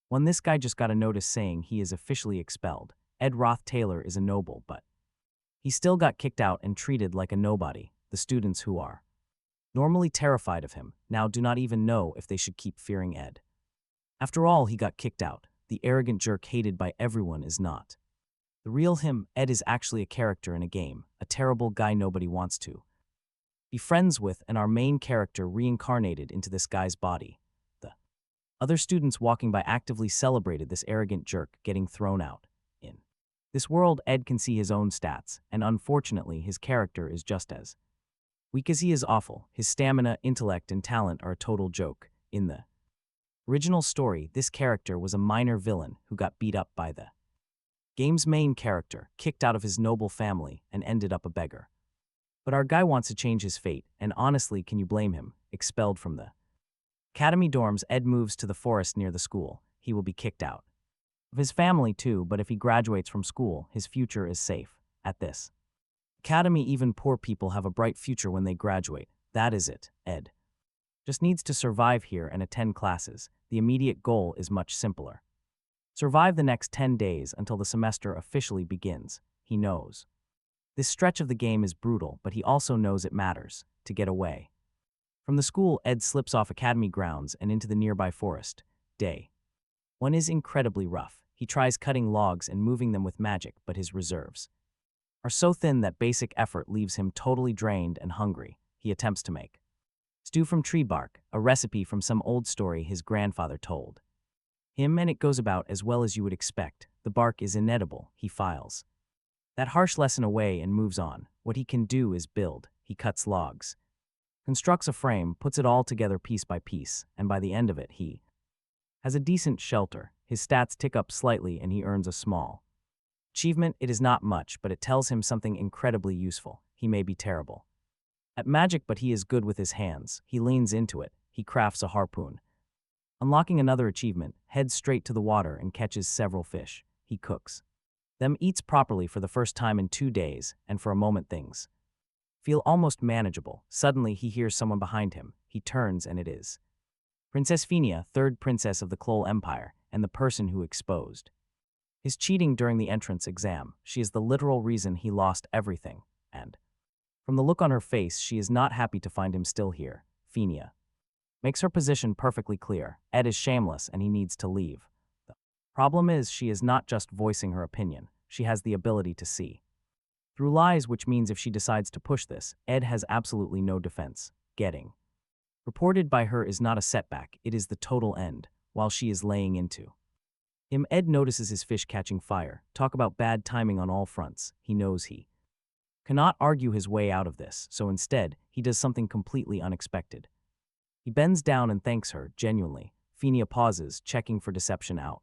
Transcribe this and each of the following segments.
When this guy just got a notice saying he is officially expelled. Roth Taylor is a noble, but he still got kicked out and treated like a nobody. The students who are normally terrified of him now do not even know if they should keep fearing Ed. After all, he got kicked out. The arrogant jerk hated by everyone is not the real him. Ed is actually a character in a game, a terrible guy nobody wants to be friends with, and our main character reincarnated into this guy's body. The other students walking by actively celebrated this arrogant jerk getting thrown out. In this world, Ed can see his own stats, and unfortunately his character is just as weak as he is awful. His stamina, intellect, and talent are a total joke. In the original story, this character was a minor villain who got beat up by the game's main character, kicked out of his noble family, and ended up a beggar. But our guy wants to change his fate, and honestly, can you blame him? Expelled from the academy dorms, Ed moves to the forest near the school. He will be kicked out of his family too, but if he graduates from school, his future is safe. At this academy, even poor people have a bright future when they graduate. That is it. Ed just needs to survive here and attend classes. The immediate goal is much simpler. Survive the next 10 days until the semester officially begins. He knows this stretch of the game is brutal, but he also knows it matters. To get away from the school, Ed slips off academy grounds and into the nearby forest. Day 1 is incredibly rough. He tries cutting logs and moving them with magic, but his reserves are so thin that basic effort leaves him totally drained and hungry. He attempts to make stew from tree bark, a recipe from some old story his grandfather told him, and it goes about as well as you would expect. The bark is inedible. He files that harsh lesson away and moves on. What he can do is build. He cuts logs, constructs a frame, puts it all together piece by piece, and by the end of it, he has a decent shelter. His stats tick up slightly and he earns a small achievement. It is not much, but it tells him something incredibly useful. He may be terrible at magic, but he is good with his hands. He leans into it. He crafts a harpoon. Unlocking another achievement, heads straight to the water and catches several fish. He cooks them, eats properly for the first time in 2 days, and for a moment things feel almost manageable. Suddenly he hears someone behind him. He turns and it is Princess Phinia, third princess of the Klol Empire, and the person who exposed his cheating during the entrance exam. She is the literal reason he lost everything, and from the look on her face, she is not happy to find him still here. Phinia makes her position perfectly clear. Ed is shameless and he needs to leave. The problem is she is not just voicing her opinion. She has the ability to see through lies, which means if she decides to push this, Ed has absolutely no defense. Getting reported by her is not a setback, it is the total end. While she is laying into him, Ed notices his fish catching fire. Talk about bad timing on all fronts. He knows he cannot argue his way out of this, so instead, he does something completely unexpected. He bends down and thanks her, genuinely. Phinia pauses, checking for deception out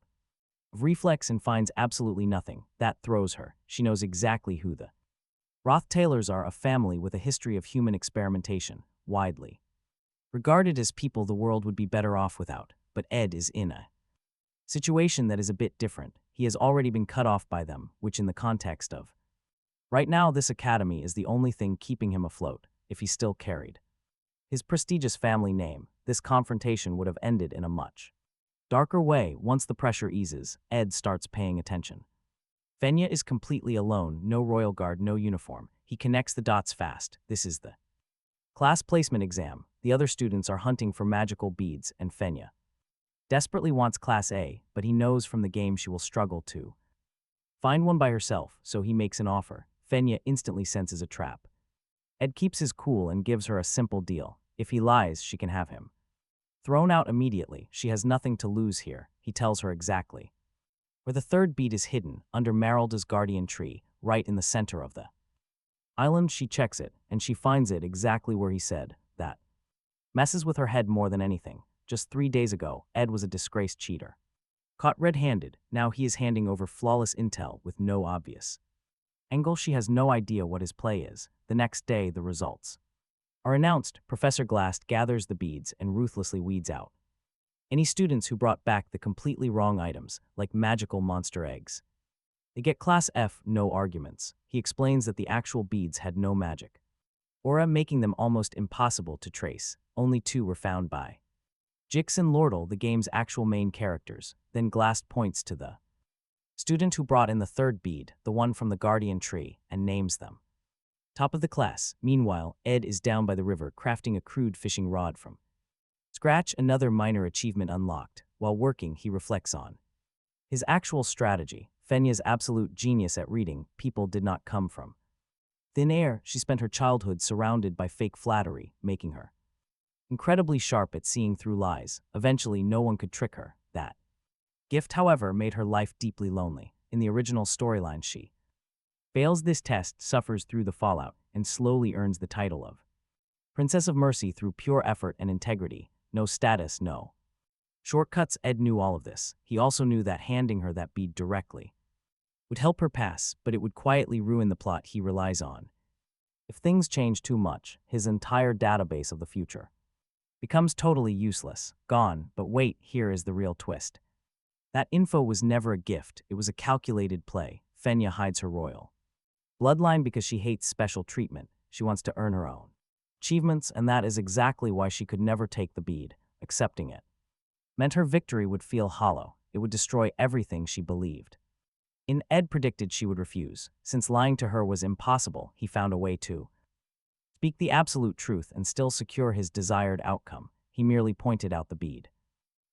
of reflex, and finds absolutely nothing. That throws her. She knows exactly who the Roth Taylors are, a family with a history of human experimentation, widely regarded as people the world would be better off without. But Ed is in a situation that is a bit different. He has already been cut off by them, which in the context of right now, this academy is the only thing keeping him afloat. If he still carried his prestigious family name, this confrontation would have ended in a much darker way. Once the pressure eases, Ed starts paying attention. Fenya is completely alone, no royal guard, no uniform. He connects the dots fast. This is the class placement exam. The other students are hunting for magical beads, and Fenya desperately wants Class A, but he knows from the game she will struggle to find one by herself, so he makes an offer. Fenya instantly senses a trap. Ed keeps his cool and gives her a simple deal. If he lies, she can have him thrown out immediately. She has nothing to lose here. He tells her exactly where the third bead is hidden, under Merylda's guardian tree, right in the center of the island. She checks it, and she finds it exactly where he said. That messes with her head more than anything. Just 3 days ago, Ed was a disgraced cheater, caught red-handed. Now he is handing over flawless intel with no obvious angle. She has no idea what his play is. The next day, the results are announced. Professor Glass gathers the beads and ruthlessly weeds out any students who brought back the completely wrong items, like magical monster eggs. They get Class F, no arguments. He explains that the actual beads had no magic aura, making them almost impossible to trace. Only 2 were found by Jix and Lordle, the game's actual main characters, then Glast points to the student who brought in the third bead, the one from the guardian tree, and names them. Top of the class. Meanwhile, Ed is down by the river crafting a crude fishing rod from scratch, another minor achievement unlocked. While working, he reflects on his actual strategy. Fenya's absolute genius at reading people did not come from thin air. She spent her childhood surrounded by fake flattery, making her incredibly sharp at seeing through lies. Eventually, no one could trick her. That gift, however, made her life deeply lonely. In the original storyline, she fails this test, suffers through the fallout, and slowly earns the title of Princess of Mercy through pure effort and integrity. No status, no shortcuts. Ed knew all of this. He also knew that handing her that bead directly would help her pass, but it would quietly ruin the plot he relies on. If things change too much, his entire database of the future becomes totally useless, gone. But wait, here is the real twist. That info was never a gift, it was a calculated play. Fenya hides her royal bloodline because she hates special treatment. She wants to earn her own achievements, and that is exactly why she could never take the bead. Accepting it meant her victory would feel hollow. It would destroy everything she believed. Ed predicted she would refuse. Since lying to her was impossible, he found a way to speak the absolute truth and still secure his desired outcome. He merely pointed out the bead.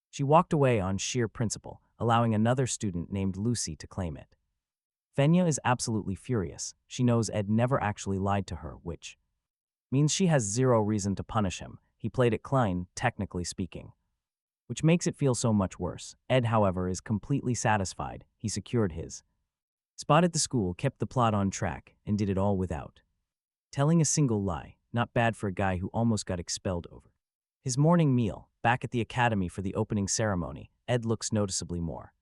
She walked away on sheer principle, allowing another student named Lucy to claim it. Fenya is absolutely furious. She knows Ed never actually lied to her, which means she has zero reason to punish him. He played it clean, technically speaking, which makes it feel so much worse. Ed, however, is completely satisfied. He secured his spot at the school, kept the plot on track, and did it all without telling a single lie. Not bad for a guy who almost got expelled over his morning meal. Back at the academy for the opening ceremony, Ed looks noticeably more.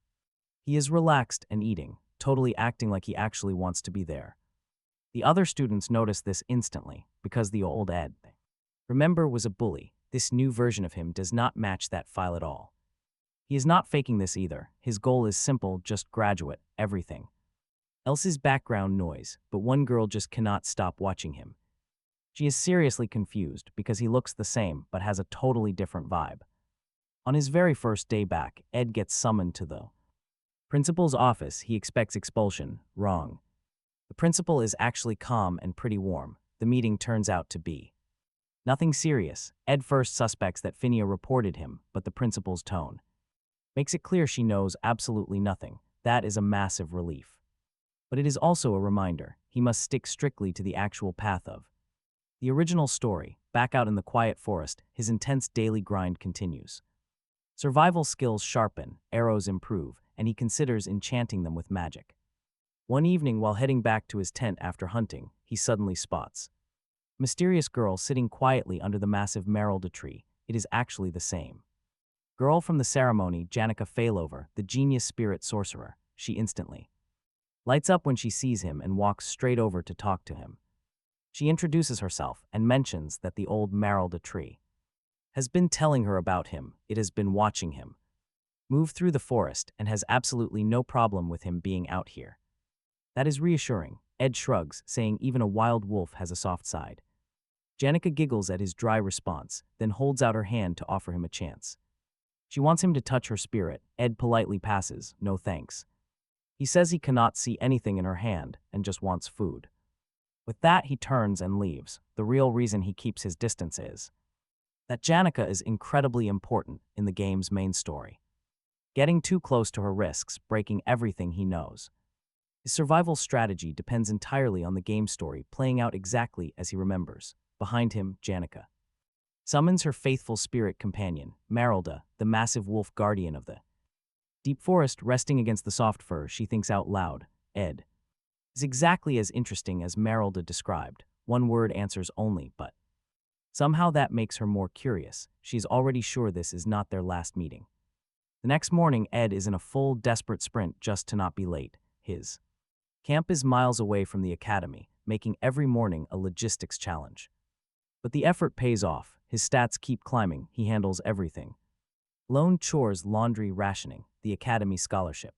He is relaxed and eating, totally acting like he actually wants to be there. The other students notice this instantly, because the old Ed, remember, was a bully. This new version of him does not match that file at all. He is not faking this either. His goal is simple, just graduate, everything else is background noise, but one girl just cannot stop watching him. She is seriously confused because he looks the same but has a totally different vibe. On his very first day back, Ed gets summoned to the principal's office. He expects expulsion. Wrong. The principal is actually calm and pretty warm. The meeting turns out to be nothing serious. Ed first suspects that Fenya reported him, but the principal's tone makes it clear she knows absolutely nothing. That is a massive relief. But it is also a reminder he must stick strictly to the actual path of the original story. Back out in the quiet forest, his intense daily grind continues. Survival skills sharpen, arrows improve, and he considers enchanting them with magic. One evening, while heading back to his tent after hunting, he suddenly spots a mysterious girl sitting quietly under the massive maralda tree. It is actually the same girl from the ceremony, Janica Failover, the genius spirit sorcerer. She instantly lights up when she sees him and walks straight over to talk to him. She introduces herself and mentions that the old maralda tree has been telling her about him. It has been watching him move through the forest and has absolutely no problem with him being out here. That is reassuring. Ed shrugs, saying even a wild wolf has a soft side. Janica giggles at his dry response, then holds out her hand to offer him a chance. She wants him to touch her spirit. Ed politely passes, no thanks. He says he cannot see anything in her hand and just wants food. With that, he turns and leaves. The real reason he keeps his distance is that Janica is incredibly important in the game's main story. Getting too close to her risks breaking everything he knows. His survival strategy depends entirely on the game story playing out exactly as he remembers. Behind him, Janica summons her faithful spirit companion, Maralda, the massive wolf guardian of the deep forest. Resting against the soft fur, she thinks out loud, Ed is exactly as interesting as Maralda described. One word answers only, but somehow that makes her more curious. She's already sure this is not their last meeting. The next morning, Ed is in a full, desperate sprint just to not be late. His camp is miles away from the academy, making every morning a logistics challenge. But the effort pays off. His stats keep climbing. He handles everything. Lone chores, laundry, rationing. The academy scholarship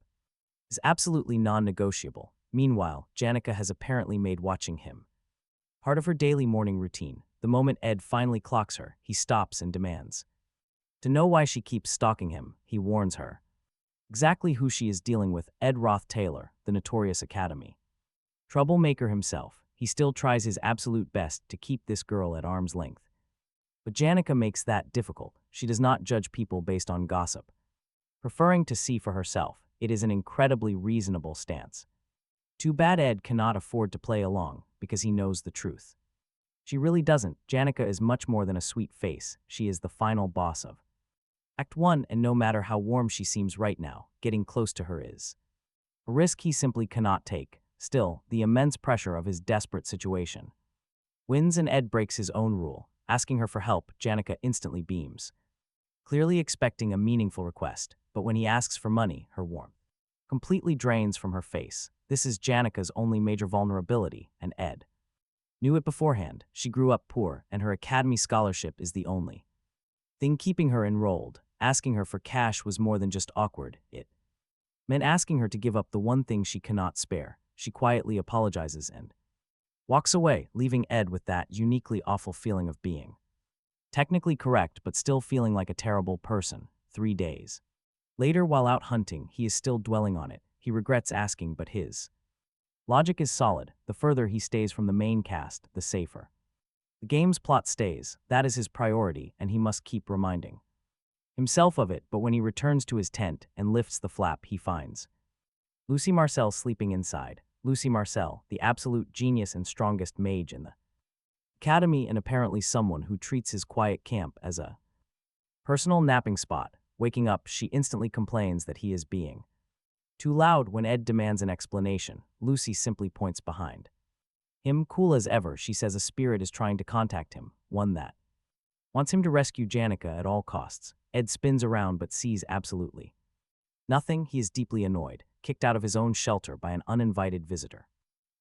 is absolutely non-negotiable. Meanwhile, Janica has apparently made watching him part of her daily morning routine. The moment Ed finally clocks her, he stops and demands To know why she keeps stalking him, he warns her. Exactly who she is dealing with: Roth Taylor, the notorious Academy. Troublemaker himself, he still tries his absolute best to keep this girl at arm's length. But Janica makes that difficult. She does not judge people based on gossip. Preferring to see for herself, it is an incredibly reasonable stance. Too bad Ed cannot afford to play along, because he knows the truth. She really doesn't. Janica is much more than a sweet face. She is the final boss of Act 1, and no matter how warm she seems right now, getting close to her is a risk he simply cannot take. Still, the immense pressure of his desperate situation wins, and Ed breaks his own rule. Asking her for help, Janica instantly beams, clearly expecting a meaningful request, but when he asks for money, her warmth completely drains from her face. This is Janica's only major vulnerability, and Ed knew it beforehand. She grew up poor, and her academy scholarship is the only thing keeping her enrolled. Asking her for cash was more than just awkward, it meant asking her to give up the one thing she cannot spare. She quietly apologizes and walks away, leaving Ed with that uniquely awful feeling of being technically correct but still feeling like a terrible person. 3 days later, while out hunting, he is still dwelling on it. He regrets asking, but his logic is solid. The further he stays from the main cast, the safer the game's plot stays. That is his priority, and he must keep reminding himself of it. But when he returns to his tent and lifts the flap, he finds Lucy Marcel sleeping inside. Lucy Marcel, the absolute genius and strongest mage in the academy, and apparently someone who treats his quiet camp as a personal napping spot. Waking up, she instantly complains that he is being too loud. When Ed demands an explanation, Lucy simply points behind him. Cool as ever, she says a spirit is trying to contact him, one that wants him to rescue Janica at all costs. Ed spins around but sees absolutely nothing. He is deeply annoyed, kicked out of his own shelter by an uninvited visitor,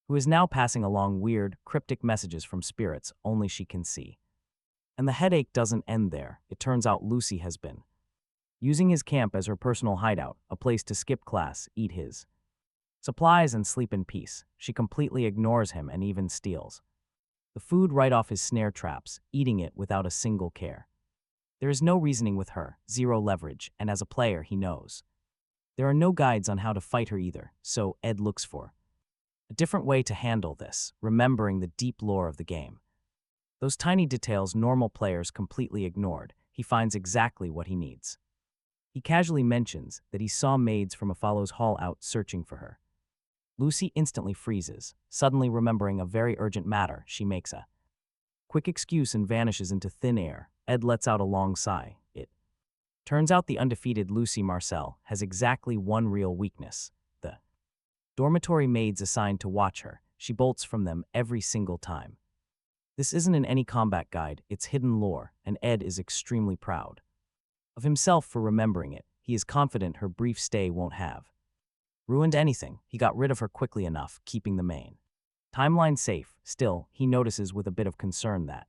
who is now passing along weird, cryptic messages from spirits only she can see. And the headache doesn't end there. It turns out Lucy has been using his camp as her personal hideout, a place to skip class, eat his supplies, and sleep in peace. She completely ignores him and even steals the food right off his snare traps, eating it without a single care. There is no reasoning with her, zero leverage, and as a player, he knows there are no guides on how to fight her either, so Ed looks for a different way to handle this, remembering the deep lore of the game. Those tiny details normal players completely ignored. He finds exactly what he needs. He casually mentions that he saw maids from a follows hall out searching for her. Lucy instantly freezes, suddenly remembering a very urgent matter. She makes a quick excuse and vanishes into thin air. Ed lets out a long sigh. It turns out the undefeated Lucy Marcel has exactly one real weakness: the dormitory maids assigned to watch her. She bolts from them every single time. This isn't in any combat guide, it's hidden lore, and Ed is extremely proud of himself for remembering it. He is confident her brief stay won't have ruined anything. He got rid of her quickly enough, keeping the main timeline safe. Still, he notices with a bit of concern that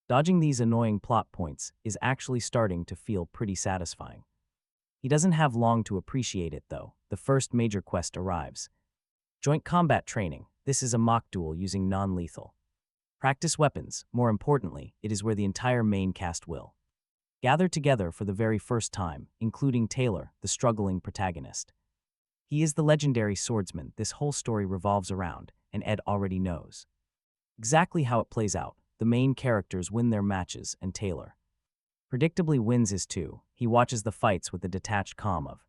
dodging these annoying plot points is actually starting to feel pretty satisfying. He doesn't have long to appreciate it, though. The first major quest arrives. Joint combat training. This is a mock duel using non-lethal practice weapons. More importantly, it is where the entire main cast will gather together for the very first time, including Taylor, the struggling protagonist. He is the legendary swordsman this whole story revolves around, and Ed already knows exactly how it plays out. The main characters win their matches, and Taylor predictably wins his too. He watches the fights with the detached calm of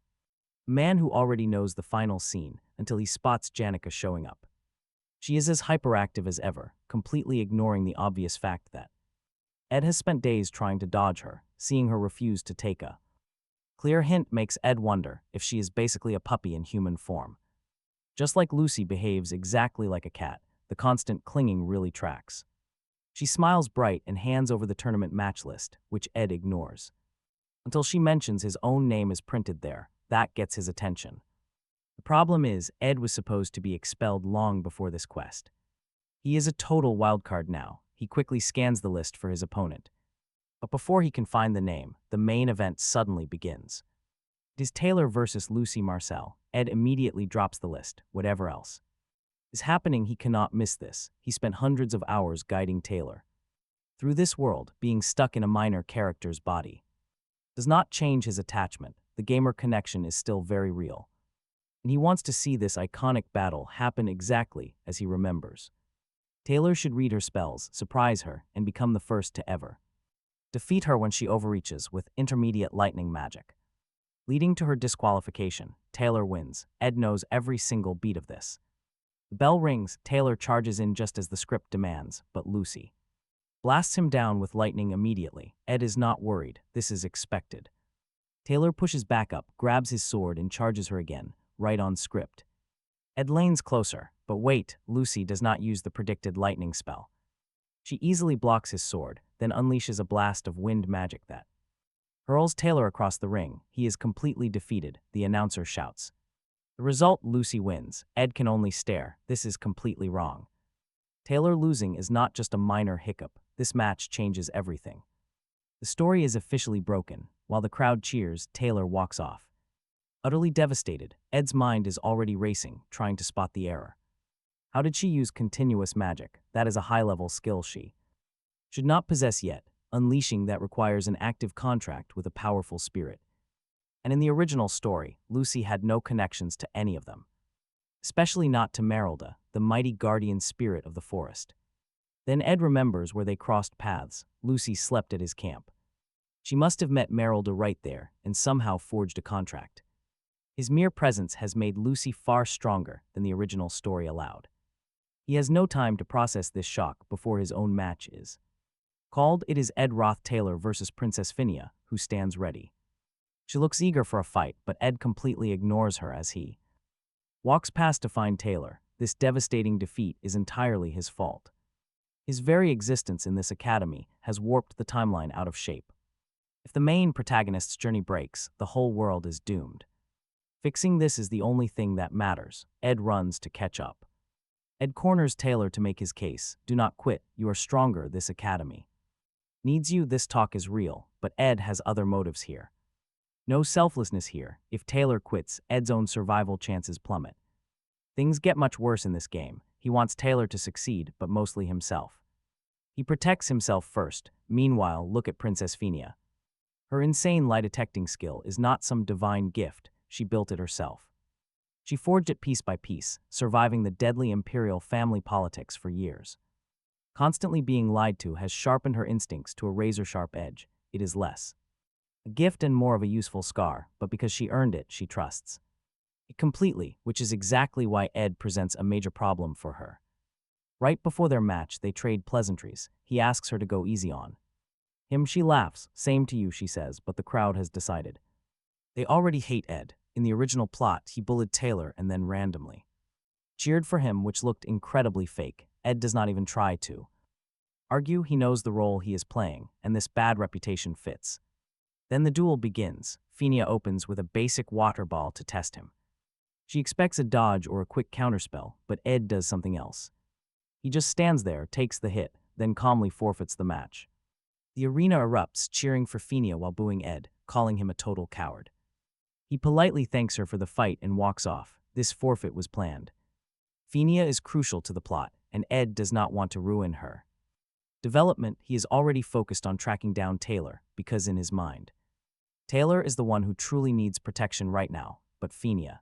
a man who already knows the final scene, until he spots Janica showing up. She is as hyperactive as ever, completely ignoring the obvious fact that Ed has spent days trying to dodge her. Seeing her refuse to take a clear hint makes Ed wonder if she is basically a puppy in human form. Just like Lucy behaves exactly like a cat, the constant clinging really tracks. She smiles bright and hands over the tournament match list, which Ed ignores, until she mentions his own name is printed there. That gets his attention. The problem is, Ed was supposed to be expelled long before this quest. He is a total wildcard now. He quickly scans the list for his opponent. But before he can find the name, the main event suddenly begins. It is Taylor versus Lucy Marcel. Ed immediately drops the list. Whatever else is happening, he cannot miss this. He spent hundreds of hours guiding Taylor through this world, being stuck in a minor character's body. does not change his attachment. The gamer connection is still very real. And he wants to see this iconic battle happen exactly as he remembers. Taylor should read her spells, surprise her, and become the first to ever defeat her when she overreaches with intermediate lightning magic. Leading to her disqualification, Taylor wins. Ed knows every single beat of this. The bell rings, Taylor charges in just as the script demands, but Lucy blasts him down with lightning immediately. Ed is not worried, this is expected. Taylor pushes back up, grabs his sword, and charges her again, right on script. Ed lanes closer, but wait, Lucy does not use the predicted lightning spell. She easily blocks his sword, then unleashes a blast of wind magic that hurls Taylor across the ring. He is completely defeated, the announcer shouts. The result, Lucy wins. Ed can only stare. This is completely wrong. Taylor losing is not just a minor hiccup. This match changes everything. The story is officially broken. While the crowd cheers, Taylor walks off. Utterly devastated, Ed's mind is already racing, trying to spot the error. How did she use continuous magic? That is a high-level skill she should not possess yet, unleashing that requires an active contract with a powerful spirit. And in the original story, Lucy had no connections to any of them. Especially not to Merylda, the mighty guardian spirit of the forest. Then Ed remembers where they crossed paths. Lucy slept at his camp. She must have met Merylda right there and somehow forged a contract. His mere presence has made Lucy far stronger than the original story allowed. He has no time to process this shock before his own match is called. It is Ed Roth Taylor versus Princess Phinia, who stands ready. She looks eager for a fight, but Ed completely ignores her as he walks past to find Taylor. This devastating defeat is entirely his fault. His very existence in this academy has warped the timeline out of shape. If the main protagonist's journey breaks, the whole world is doomed. Fixing this is the only thing that matters. Ed runs to catch up. Ed corners Taylor to make his case. Do not quit. You are stronger. This academy needs you. This talk is real, but Ed has other motives here. No selflessness here. If Taylor quits, Ed's own survival chances plummet. Things get much worse in this game. He wants Taylor to succeed, but mostly himself. He protects himself first. Meanwhile, look at Princess Phinia. Her insane lie-detecting skill is not some divine gift. She built it herself. She forged it piece by piece, surviving the deadly imperial family politics for years. Constantly being lied to has sharpened her instincts to a razor-sharp edge. It is less a gift and more of a useful scar, but because she earned it, she trusts it completely, which is exactly why Ed presents a major problem for her. Right before their match, they trade pleasantries. He asks her to go easy on him. She laughs. Same to you, she says, but the crowd has decided. They already hate Ed. In the original plot, he bullied Taylor and then randomly cheered for him, which looked incredibly fake. Ed does not even try to argue. He knows the role he is playing, and this bad reputation fits. Then the duel begins. Phinia opens with a basic water ball to test him. She expects a dodge or a quick counterspell, but Ed does something else. He just stands there, takes the hit, then calmly forfeits the match. The arena erupts, cheering for Phinia while booing Ed, calling him a total coward. He politely thanks her for the fight and walks off. This forfeit was planned. Phinia is crucial to the plot, and Ed does not want to ruin her development. He is already focused on tracking down Taylor, because in his mind, Taylor is the one who truly needs protection right now, but Phinia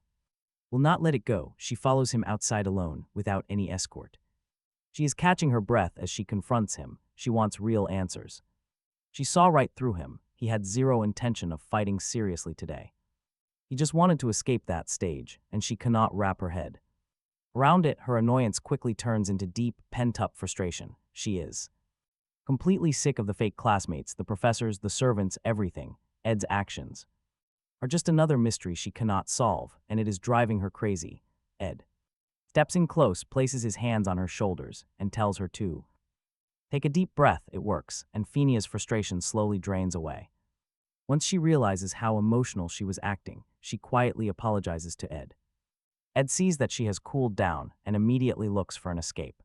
will not let it go. She follows him outside alone, without any escort. She is catching her breath as she confronts him. She wants real answers. She saw right through him. He had zero intention of fighting seriously today. He just wanted to escape that stage, and she cannot wrap her head around it. Her annoyance quickly turns into deep, pent-up frustration. She is completely sick of the fake classmates, the professors, the servants, everything. Ed's actions are just another mystery she cannot solve, and it is driving her crazy. Ed steps in close, places his hands on her shoulders, and tells her to take a deep breath. It works, and Phinia's frustration slowly drains away. Once she realizes how emotional she was acting, she quietly apologizes to Ed. Ed sees that she has cooled down and immediately looks for an escape.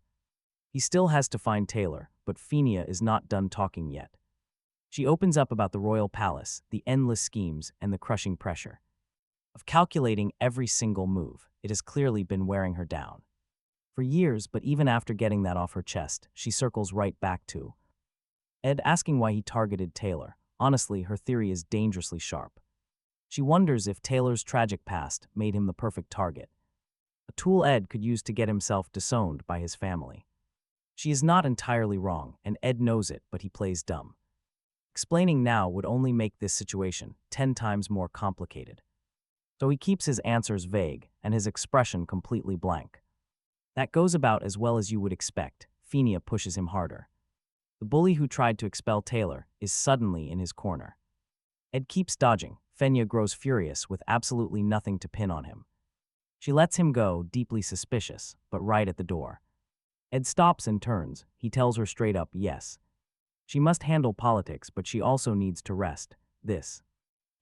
He still has to find Taylor, but Phinia is not done talking yet. She opens up about the royal palace, the endless schemes, and the crushing pressure of calculating every single move. It has clearly been wearing her down for years, but even after getting that off her chest, she circles right back to Ed, asking why he targeted Taylor. Honestly, her theory is dangerously sharp. She wonders if Taylor's tragic past made him the perfect target, a tool Ed could use to get himself disowned by his family. She is not entirely wrong, and Ed knows it, but he plays dumb. Explaining now would only make this situation 10 times more complicated. So he keeps his answers vague and his expression completely blank. That goes about as well as you would expect. Fenia pushes him harder. The bully who tried to expel Taylor is suddenly in his corner. Ed keeps dodging. Fenia grows furious with absolutely nothing to pin on him. She lets him go, deeply suspicious, but right at the door. Ed stops and turns. He tells her straight up yes. She must handle politics, but she also needs to rest. This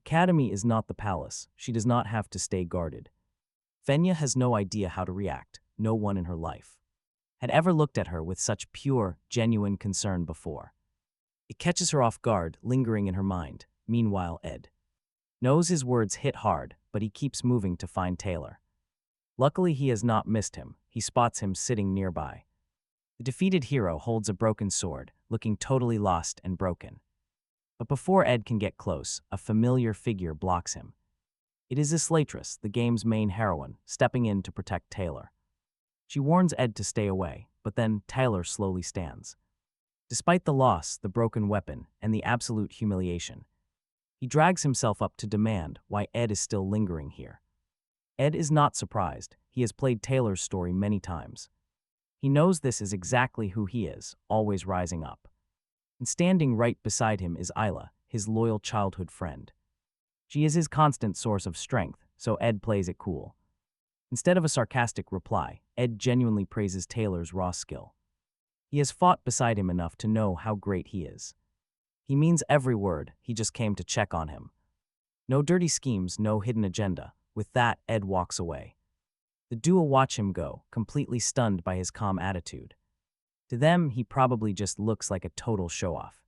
academy is not the palace. She does not have to stay guarded. Fenia has no idea how to react. No one in her life had ever looked at her with such pure, genuine concern before. It catches her off guard, lingering in her mind. Meanwhile, Ed knows his words hit hard, but he keeps moving to find Taylor. Luckily, he has not missed him. He spots him sitting nearby. The defeated hero holds a broken sword, looking totally lost and broken. But before Ed can get close, a familiar figure blocks him. It is Islatress, the game's main heroine, stepping in to protect Taylor. She warns Ed to stay away, but then Taylor slowly stands. Despite the loss, the broken weapon, and the absolute humiliation, he drags himself up to demand why Ed is still lingering here. Ed is not surprised. He has played Taylor's story many times. He knows this is exactly who he is, always rising up. And standing right beside him is Isla, his loyal childhood friend. She is his constant source of strength, so Ed plays it cool. Instead of a sarcastic reply, Ed genuinely praises Taylor's raw skill. He has fought beside him enough to know how great he is. He means every word. He just came to check on him. No dirty schemes, no hidden agenda. With that, Ed walks away. The duo watch him go, completely stunned by his calm attitude. To them, he probably just looks like a total show-off.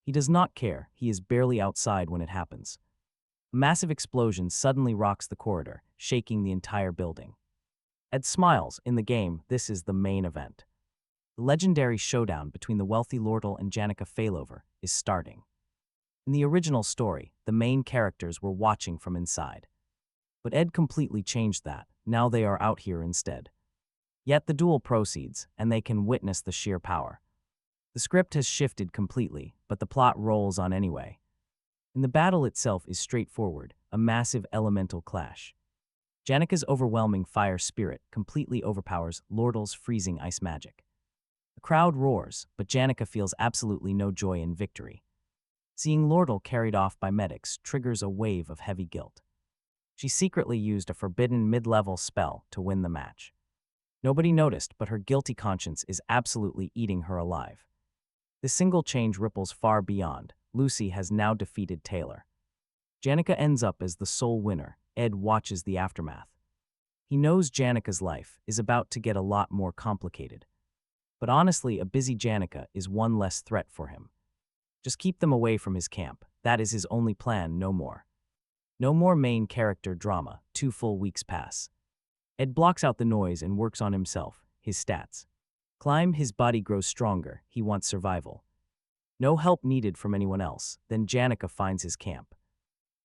He does not care. He is barely outside when it happens. A massive explosion suddenly rocks the corridor, shaking the entire building. Ed smiles. In the game, this is the main event. The legendary showdown between the wealthy Lortle and Janica Failover is starting. In the original story, the main characters were watching from inside. But Ed completely changed that. Now they are out here instead. Yet the duel proceeds, and they can witness the sheer power. The script has shifted completely, but the plot rolls on anyway. And the battle itself is straightforward, a massive elemental clash. Janica's overwhelming fire spirit completely overpowers Lortle's freezing ice magic. The crowd roars, but Janica feels absolutely no joy in victory. Seeing Lortle carried off by medics triggers a wave of heavy guilt. She secretly used a forbidden mid-level spell to win the match. Nobody noticed, but her guilty conscience is absolutely eating her alive. This single change ripples far beyond. Lucy has now defeated Taylor. Janica ends up as the sole winner. Ed watches the aftermath. He knows Janica's life is about to get a lot more complicated. But honestly, a busy Janica is one less threat for him. Just keep them away from his camp. That is his only plan, no more. No more main character drama. 2 full weeks pass. Ed blocks out the noise and works on himself, his stats. Climb, his body grows stronger. He wants survival. No help needed from anyone else. Then Janica finds his camp.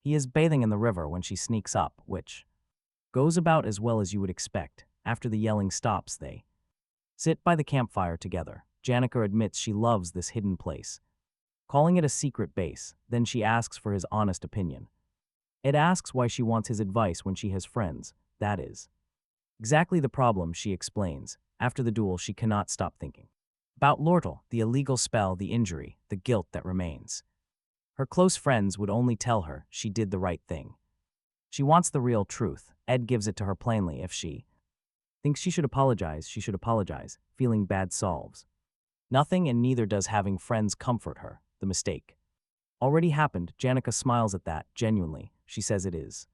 He is bathing in the river when she sneaks up, which goes about as well as you would expect. After the yelling stops, they sit by the campfire together. Janica admits she loves this hidden place, calling it a secret base. Then she asks for his honest opinion. Ed asks why she wants his advice when she has friends. That is exactly the problem, she explains. After the duel, she cannot stop thinking about Lortle, the illegal spell, the injury, the guilt that remains. Her close friends would only tell her she did the right thing. She wants the real truth. Ed gives it to her plainly. If she thinks she should apologize, she should apologize. Feeling bad solves nothing, and neither does having friends comfort her. The mistake already happened. Janica smiles at that, genuinely. She says it is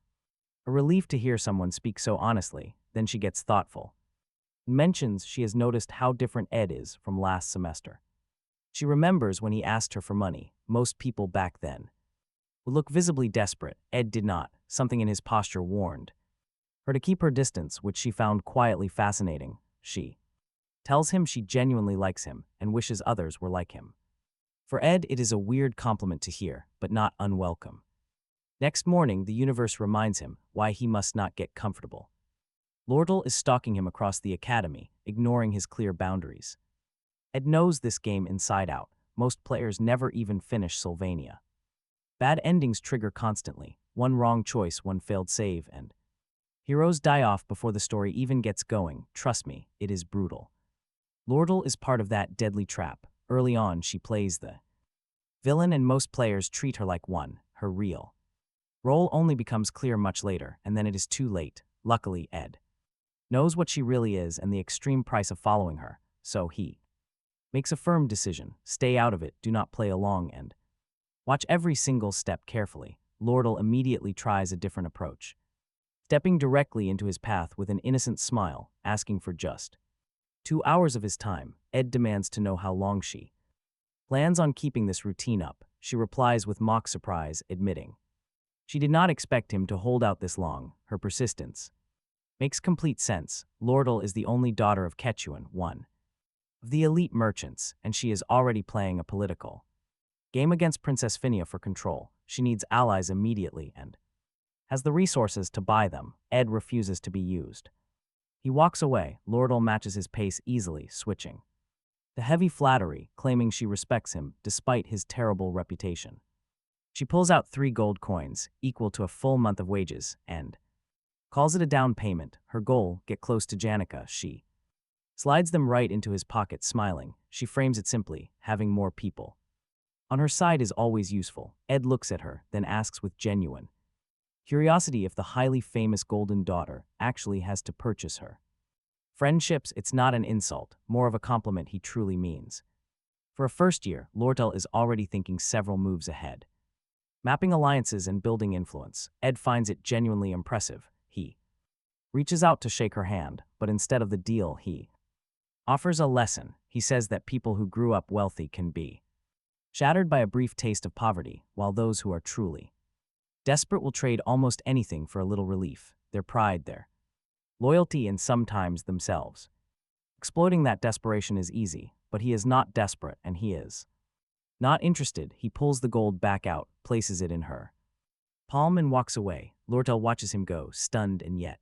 a relief to hear someone speak so honestly. Then she gets thoughtful. Mentions she has noticed how different Ed is from last semester. She remembers when he asked her for money. Most people back then would look visibly desperate. Ed did not. Something in his posture warned her to keep her distance, which she found quietly fascinating. She tells him she genuinely likes him and wishes others were like him. For Ed, it is a weird compliment to hear, but not unwelcome. Next morning, the universe reminds him why he must not get comfortable. Lordal is stalking him across the academy, ignoring his clear boundaries. Ed knows this game inside out. Most players never even finish Sylvania. Bad endings trigger constantly. One wrong choice, one failed save, and heroes die off before the story even gets going. Trust me, it is brutal. Lordal is part of that deadly trap. Early on, she plays the villain and most players treat her like one, her real role only becomes clear much later, and then it is too late. Luckily, Ed knows what she really is and the extreme price of following her, so he makes a firm decision. Stay out of it, do not play along, and watch every single step carefully. Lordal immediately tries a different approach, stepping directly into his path with an innocent smile, asking for just 2 hours of his time. Ed demands to know how long she plans on keeping this routine up. She replies with mock surprise, admitting she did not expect him to hold out this long. Her persistence makes complete sense. Lordal is the only daughter of Quechuan, one of the elite merchants, and she is already playing a political game against Princess Phinia for control. She needs allies immediately and has the resources to buy them. Ed refuses to be used. He walks away. Lordal matches his pace easily, switching the heavy flattery, claiming she respects him despite his terrible reputation. She pulls out 3 gold coins, equal to a full month of wages, and calls it a down payment. Her goal, get close to Janica. She slides them right into his pocket, smiling. She frames it simply, having more people on her side is always useful. Ed looks at her, then asks with genuine curiosity if the highly famous golden daughter actually has to purchase her friendships. It's not an insult, more of a compliment he truly means. For a first year, Lordal is already thinking several moves ahead, mapping alliances and building influence. Ed finds it genuinely impressive. He reaches out to shake her hand, but instead of the deal, he offers a lesson. He says that people who grew up wealthy can be shattered by a brief taste of poverty, while those who are truly desperate will trade almost anything for a little relief, their pride, their loyalty, and sometimes themselves. Exploiting that desperation is easy, but he is not desperate, and he is not interested. He pulls the gold back out, places it in her palm, and walks away. Lordal watches him go, stunned and yet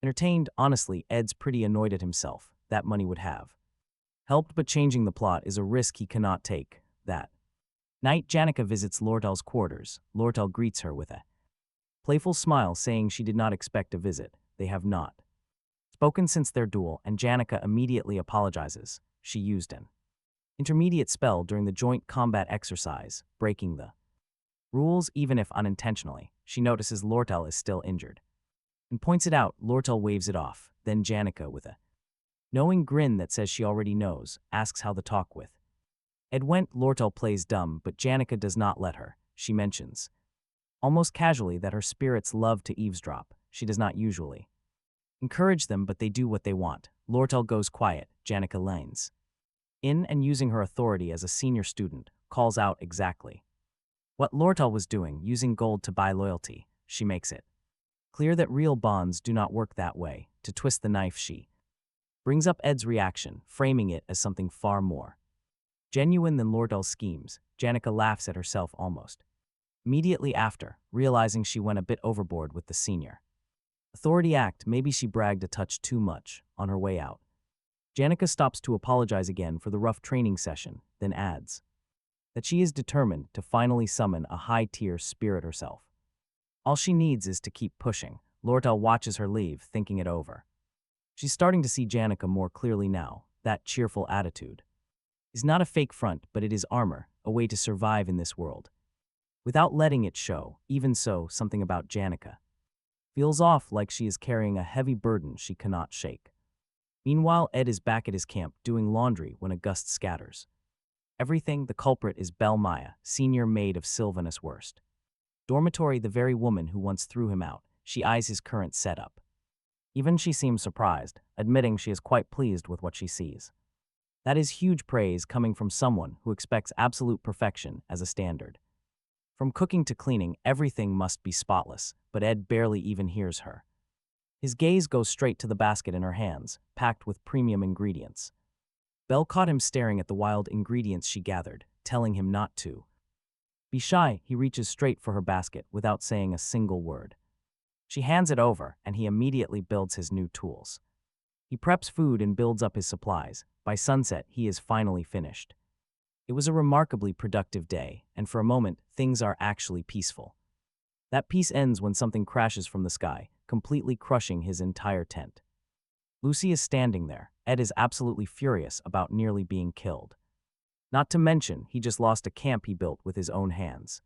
entertained. Honestly, Ed's pretty annoyed at himself. That money would have helped, but changing the plot is a risk he cannot take. That night, Janica visits Lordal's quarters. Lordal greets her with a playful smile, saying she did not expect a visit. They have not spoken since their duel, and Janica immediately apologizes. She used an intermediate spell during the joint combat exercise, breaking the rules even if unintentionally. She notices Lordal is still injured and points it out. Lordal waves it off. Then Janica, with a knowing grin that says she already knows, asks how the talk with Ed went. Lordal plays dumb, but Janica does not let her. She mentions almost casually that her spirits love to eavesdrop. She does not usually encourage them, but they do what they want. Lordal goes quiet. Janica leans in and, using her authority as a senior student, calls out exactly what Lordal was doing, using gold to buy loyalty. She makes it clear that real bonds do not work that way. To twist the knife, she brings up Ed's reaction, framing it as something far more genuine than Lordal's schemes. Janica laughs at herself almost immediately after, realizing she went a bit overboard with the senior authority act. Maybe she bragged a touch too much. On her way out, Janica stops to apologize again for the rough training session, then adds that she is determined to finally summon a high-tier spirit herself. All she needs is to keep pushing. Lordal watches her leave, thinking it over. She's starting to see Janica more clearly now. That cheerful attitude is not a fake front, but it is armor, a way to survive in this world without letting it show. Even so, something about Janica feels off, like she is carrying a heavy burden she cannot shake. Meanwhile, Ed is back at his camp doing laundry when a gust scatters everything. The culprit is Belle Maya, senior maid of Sylvanus Worst dormitory, the very woman who once threw him out. She eyes his current setup. Even she seems surprised, admitting she is quite pleased with what she sees. That is huge praise coming from someone who expects absolute perfection as a standard. From cooking to cleaning, everything must be spotless, but Ed barely even hears her. His gaze goes straight to the basket in her hands, packed with premium ingredients. Belle caught him staring at the wild ingredients she gathered. telling him not to be shy. He reaches straight for her basket without saying a single word. She hands it over, and he immediately builds his new tools. He preps food and builds up his supplies. By sunset, he is finally finished. It was a remarkably productive day, and for a moment, things are actually peaceful. That peace ends when something crashes from the sky, completely crushing his entire tent. Lucy is standing there. Ed is absolutely furious about nearly being killed. Not to mention, he just lost a camp he built with his own hands.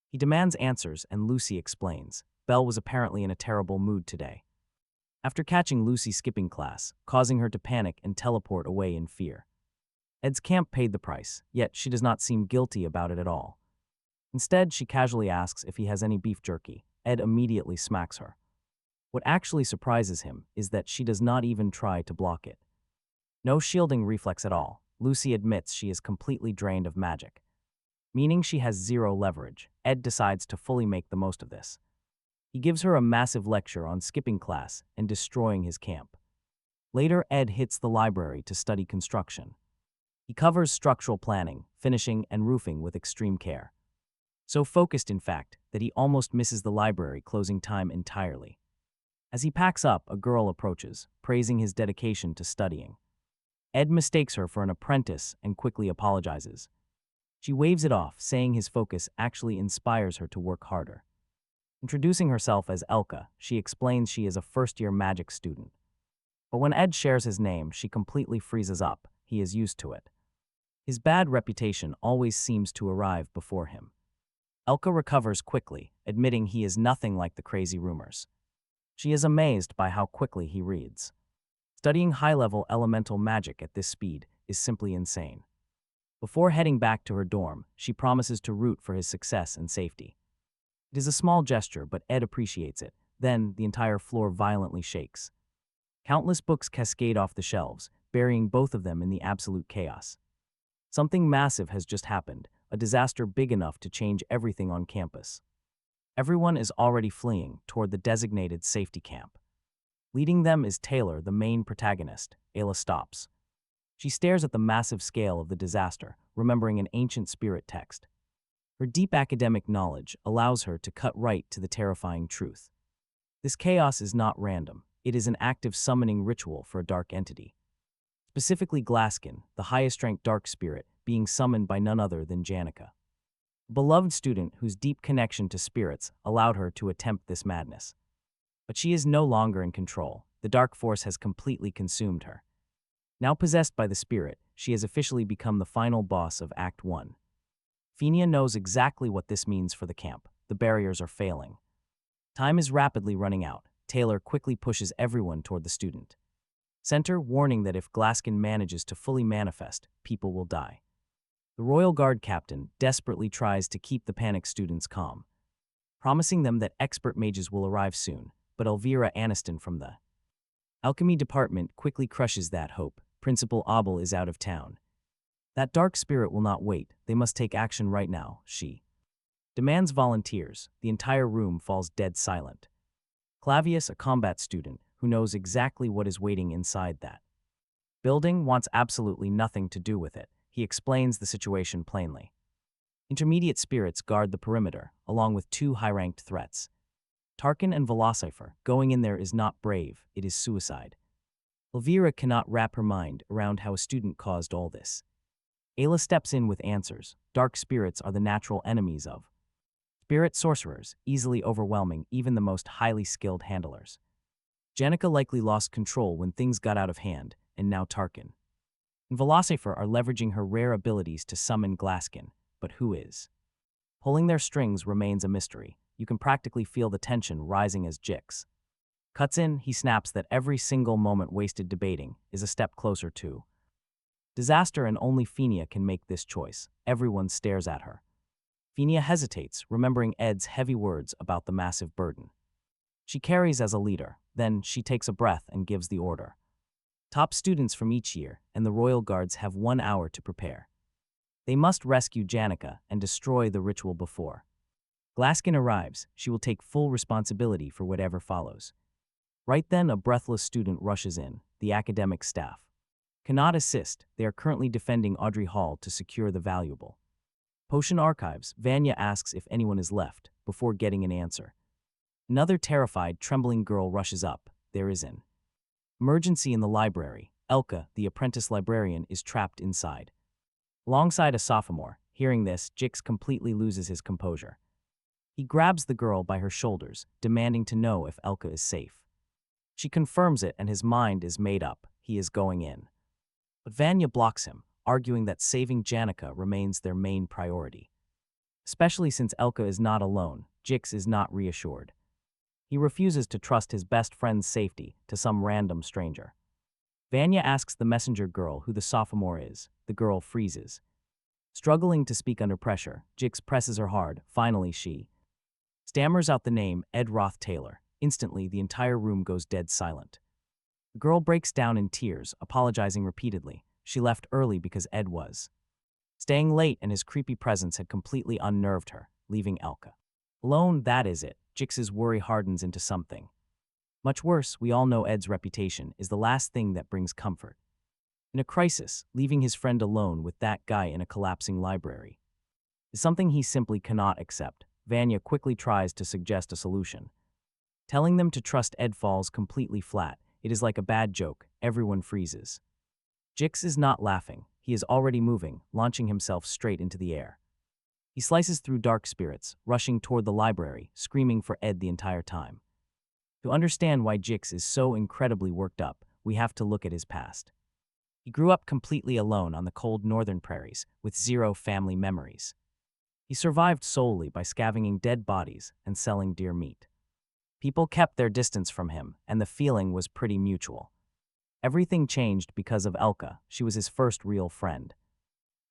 He demands answers, and Lucy explains. Belle was apparently in a terrible mood today. After catching Lucy skipping class, causing her to panic and teleport away in fear. Ed's camp paid the price, yet she does not seem guilty about it at all. Instead, she casually asks if he has any beef jerky. Ed immediately smacks her. What actually surprises him is that she does not even try to block it. No shielding reflex at all. Lucy admits she is completely drained of magic, meaning she has zero leverage. Ed decides to fully make the most of this. He gives her a massive lecture on skipping class and destroying his camp. Later, Ed hits the library to study construction. He covers structural planning, finishing, and roofing with extreme care. So focused, in fact, that he almost misses the library closing time entirely. As he packs up, a girl approaches, praising his dedication to studying. Ed mistakes her for an apprentice and quickly apologizes. She waves it off, saying his focus actually inspires her to work harder. Introducing herself as Elka, she explains she is a first-year magic student. But when Ed shares his name, she completely freezes up. He is used to it. His bad reputation always seems to arrive before him. Elka recovers quickly, admitting he is nothing like the crazy rumors. She is amazed by how quickly he reads. Studying high-level elemental magic at this speed is simply insane. Before heading back to her dorm, she promises to root for his success and safety. It is a small gesture, but Ed appreciates it. Then, the entire floor violently shakes. Countless books cascade off the shelves, burying both of them in the absolute chaos. Something massive has just happened, a disaster big enough to change everything on campus. Everyone is already fleeing toward the designated safety camp. Leading them is Taylor, the main protagonist. Ayla stops. She stares at the massive scale of the disaster, remembering an ancient spirit text. Her deep academic knowledge allows her to cut right to the terrifying truth. This chaos is not random. It is an active summoning ritual for a dark entity. Specifically Glaskin, the highest-ranked dark spirit, being summoned by none other than Janica. A beloved student whose deep connection to spirits allowed her to attempt this madness. But she is no longer in control. The dark force has completely consumed her. Now possessed by the spirit, she has officially become the final boss of Act 1. Phinia knows exactly what this means for the camp. The barriers are failing. Time is rapidly running out. Taylor quickly pushes everyone toward the student center, warning that if Glaskin manages to fully manifest, people will die. The Royal Guard captain desperately tries to keep the panicked students calm, promising them that expert mages will arrive soon, but Elvira Aniston from the alchemy department quickly crushes that hope. Principal Abel is out of town. That dark spirit will not wait. They must take action right now, she demands volunteers. The entire room falls dead silent. Clavius, a combat student who knows exactly what is waiting inside that building, wants absolutely nothing to do with it. He explains the situation plainly. Intermediate spirits guard the perimeter, along with two high-ranked threats. Tarkin and Velocifer. Going in there is not brave, it is suicide. Elvira cannot wrap her mind around how a student caused all this. Ayla steps in with answers. Dark spirits are the natural enemies of spirit sorcerers, easily overwhelming even the most highly skilled handlers. Janica likely lost control when things got out of hand, and now Tarkin and Velocifer are leveraging her rare abilities to summon Glaskin, but who is pulling their strings remains a mystery. You can practically feel the tension rising as Jix cuts in. He snaps that every single moment wasted debating is a step closer to disaster, and only Phinia can make this choice. Everyone stares at her. Phinia hesitates, remembering Ed's heavy words about the massive burden she carries as a leader. Then she takes a breath and gives the order. Top students from each year and the Royal Guards have 1 hour to prepare. They must rescue Janica and destroy the ritual before Glaskin arrives. She will take full responsibility for whatever follows. Right then, a breathless student rushes in. The academic staff cannot assist. They are currently defending Audrey Hall to secure the valuable Potion archives, Vanya asks if anyone is left, before getting an answer. Another terrified, trembling girl rushes up. There is an emergency in the library. Elka, the apprentice librarian, is trapped inside. Alongside a sophomore, hearing this, Jix completely loses his composure. He grabs the girl by her shoulders, demanding to know if Elka is safe. She confirms it and his mind is made up. He is going in. But Vanya blocks him, arguing that saving Janica remains their main priority. Especially since Elka is not alone, Jix is not reassured. He refuses to trust his best friend's safety to some random stranger. Vanya asks the messenger girl who the sophomore is. The girl freezes. Struggling to speak under pressure, Jix presses her hard. Finally, she stammers out the name, Roth Taylor. Instantly, the entire room goes dead silent. The girl breaks down in tears, apologizing repeatedly. She left early because Ed was staying late and his creepy presence had completely unnerved her, leaving Elka alone. That is it. Jix's worry hardens into something much worse. We all know Ed's reputation is the last thing that brings comfort. In a crisis, leaving his friend alone with that guy in a collapsing library is something he simply cannot accept. Vanya quickly tries to suggest a solution. Telling them to trust Ed falls completely flat. It is like a bad joke. Everyone freezes. Jix is not laughing. He is already moving, launching himself straight into the air. He slices through dark spirits, rushing toward the library, screaming for Ed the entire time. To understand why Jix is so incredibly worked up, we have to look at his past. He grew up completely alone on the cold northern prairies, with zero family memories. He survived solely by scavenging dead bodies and selling deer meat. People kept their distance from him, and the feeling was pretty mutual. Everything changed because of Elka. She was his first real friend.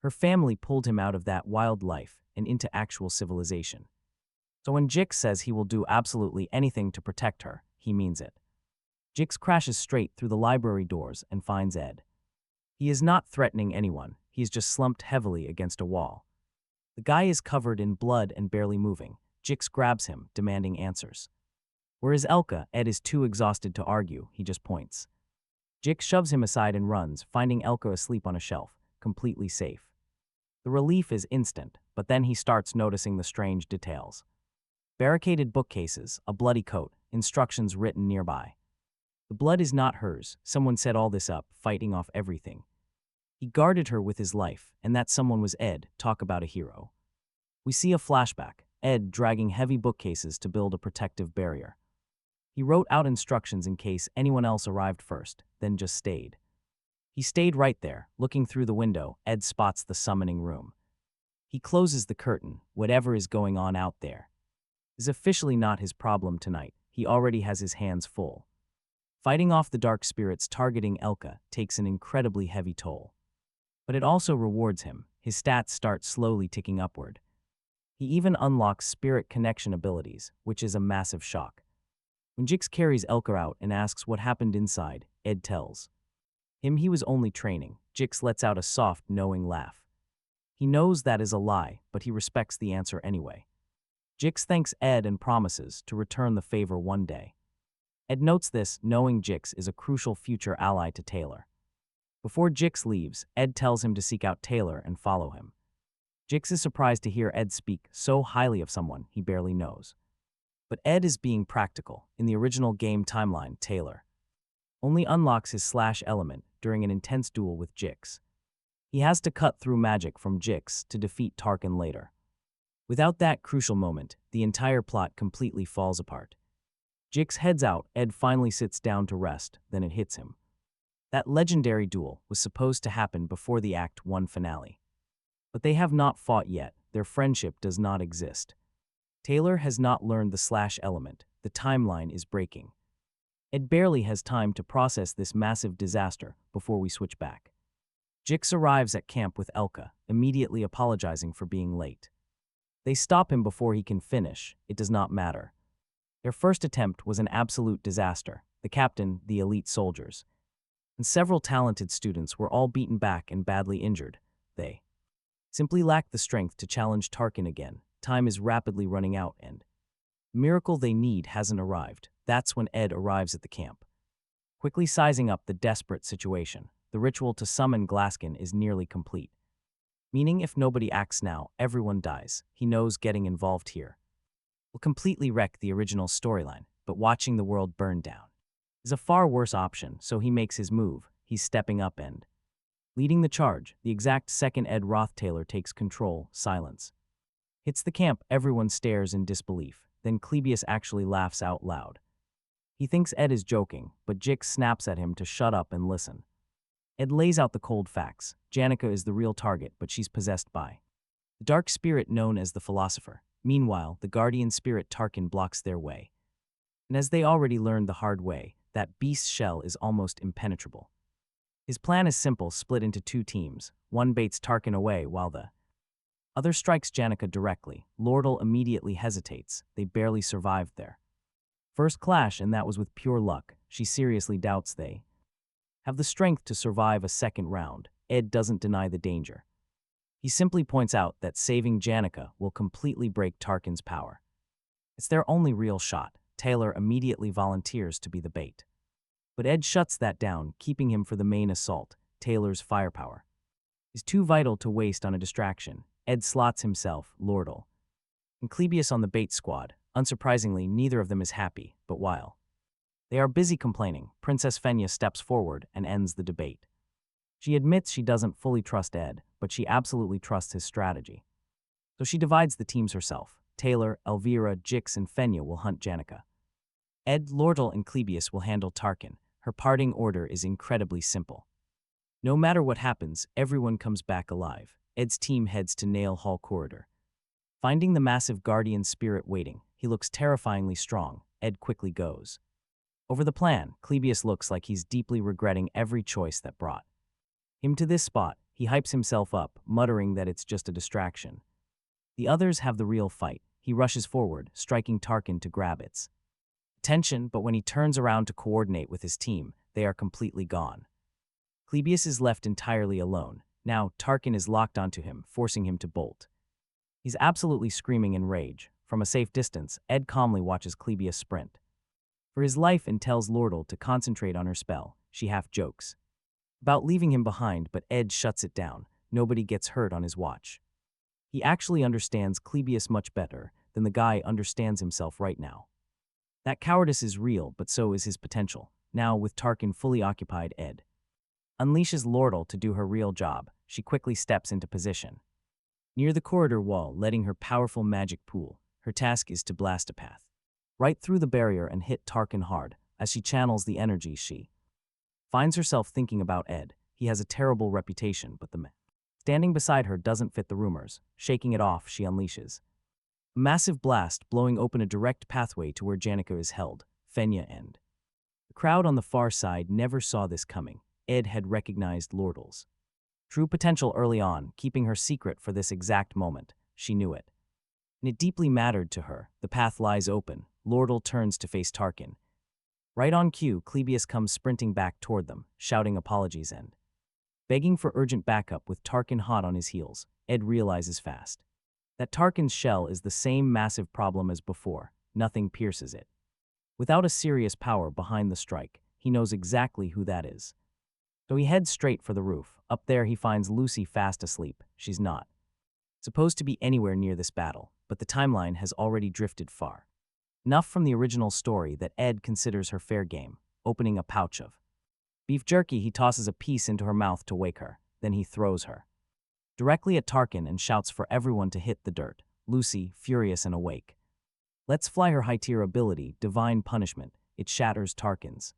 Her family pulled him out of that wild life and into actual civilization. So when Jix says he will do absolutely anything to protect her, he means it. Jix crashes straight through the library doors and finds Ed. He is not threatening anyone. He is just slumped heavily against a wall. The guy is covered in blood and barely moving. Jix grabs him, demanding answers. Where is Elka? Ed is too exhausted to argue. He just points. Jix shoves him aside and runs, finding Elka asleep on a shelf, completely safe. The relief is instant, but then he starts noticing the strange details. Barricaded bookcases, a bloody coat, instructions written nearby. The blood is not hers. Someone set all this up, fighting off everything. He guarded her with his life, and that someone was Ed. Talk about a hero. We see a flashback, Ed dragging heavy bookcases to build a protective barrier. He wrote out instructions in case anyone else arrived first, then just stayed. He stayed right there, looking through the window. Ed spots the summoning room. He closes the curtain. Whatever is going on out there is officially not his problem tonight. He already has his hands full. Fighting off the dark spirits targeting Elka takes an incredibly heavy toll. But it also rewards him. His stats start slowly ticking upward. He even unlocks spirit connection abilities, which is a massive shock. When Jix carries Elka out and asks what happened inside, Ed tells him he was only training. Jix lets out a soft, knowing laugh. He knows that is a lie, but he respects the answer anyway. Jix thanks Ed and promises to return the favor one day. Ed notes this, knowing Jix is a crucial future ally to Taylor. Before Jix leaves, Ed tells him to seek out Taylor and follow him. Jix is surprised to hear Ed speak so highly of someone he barely knows. But Ed is being practical. In the original game timeline, Taylor only unlocks his slash element during an intense duel with Jix. He has to cut through magic from Jix to defeat Tarkin later. Without that crucial moment, the entire plot completely falls apart. Jix heads out, Ed finally sits down to rest, then it hits him. That legendary duel was supposed to happen before the Act 1 finale. But they have not fought yet. Their friendship does not exist. Taylor has not learned the slash element. The timeline is breaking. Ed barely has time to process this massive disaster before we switch back. Jix arrives at camp with Elka, immediately apologizing for being late. They stop him before he can finish. It does not matter. Their first attempt was an absolute disaster. The captain, the elite soldiers, and several talented students were all beaten back and badly injured. They simply lack the strength to challenge Tarkin again. Time is rapidly running out and the miracle they need hasn't arrived. That's when Ed arrives at the camp. Quickly sizing up the desperate situation, the ritual to summon Glaskin is nearly complete. Meaning if nobody acts now, everyone dies. He knows getting involved here will completely wreck the original storyline, but watching the world burn down is a far worse option, so he makes his move. He's stepping up and leading the charge. The exact second Roth Taylor takes control, silence hits the camp. Everyone stares in disbelief. Then Clebius actually laughs out loud. He thinks Ed is joking, but Jix snaps at him to shut up and listen. Ed lays out the cold facts. Janica is the real target, but she's possessed by the dark spirit known as the Philosopher. Meanwhile, the guardian spirit Tarkin blocks their way. And as they already learned the hard way, that beast's shell is almost impenetrable. His plan is simple, split into two teams. One baits Tarkin away while the other strikes Janica directly. Lordle immediately hesitates. They barely survived their first clash, and that was with pure luck. She seriously doubts they have the strength to survive a second round. Ed doesn't deny the danger. He simply points out that saving Janica will completely break Tarkin's power. It's their only real shot. Taylor immediately volunteers to be the bait. But Ed shuts that down, keeping him for the main assault. Taylor's firepower is too vital to waste on a distraction. Ed slots himself, Lordle, and Clebius on the bait squad. Unsurprisingly, neither of them is happy, but while they are busy complaining, Princess Fenya steps forward and ends the debate. She admits she doesn't fully trust Ed, but she absolutely trusts his strategy. So she divides the teams herself. Taylor, Elvira, Jix, and Fenya will hunt Janica. Ed, Lordle, and Clebius will handle Tarkin. Her parting order is incredibly simple. No matter what happens, everyone comes back alive. Ed's team heads to Nail Hall Corridor. Finding the massive guardian spirit waiting, he looks terrifyingly strong. Ed quickly goes over the plan. Clebius looks like he's deeply regretting every choice that brought him to this spot. He hypes himself up, muttering that it's just a distraction. The others have the real fight. He rushes forward, striking Tarkin to grab its attention, but when he turns around to coordinate with his team, they are completely gone. Clebius is left entirely alone. Now, Tarkin is locked onto him, forcing him to bolt. He's absolutely screaming in rage. From a safe distance, Ed calmly watches Clebius sprint for his life and tells Lordle to concentrate on her spell. She half jokes about leaving him behind, but Ed shuts it down. Nobody gets hurt on his watch. He actually understands Clebius much better than the guy understands himself right now. That cowardice is real, but so is his potential. Now, with Tarkin fully occupied, Ed unleashes Lordle to do her real job. She quickly steps into position near the corridor wall, letting her powerful magic pool. Her task is to blast a path right through the barrier and hit Tarkin hard. As she channels the energy, she finds herself thinking about Ed. He has a terrible reputation, but the man standing beside her doesn't fit the rumors. Shaking it off, she unleashes a massive blast, blowing open a direct pathway to where Janica is held. Fenya and the crowd on the far side never saw this coming. Ed had recognized Lordle's true potential early on, keeping her secret for this exact moment. She knew it, and it deeply mattered to her. The path lies open. Lordle turns to face Tarkin. Right on cue, Clebius comes sprinting back toward them, shouting apologies and begging for urgent backup. With Tarkin hot on his heels, Ed realizes fast that Tarkin's shell is the same massive problem as before. Nothing pierces it. Without a serious power behind the strike, he knows exactly who that is. So he heads straight for the roof. Up there he finds Lucy fast asleep. She's not supposed to be anywhere near this battle, but the timeline has already drifted far enough from the original story that Ed considers her fair game. Opening a pouch of beef jerky, he tosses a piece into her mouth to wake her. Then he throws her directly at Tarkin and shouts for everyone to hit the dirt. Lucy, furious and awake, lets fly her high-tier ability, Divine Punishment. It shatters Tarkin's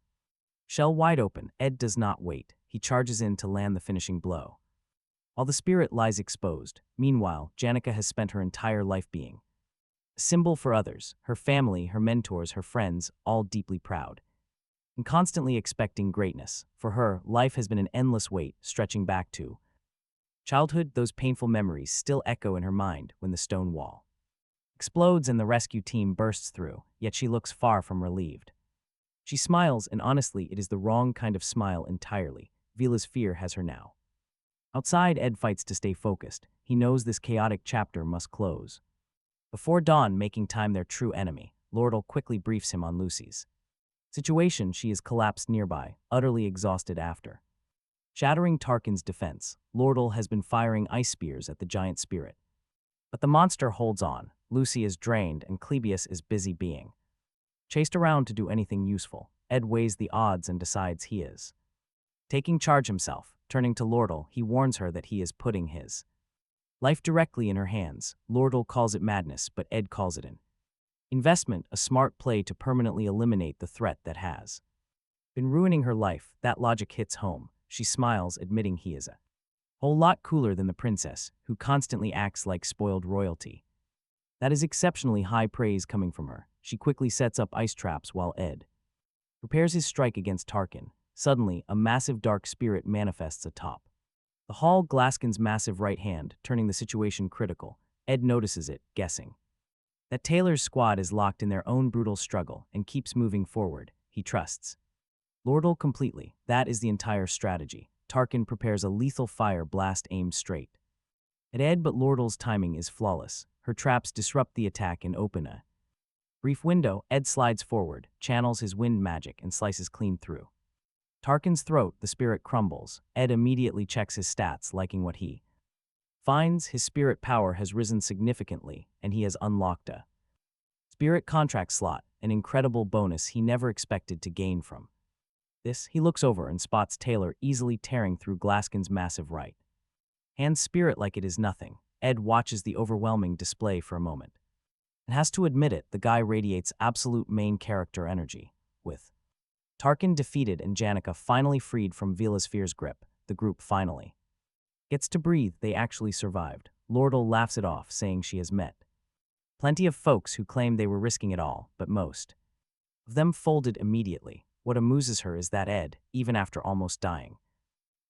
shell wide open. Ed does not wait. He charges in to land the finishing blow, while the spirit lies exposed. Meanwhile, Janica has spent her entire life being a symbol for others, her family, her mentors, her friends, all deeply proud and constantly expecting greatness. For her, life has been an endless wait, stretching back to childhood. Those painful memories still echo in her mind when the stone wall explodes and the rescue team bursts through, yet she looks far from relieved. She smiles, and honestly, it is the wrong kind of smile entirely. Vila's fear has her now. Outside, Ed fights to stay focused. He knows this chaotic chapter must close before dawn, making time their true enemy. Lordle quickly briefs him on Lucy's situation. She is collapsed nearby, utterly exhausted after Shattering Tarkin's defense, Lordle has been firing ice spears at the giant spirit. But the monster holds on. Lucy is drained and Clebius is busy being chased around to do anything useful. Ed weighs the odds and decides he is taking charge himself. Turning to Lordle, he warns her that he is putting his life directly in her hands. Lordle calls it madness, but Ed calls it an investment, a smart play to permanently eliminate the threat that has been ruining her life. That logic hits home. She smiles, admitting he is a whole lot cooler than the princess, who constantly acts like spoiled royalty. That is exceptionally high praise coming from her. She quickly sets up ice traps while Ed prepares his strike against Tarkin. Suddenly, a massive dark spirit manifests atop the hall, Glaskin's massive right hand, turning the situation critical. Ed notices it, guessing that Taylor's squad is locked in their own brutal struggle and keeps moving forward. He trusts Lordle completely. That is the entire strategy. Tarkin prepares a lethal fire blast aimed straight at Ed, but Lordle's timing is flawless. Her traps disrupt the attack and open a brief window. Ed slides forward, channels his wind magic, and slices clean through Tarkin's throat. The spirit crumbles. Ed immediately checks his stats, liking what he finds. His spirit power has risen significantly, and he has unlocked a spirit contract slot, an incredible bonus he never expected to gain from this. He looks over and spots Taylor easily tearing through Glaskin's massive right hand spirit like it is nothing. Ed watches the overwhelming display for a moment and has to admit it, the guy radiates absolute main character energy. With Tarkin defeated and Janica finally freed from Vila's fierce grip, the group finally gets to breathe. They actually survived. Lordle laughs it off, saying she has met plenty of folks who claim they were risking it all, but most of them folded immediately. What amuses her is that Ed, even after almost dying,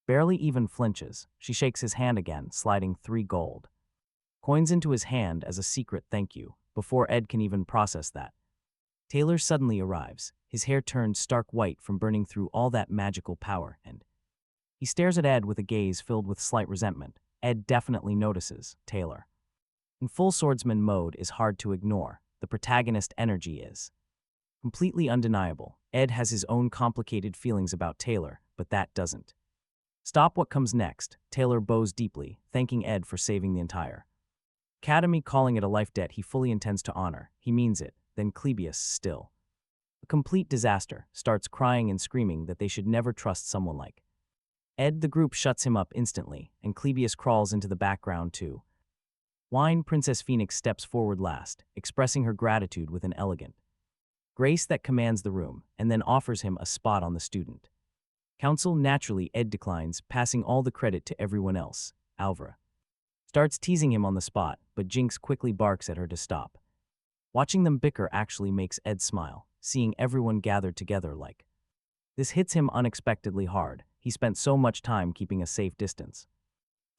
barely even flinches. She shakes his hand again, sliding 3 gold coins into his hand as a secret thank you. Before Ed can even process that, Taylor suddenly arrives. His hair turned stark white from burning through all that magical power, and he stares at Ed with a gaze filled with slight resentment. Ed definitely notices Taylor in full swordsman mode is hard to ignore. The protagonist energy is completely undeniable. Ed has his own complicated feelings about Taylor, but that doesn't stop what comes next. Taylor bows deeply, thanking Ed for saving the entire Academy, calling it a life debt he fully intends to honor. He means it. Then Clebius, still a complete disaster, starts crying and screaming that they should never trust someone like Ed. The group shuts him up instantly, and Clebius crawls into the background too. Whine. Princess Phoenix steps forward last, expressing her gratitude with an elegant grace that commands the room, and then offers him a spot on the student council. Naturally, Ed declines, passing all the credit to everyone else. Alvra starts teasing him on the spot, but Jinx quickly barks at her to stop. Watching them bicker actually makes Ed smile, seeing everyone gathered together like this hits him unexpectedly hard. He spent so much time keeping a safe distance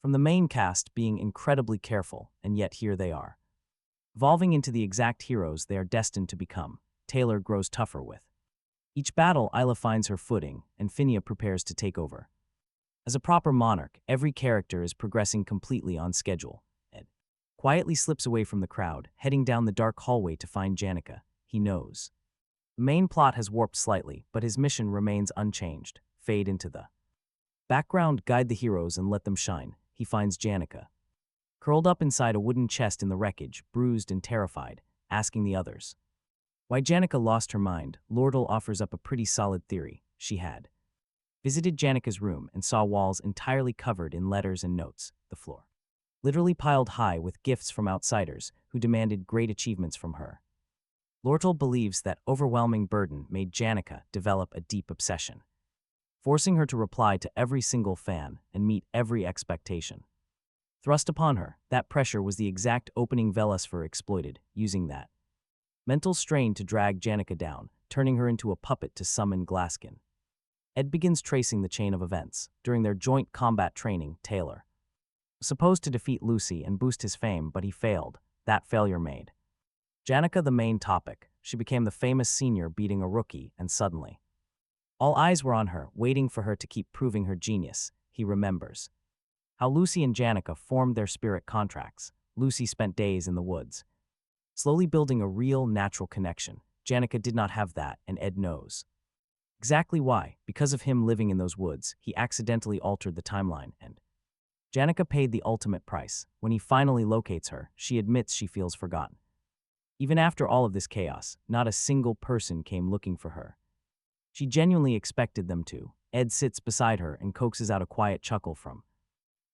from the main cast, being incredibly careful, and yet here they are, evolving into the exact heroes they are destined to become. Taylor grows tougher with each battle. Isla finds her footing, and Phinia prepares to take over. As a proper monarch, every character is progressing completely on schedule. Ed quietly slips away from the crowd, heading down the dark hallway to find Janica. He knows the main plot has warped slightly, but his mission remains unchanged. Fade into the background. Guide the heroes and let them shine. He finds Janica curled up inside a wooden chest in the wreckage, bruised and terrified, asking the others why Janica lost her mind. Lordle offers up a pretty solid theory. She had visited Janica's room and saw walls entirely covered in letters and notes, the floor literally piled high with gifts from outsiders who demanded great achievements from her. Lordle believes that overwhelming burden made Janica develop a deep obsession, forcing her to reply to every single fan and meet every expectation thrust upon her. That pressure was the exact opening Velasfer exploited, using that mental strain to drag Janica down, turning her into a puppet to summon Glaskin. Ed begins tracing the chain of events. During their joint combat training, Taylor was supposed to defeat Lucy and boost his fame, but he failed. That failure made Janica the main topic. She became the famous senior beating a rookie, and suddenly all eyes were on her, waiting for her to keep proving her genius. He remembers how Lucy and Janica formed their spirit contracts. Lucy spent days in the woods, slowly building a real, natural connection. Janica did not have that, and Ed knows Exactly why. Because of him living in those woods, he accidentally altered the timeline, and Janica paid the ultimate price. When he finally locates her, she admits she feels forgotten. Even after all of this chaos, not a single person came looking for her. She genuinely expected them to. Ed sits beside her and coaxes out a quiet chuckle from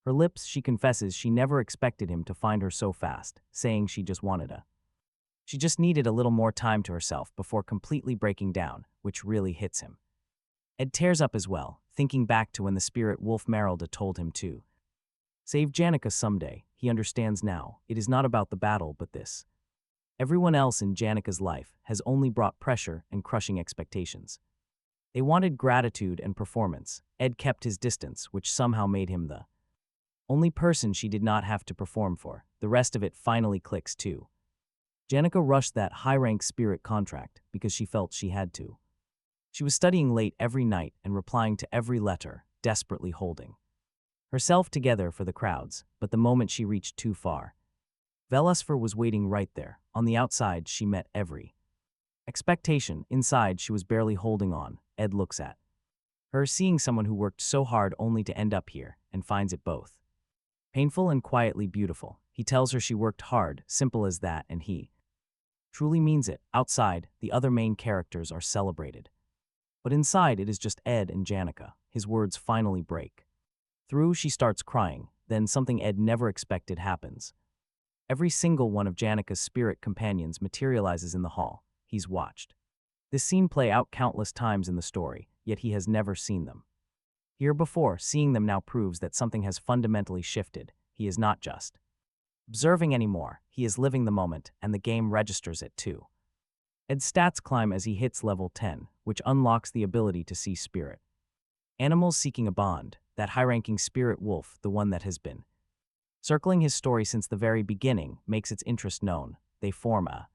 her lips. She confesses she never expected him to find her so fast, saying she just needed a little more time to herself before completely breaking down, which really hits him. Ed tears up as well, thinking back to when the spirit wolf Merylda told him to save Janica someday. He understands now, it is not about the battle but this. Everyone else in Janica's life has only brought pressure and crushing expectations. They wanted gratitude and performance. Ed kept his distance, which somehow made him the only person she did not have to perform for. The rest of it finally clicks too. Janica rushed that high-rank spirit contract because she felt she had to. She was studying late every night and replying to every letter, desperately holding herself together for the crowds, but the moment she reached too far, Velusfer was waiting right there. On the outside, she met every expectation. Inside, she was barely holding on. Ed looks at her, seeing someone who worked so hard only to end up here, and finds it both painful and quietly beautiful. He tells her she worked hard, simple as that, and he truly means it. Outside, the other main characters are celebrated. But inside, it is just Ed and Janica. His words finally break through. She starts crying. Then something Ed never expected happens. Every single one of Janica's spirit companions materializes in the hall. He's watched this scene play out countless times in the story, yet he has never seen them here before. Seeing them now proves that something has fundamentally shifted. He is not just observing anymore, he is living the moment, and the game registers it too. Ed's stats climb as he hits level 10, which unlocks the ability to see spirit animals seeking a bond. That high-ranking spirit wolf, the one that has been circling his story since the very beginning, makes its interest known. They form a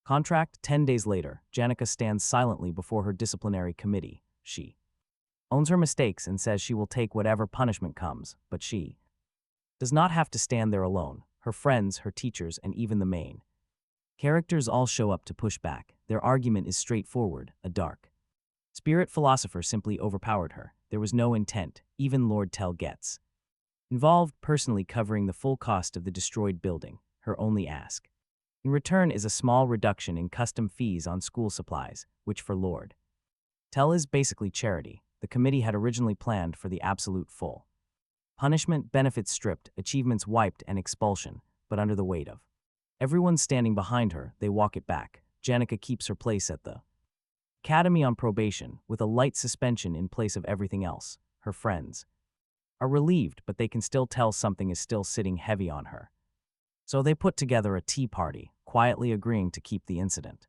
contract. 10 days later, Janica stands silently before her disciplinary committee. She owns her mistakes and says she will take whatever punishment comes, but she does not have to stand there alone. Her friends, her teachers, and even the main characters all show up to push back. Their argument is straightforward. A dark spirit philosopher simply overpowered her. There was no intent. Even Lord Tell gets involved, personally covering the full cost of the destroyed building. Her only ask in return is a small reduction in custom fees on school supplies, which for Lord Tell is basically charity. The committee had originally planned for the absolute full punishment, benefits stripped, achievements wiped, and expulsion, but under the weight of everyone standing behind her, they walk it back. Janica keeps her place at the academy on probation, with a light suspension in place of everything else. Her friends are relieved, but they can still tell something is still sitting heavy on her. So they put together a tea party, quietly agreeing to keep the incident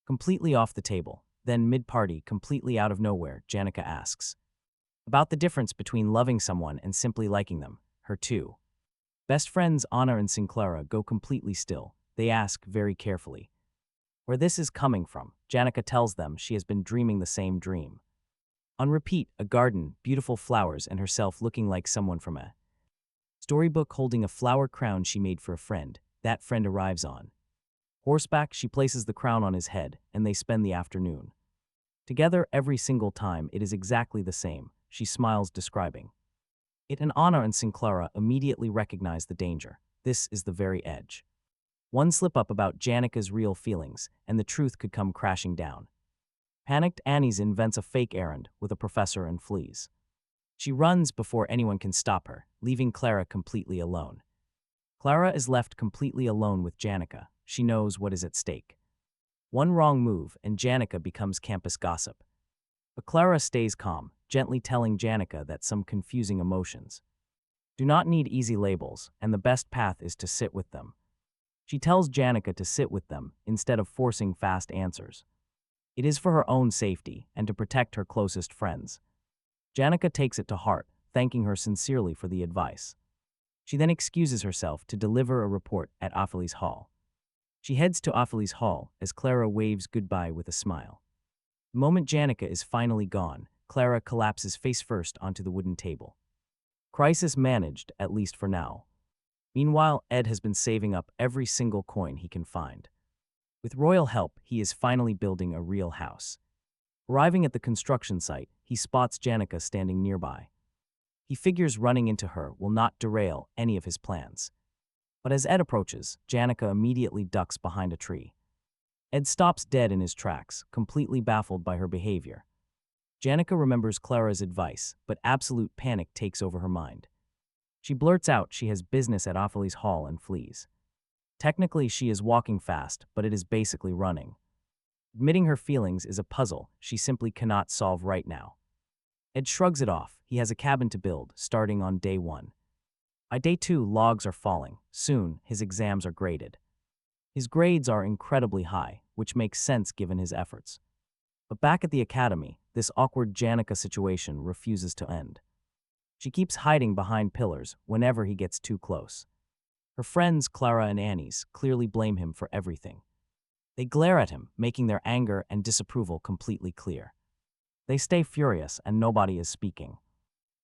completely off the table. Then mid-party, completely out of nowhere, Janica asks about the difference between loving someone and simply liking them. Her two best friends, Anna and Sinclaira, go completely still. They ask very carefully where this is coming from. Janica tells them she has been dreaming the same dream. On repeat, a garden, beautiful flowers, and herself looking like someone from a storybook holding a flower crown she made for a friend. That friend arrives on horseback. She places the crown on his head, and they spend the afternoon together. Every single time, it is exactly the same. She smiles, describing it, and Anna and Sinclaira immediately recognize the danger. This is the very edge. One slip up about Janica's real feelings, and the truth could come crashing down. Panicked, Annie's invents a fake errand with a professor and flees. She runs before anyone can stop her, leaving Clara completely alone. Clara is left completely alone with Janica. She knows what is at stake. One wrong move, and Janica becomes campus gossip. But Clara stays calm, gently telling Janica that some confusing emotions do not need easy labels, and the best path is to sit with them. She tells Janica to sit with them instead of forcing fast answers. It is for her own safety and to protect her closest friends. Janica takes it to heart, thanking her sincerely for the advice. She then excuses herself to deliver a report at Ophely's hall. She heads to Ophely's hall as Clara waves goodbye with a smile. The moment Janica is finally gone, Clara collapses face first onto the wooden table. Crisis managed, at least for now. Meanwhile, Ed has been saving up every single coin he can find. With royal help, he is finally building a real house. Arriving at the construction site, he spots Janica standing nearby. He figures running into her will not derail any of his plans. But as Ed approaches, Janica immediately ducks behind a tree. Ed stops dead in his tracks, completely baffled by her behavior. Janica remembers Clara's advice, but absolute panic takes over her mind. She blurts out she has business at Ophelie's hall and flees. Technically, she is walking fast, but it is basically running. Admitting her feelings is a puzzle she simply cannot solve right now. Ed shrugs it off. He has a cabin to build, starting on day 1. By day 2, logs are falling. Soon, his exams are graded. His grades are incredibly high, which makes sense given his efforts. But back at the academy, this awkward Janica situation refuses to end. She keeps hiding behind pillars whenever he gets too close. Her friends, Clara and Annie's, clearly blame him for everything. They glare at him, making their anger and disapproval completely clear. They stay furious and nobody is speaking.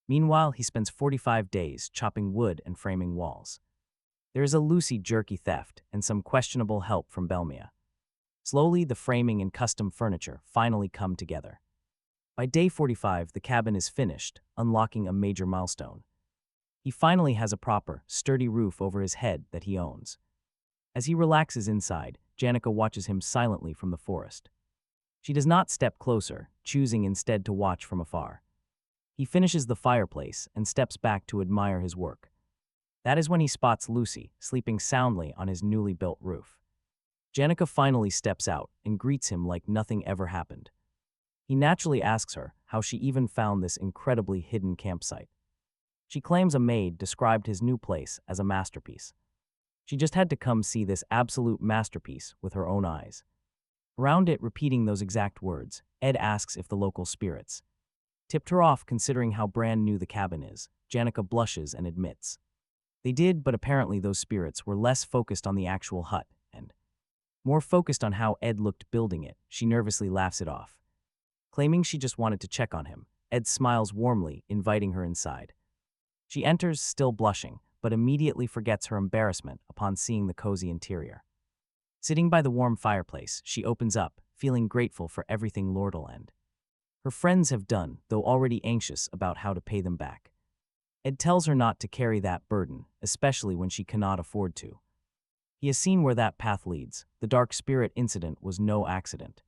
Meanwhile, he spends 45 days chopping wood and framing walls. There is a loosey-jerky theft and some questionable help from Belmia. Slowly, the framing and custom furniture finally come together. By day 45, the cabin is finished, unlocking a major milestone. He finally has a proper, sturdy roof over his head that he owns. As he relaxes inside, Janica watches him silently from the forest. She does not step closer, choosing instead to watch from afar. He finishes the fireplace and steps back to admire his work. That is when he spots Lucy, sleeping soundly on his newly built roof. Janica finally steps out and greets him like nothing ever happened. He naturally asks her how she even found this incredibly hidden campsite. She claims a maid described his new place as a masterpiece. She just had to come see this absolute masterpiece with her own eyes. Around it, repeating those exact words, Ed asks if the local spirits tipped her off considering how brand new the cabin is. Janica blushes and admits. They did, but apparently those spirits were less focused on the actual hut and more focused on how Ed looked building it. She nervously laughs it off. Claiming she just wanted to check on him, Ed smiles warmly, inviting her inside. She enters, still blushing, but immediately forgets her embarrassment upon seeing the cozy interior. Sitting by the warm fireplace, she opens up, feeling grateful for everything Lordle and her friends have done, though already anxious about how to pay them back. Ed tells her not to carry that burden, especially when she cannot afford to. He has seen where that path leads. The dark spirit incident was no accident.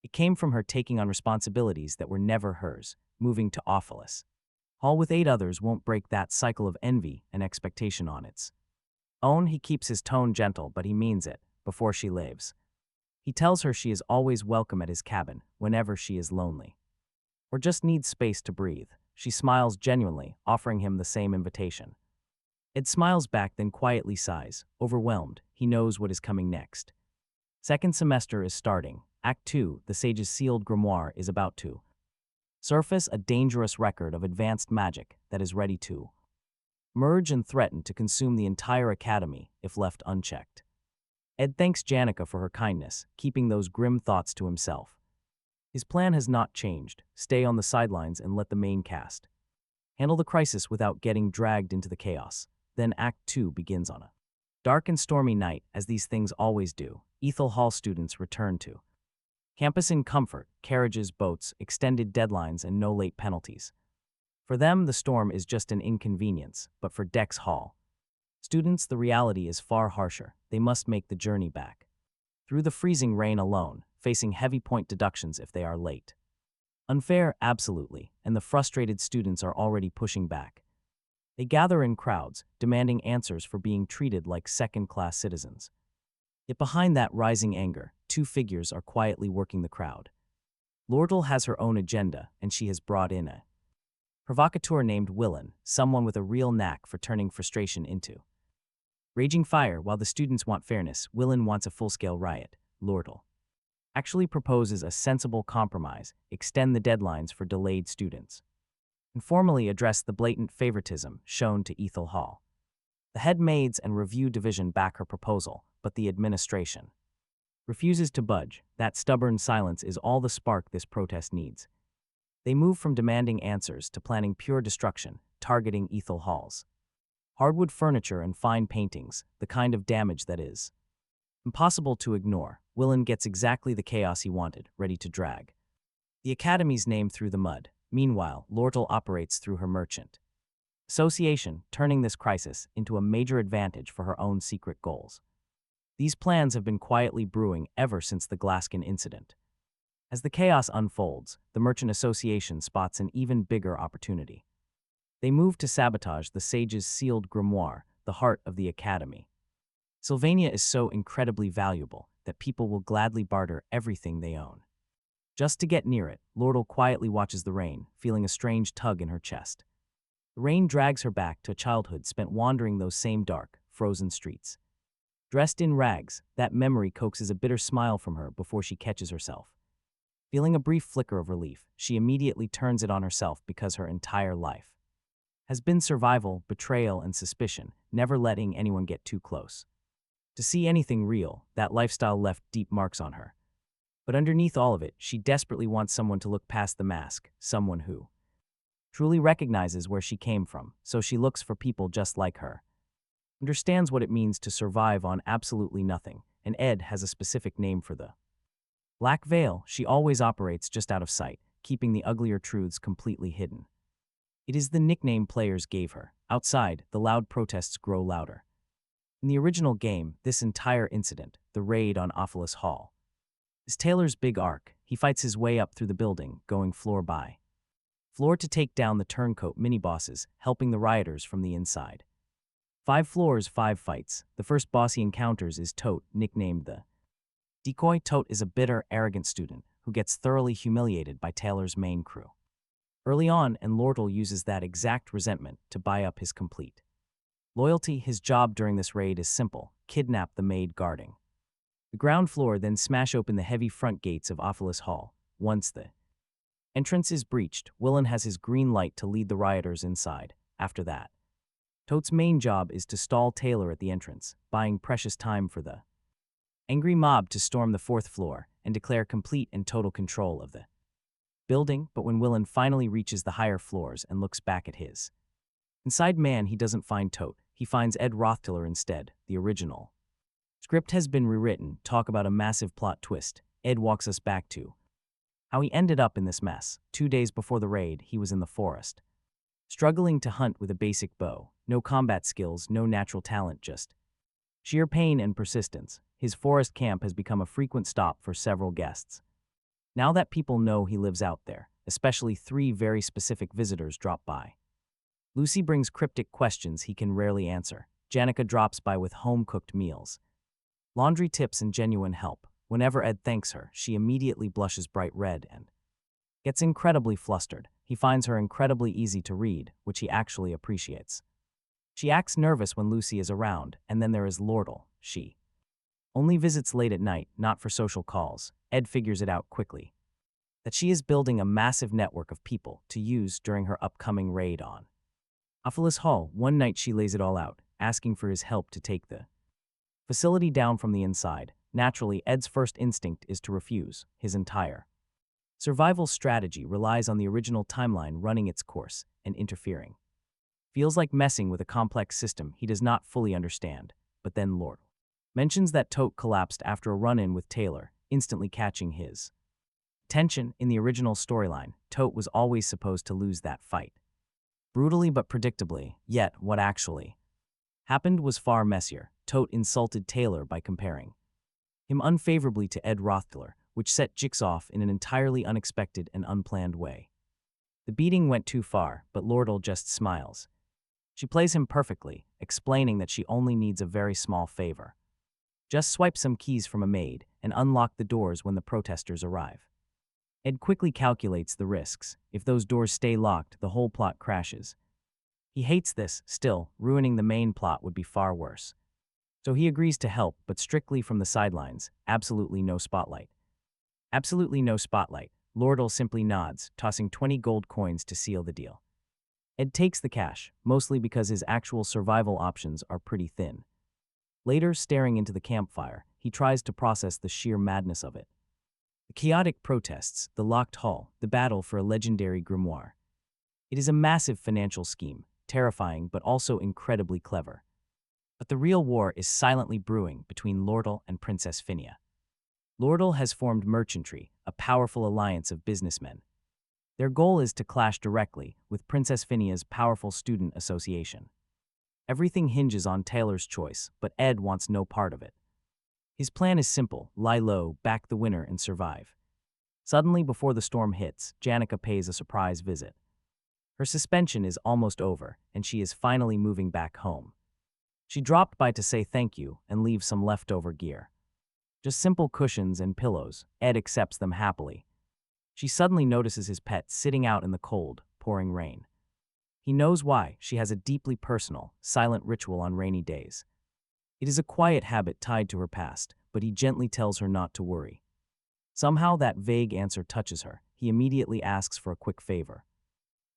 It came from her taking on responsibilities that were never hers, moving to Ophelus Hall with 8 others won't break that cycle of envy and expectation on its own. He keeps his tone gentle, but he means it, before she leaves. He tells her she is always welcome at his cabin, whenever she is lonely or just needs space to breathe. She smiles genuinely, offering him the same invitation. Ed smiles back, then quietly sighs. Overwhelmed, he knows what is coming next. Second semester is starting. Act 2, the sage's sealed grimoire, is about to surface, a dangerous record of advanced magic that is ready to merge and threaten to consume the entire academy if left unchecked. Ed thanks Janica for her kindness, keeping those grim thoughts to himself. His plan has not changed. Stay on the sidelines and let the main cast handle the crisis without getting dragged into the chaos. Then Act 2 begins on a dark and stormy night, as these things always do. Ethel Hall students return to campus in comfort, carriages, boats, extended deadlines, and no late penalties. For them, the storm is just an inconvenience, but for Dex Hall students, the reality is far harsher. They must make the journey back through the freezing rain alone, facing heavy point deductions if they are late. Unfair, absolutely, and the frustrated students are already pushing back. They gather in crowds, demanding answers for being treated like second-class citizens. Yet behind that rising anger, 2 figures are quietly working the crowd. Lordle has her own agenda, and she has brought in a provocateur named Willen, someone with a real knack for turning frustration into raging fire. While the students want fairness, Willen wants a full-scale riot. Lordle actually proposes a sensible compromise: extend the deadlines for delayed students, and formally address the blatant favoritism shown to Ethel Hall. The head maids and review division back her proposal, but the administration refuses to budge. That stubborn silence is all the spark this protest needs. They move from demanding answers to planning pure destruction, targeting Ethel Hall's hardwood furniture and fine paintings, the kind of damage that is impossible to ignore. Willen gets exactly the chaos he wanted, ready to drag The academy's named through the mud. Meanwhile, Lortel operates through her merchant association, turning this crisis into a major advantage for her own secret goals. These plans have been quietly brewing ever since the Glaskin incident. As the chaos unfolds, the Merchant Association spots an even bigger opportunity. They move to sabotage the sage's sealed grimoire, the heart of the academy. Sylvania is so incredibly valuable that people will gladly barter everything they own. Just to get near it, Lordle quietly watches the rain, feeling a strange tug in her chest. The rain drags her back to a childhood spent wandering those same dark, frozen streets. Dressed in rags, that memory coaxes a bitter smile from her before she catches herself. Feeling a brief flicker of relief, she immediately turns it on herself because her entire life has been survival, betrayal, and suspicion, never letting anyone get too close. To see anything real, that lifestyle left deep marks on her. But underneath all of it, she desperately wants someone to look past the mask, someone who truly recognizes where she came from, so she looks for people just like her. Understands what it means to survive on absolutely nothing, and Ed has a specific name for the Black Veil. She always operates just out of sight, keeping the uglier truths completely hidden. It is the nickname players gave her. Outside, the loud protests grow louder. In the original game, this entire incident, the raid on Ophelis Hall, is Taylor's big arc. He fights his way up through the building, going floor by floor to take down the turncoat mini-bosses, helping the rioters from the inside. 5 floors, 5 fights. The first boss he encounters is Tote, nicknamed the Decoy. Tote is a bitter, arrogant student who gets thoroughly humiliated by Taylor's main crew early on, and Lortle uses that exact resentment to buy up his complete loyalty. His job during this raid is simple: kidnap the maid guarding the ground floor, then smash open the heavy front gates of Ophelis Hall. Once the entrance is breached, Willen has his green light to lead the rioters inside. After that, Tote's main job is to stall Taylor at the entrance, buying precious time for the angry mob to storm the 4th floor and declare complete and total control of the building. But when Willen finally reaches the higher floors and looks back at his inside man, he doesn't find Tote. He finds Ed Roth Taylor instead. The original script has been rewritten. Talk about a massive plot twist. Ed walks us back to how he ended up in this mess. 2 days before the raid, he was in the forest, struggling to hunt with a basic bow. No combat skills, no natural talent, just sheer pain and persistence. His forest camp has become a frequent stop for several guests. Now that people know he lives out there, especially 3 very specific visitors drop by. Lucy brings cryptic questions he can rarely answer. Janica drops by with home-cooked meals, laundry tips, and genuine help. Whenever Ed thanks her, she immediately blushes bright red and gets incredibly flustered. He finds her incredibly easy to read, which he actually appreciates. She acts nervous when Lucy is around, and then there is Lortle. She only visits late at night, not for social calls. Ed figures it out quickly that she is building a massive network of people to use during her upcoming raid on Ophelis Hall. One night she lays it all out, asking for his help to take the facility down from the inside. Naturally, Ed's first instinct is to refuse. His entire survival strategy relies on the original timeline running its course and interfering. Feels like messing with a complex system he does not fully understand. But then Lord mentions that Tote collapsed after a run-in with Taylor, instantly catching his attention. In the original storyline, Tote was always supposed to lose that fight, brutally but predictably. Yet, what actually happened was far messier. Tote insulted Taylor by comparing him unfavorably to Ed Roth Taylor, which set Jix off in an entirely unexpected and unplanned way. The beating went too far, but Lordle just smiles. She plays him perfectly, explaining that she only needs a very small favor. Just swipe some keys from a maid and unlock the doors when the protesters arrive. Ed quickly calculates the risks. If those doors stay locked, the whole plot crashes. He hates this. Still, ruining the main plot would be far worse. So he agrees to help, but strictly from the sidelines. Absolutely no spotlight. Absolutely no spotlight. Lordle simply nods, tossing 20 gold coins to seal the deal. Ed takes the cash, mostly because his actual survival options are pretty thin. Later, staring into the campfire, he tries to process the sheer madness of it. The chaotic protests, the locked hall, the battle for a legendary grimoire. It is a massive financial scheme, terrifying but also incredibly clever. But the real war is silently brewing between Lortle and Princess Phinia. Lordal has formed Merchantry, a powerful alliance of businessmen. Their goal is to clash directly with Princess Phinea's powerful student association. Everything hinges on Taylor's choice, but Ed wants no part of it. His plan is simple: lie low, back the winner, and survive. Suddenly, before the storm hits, Janica pays a surprise visit. Her suspension is almost over, and she is finally moving back home. She dropped by to say thank you and leave some leftover gear. Just simple cushions and pillows. Ed accepts them happily. She suddenly notices his pet sitting out in the cold, pouring rain. He knows why. She has a deeply personal, silent ritual on rainy days. It is a quiet habit tied to her past, but he gently tells her not to worry. Somehow that vague answer touches her. He immediately asks for a quick favor.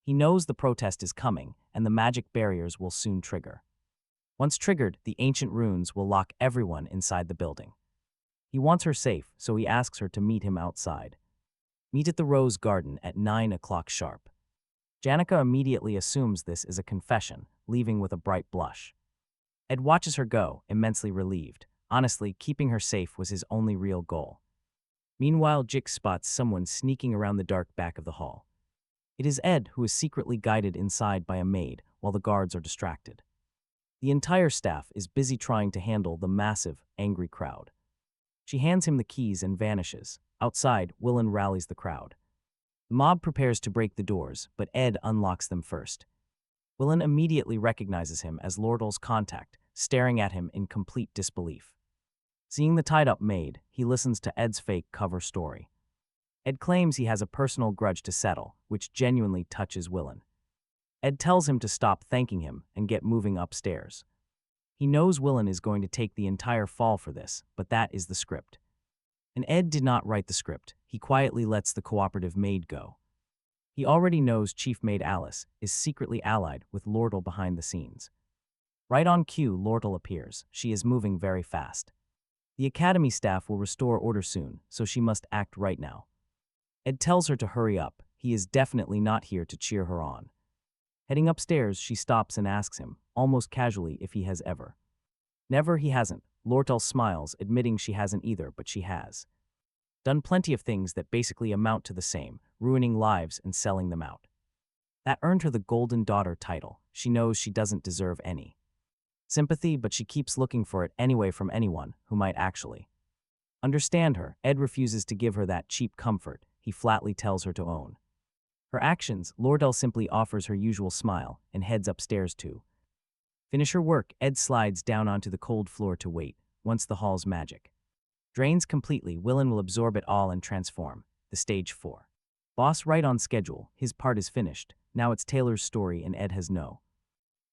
He knows the protest is coming, and the magic barriers will soon trigger. Once triggered, the ancient runes will lock everyone inside the building. He wants her safe, so he asks her to meet him outside. Meet at the Rose Garden at 9 o'clock sharp. Janica immediately assumes this is a confession, leaving with a bright blush. Ed watches her go, immensely relieved. Honestly, keeping her safe was his only real goal. Meanwhile, Jix spots someone sneaking around the dark back of the hall. It is Ed, who is secretly guided inside by a maid while the guards are distracted. The entire staff is busy trying to handle the massive, angry crowd. She hands him the keys and vanishes. Outside, Willen rallies the crowd. The mob prepares to break the doors, but Ed unlocks them first. Willen immediately recognizes him as Lordal's contact, staring at him in complete disbelief. Seeing the tied-up maid, he listens to Ed's fake cover story. Ed claims he has a personal grudge to settle, which genuinely touches Willen. Ed tells him to stop thanking him and get moving upstairs. He knows Willen is going to take the entire fall for this, but that is the script. And Ed did not write the script. He quietly lets the cooperative maid go. He already knows Chief Maid Alice is secretly allied with Lordal behind the scenes. Right on cue, Lordal appears. She is moving very fast. The academy staff will restore order soon, so she must act right now. Ed tells her to hurry up. He is definitely not here to cheer her on. Heading upstairs, she stops and asks him, almost casually, if he has ever. Never, he hasn't. Lordal smiles, admitting she hasn't either, but she has. Done plenty of things that basically amount to the same, ruining lives and selling them out. That earned her the Golden Daughter title. She knows she doesn't deserve any sympathy, but she keeps looking for it anyway from anyone who might actually understand her. Ed refuses to give her that cheap comfort. He flatly tells her to own her actions. Lordal simply offers her usual smile and heads upstairs to finish her work. Ed slides down onto the cold floor to wait. Once the hall's magic drains completely, Willen will absorb it all and transform the stage 4. Boss right on schedule. His part is finished. Now it's Taylor's story, and Ed has no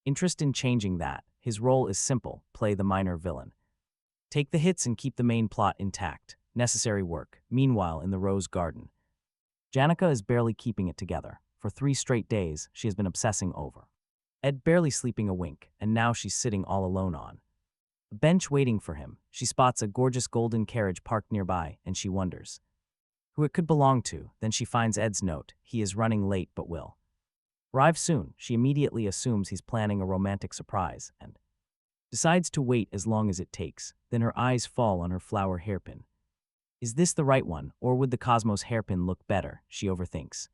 interest in changing that. His role is simple: play the minor villain. Take the hits and keep the main plot intact. Necessary work. Meanwhile, in the Rose Garden, Janica is barely keeping it together. For 3 straight days, she has been obsessing over Ed, barely sleeping a wink, and now she's sitting all alone on a bench waiting for him. She spots a gorgeous golden carriage parked nearby, and she wonders who it could belong to. Then she finds Ed's note. He is running late but will arrive soon. She immediately assumes he's planning a romantic surprise and decides to wait as long as it takes. Then her eyes fall on her flower hairpin. Is this the right one, or would the Cosmos hairpin look better? She overthinks.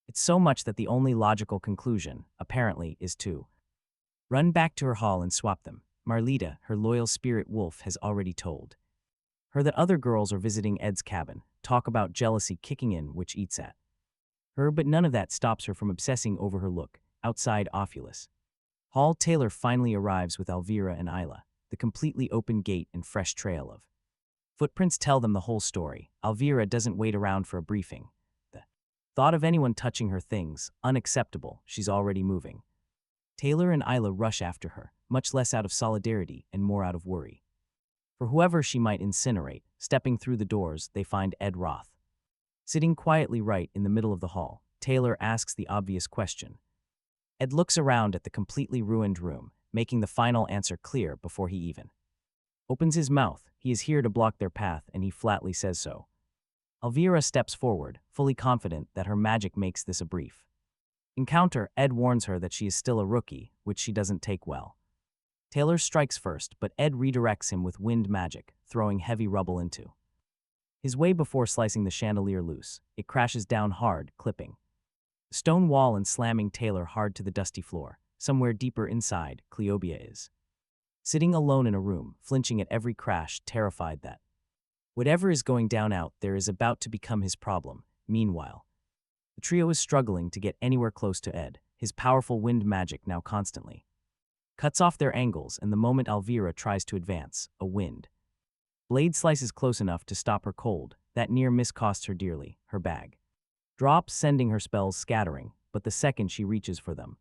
It's so much that the only logical conclusion, apparently, is to run back to her hall and swap them. Marlita, her loyal spirit wolf, has already told her that other girls are visiting Ed's cabin. Talk about jealousy kicking in, which eats at her, but none of that stops her from obsessing over her look. Outside Ophulus Hall, Taylor finally arrives with Elvira and Isla. The completely open gate and fresh trail of footprints tell them the whole story. Elvira doesn't wait around for a briefing. The thought of anyone touching her things, unacceptable. She's already moving. Taylor and Isla rush after her, much less out of solidarity and more out of worry for whoever she might incinerate. Stepping through the doors, they find Ed Roth sitting quietly right in the middle of the hall. Taylor asks the obvious question. Ed looks around at the completely ruined room, making the final answer clear before he even opens his mouth. He is here to block their path, and he flatly says so. Elvira steps forward, fully confident that her magic makes this a brief encounter. Ed warns her that she is still a rookie, which she doesn't take well. Taylor strikes first, but Ed redirects him with wind magic, throwing heavy rubble into His way before slicing the chandelier loose, it crashes down hard, clipping the stone wall and slamming Taylor hard to the dusty floor. Somewhere deeper inside, Cleobia is sitting alone in a room, flinching at every crash, terrified that whatever is going down out there is about to become his problem. Meanwhile, the trio is struggling to get anywhere close to Ed, his powerful wind magic now constantly cuts off their angles, and the moment Elvira tries to advance, a wind blade slices close enough to stop her cold. That near miss costs her dearly. Her bag drops, sending her spells scattering, but the second she reaches for them,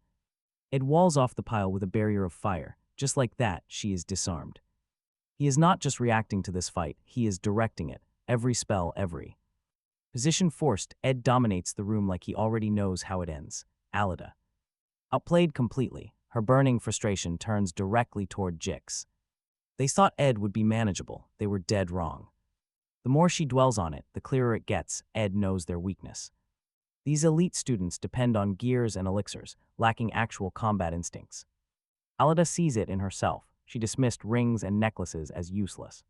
Ed walls off the pile with a barrier of fire. Just like that, she is disarmed. He is not just reacting to this fight, he is directing it. Every spell, every position forced, Ed dominates the room like he already knows how it ends. Alida, outplayed completely, her burning frustration turns directly toward Jix. They thought Ed would be manageable. They were dead wrong. The more she dwells on it, the clearer it gets. Ed knows their weakness. These elite students depend on gears and elixirs, lacking actual combat instincts. Alida sees it in herself. She dismissed rings and necklaces as useless.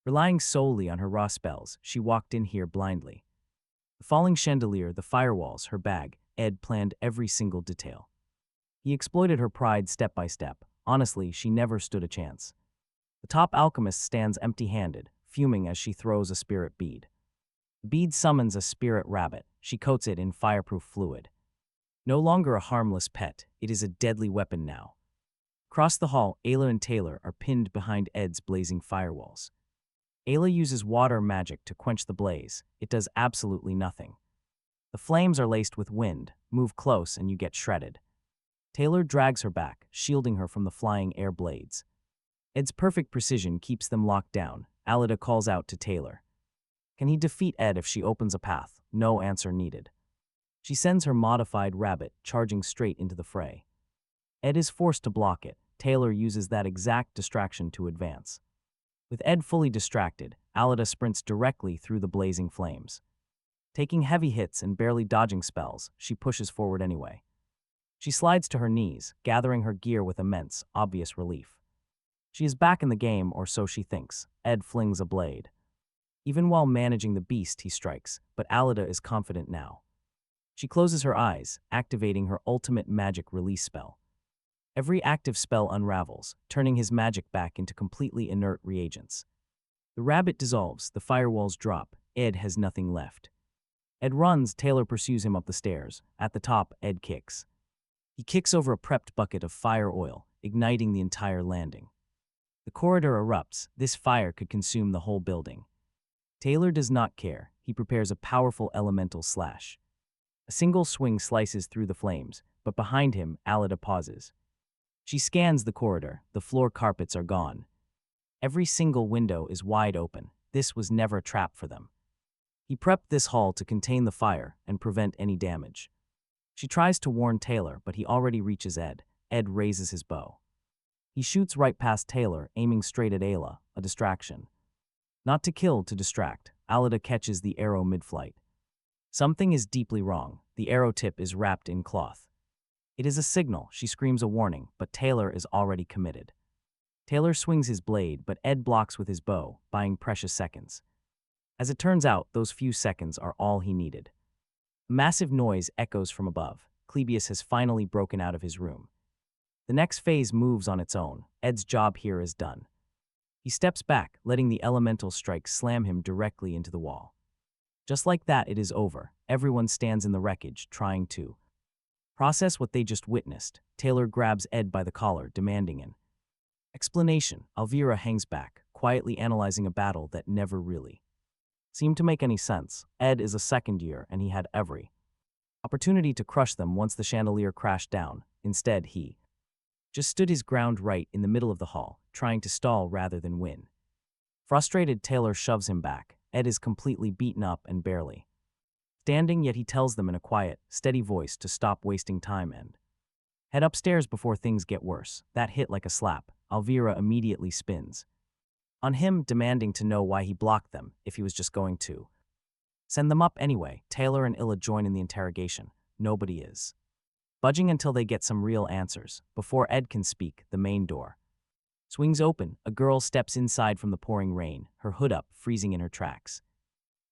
Relying solely on her raw spells, she walked in here blindly. The falling chandelier, the firewalls, her bag, Ed planned every single detail. He exploited her pride step by step. Honestly, she never stood a chance. The top alchemist stands empty-handed, fuming as she throws a spirit bead. The bead summons a spirit rabbit. She coats it in fireproof fluid. No longer a harmless pet, it is a deadly weapon now. Across the hall, Ayla and Taylor are pinned behind Ed's blazing firewalls. Ayla uses water magic to quench the blaze. It does absolutely nothing. The flames are laced with wind. Move close and you get shredded. Taylor drags her back, shielding her from the flying air blades. Ed's perfect precision keeps them locked down. Alida calls out to Taylor. Can he defeat Ed if she opens a path? No answer needed. She sends her modified rabbit, charging straight into the fray. Ed is forced to block it. Taylor uses that exact distraction to advance. With Ed fully distracted, Alida sprints directly through the blazing flames. Taking heavy hits and barely dodging spells, she pushes forward anyway. She slides to her knees, gathering her gear with immense, obvious relief. She is back in the game, or so she thinks. Ed flings a blade. Even while managing the beast, he strikes, but Alida is confident now. She closes her eyes, activating her ultimate magic release spell. Every active spell unravels, turning his magic back into completely inert reagents. The rabbit dissolves, the firewalls drop. Ed has nothing left. Ed runs, Taylor pursues him up the stairs. At the top, Ed kicks. He kicks over a prepped bucket of fire oil, igniting the entire landing. The corridor erupts. This fire could consume the whole building. Taylor does not care. He prepares a powerful elemental slash. A single swing slices through the flames, but behind him, Alida pauses. She scans the corridor. The floor carpets are gone. Every single window is wide open. This was never a trap for them. He prepped this hall to contain the fire and prevent any damage. She tries to warn Taylor, but he already reaches Ed. Ed raises his bow. He shoots right past Taylor, aiming straight at Ayla, a distraction. Not to kill, to distract. Alida catches the arrow mid-flight. Something is deeply wrong. The arrow tip is wrapped in cloth. It is a signal. She screams a warning, but Taylor is already committed. Taylor swings his blade, but Ed blocks with his bow, buying precious seconds. As it turns out, those few seconds are all he needed. A massive noise echoes from above. Clebius has finally broken out of his room. The next phase moves on its own. Ed's job here is done. He steps back, letting the elemental strike slam him directly into the wall. Just like that, it is over. Everyone stands in the wreckage, trying to process what they just witnessed. Taylor grabs Ed by the collar, demanding an explanation. Elvira hangs back, quietly analyzing a battle that never really seemed to make any sense. Ed is a second year, and he had every opportunity to crush them once the chandelier crashed down. Instead, he just stood his ground right in the middle of the hall, trying to stall rather than win. Frustrated, Taylor shoves him back. Ed is completely beaten up and barely standing, yet he tells them in a quiet, steady voice to stop wasting time and head upstairs before things get worse. That hit like a slap. Elvira immediately spins on him, demanding to know why he blocked them if he was just going to send them up anyway. Taylor and Illa join in the interrogation. Nobody is budging until they get some real answers. Before Ed can speak, the main door swings open. A girl steps inside from the pouring rain, her hood up, freezing in her tracks.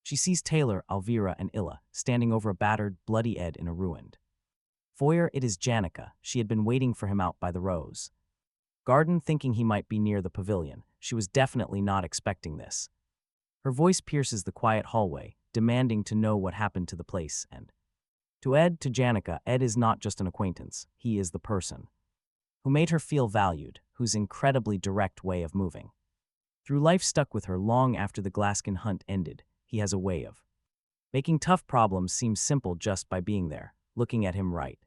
She sees Taylor, Elvira, and Illa standing over a battered, bloody Ed in a ruined foyer. It is Janica. She had been waiting for him out by the rose garden, thinking he might be near the pavilion. She was definitely not expecting this. Her voice pierces the quiet hallway, demanding to know what happened to the place. And to Janica, Ed is not just an acquaintance. He is the person who made her feel valued, whose incredibly direct way of moving through life stuck with her long after the Glaskin hunt ended. He has a way of making tough problems seem simple just by being there, looking at him right.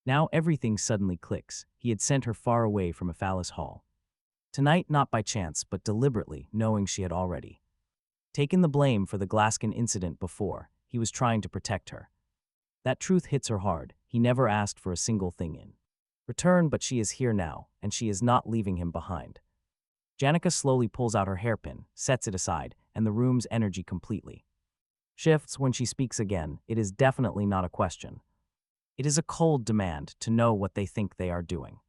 Now everything suddenly clicks. He had sent her far away from a phallus hall. Tonight, not by chance, but deliberately, knowing she had already taken the blame for the Glaskin incident before. He was trying to protect her. That truth hits her hard. He never asked for a single thing in return, but she is here now, and she is not leaving him behind. Janica slowly pulls out her hairpin, sets it aside, and the room's energy completely shifts when she speaks again. It is definitely not a question. It is a cold demand to know what they think they are doing.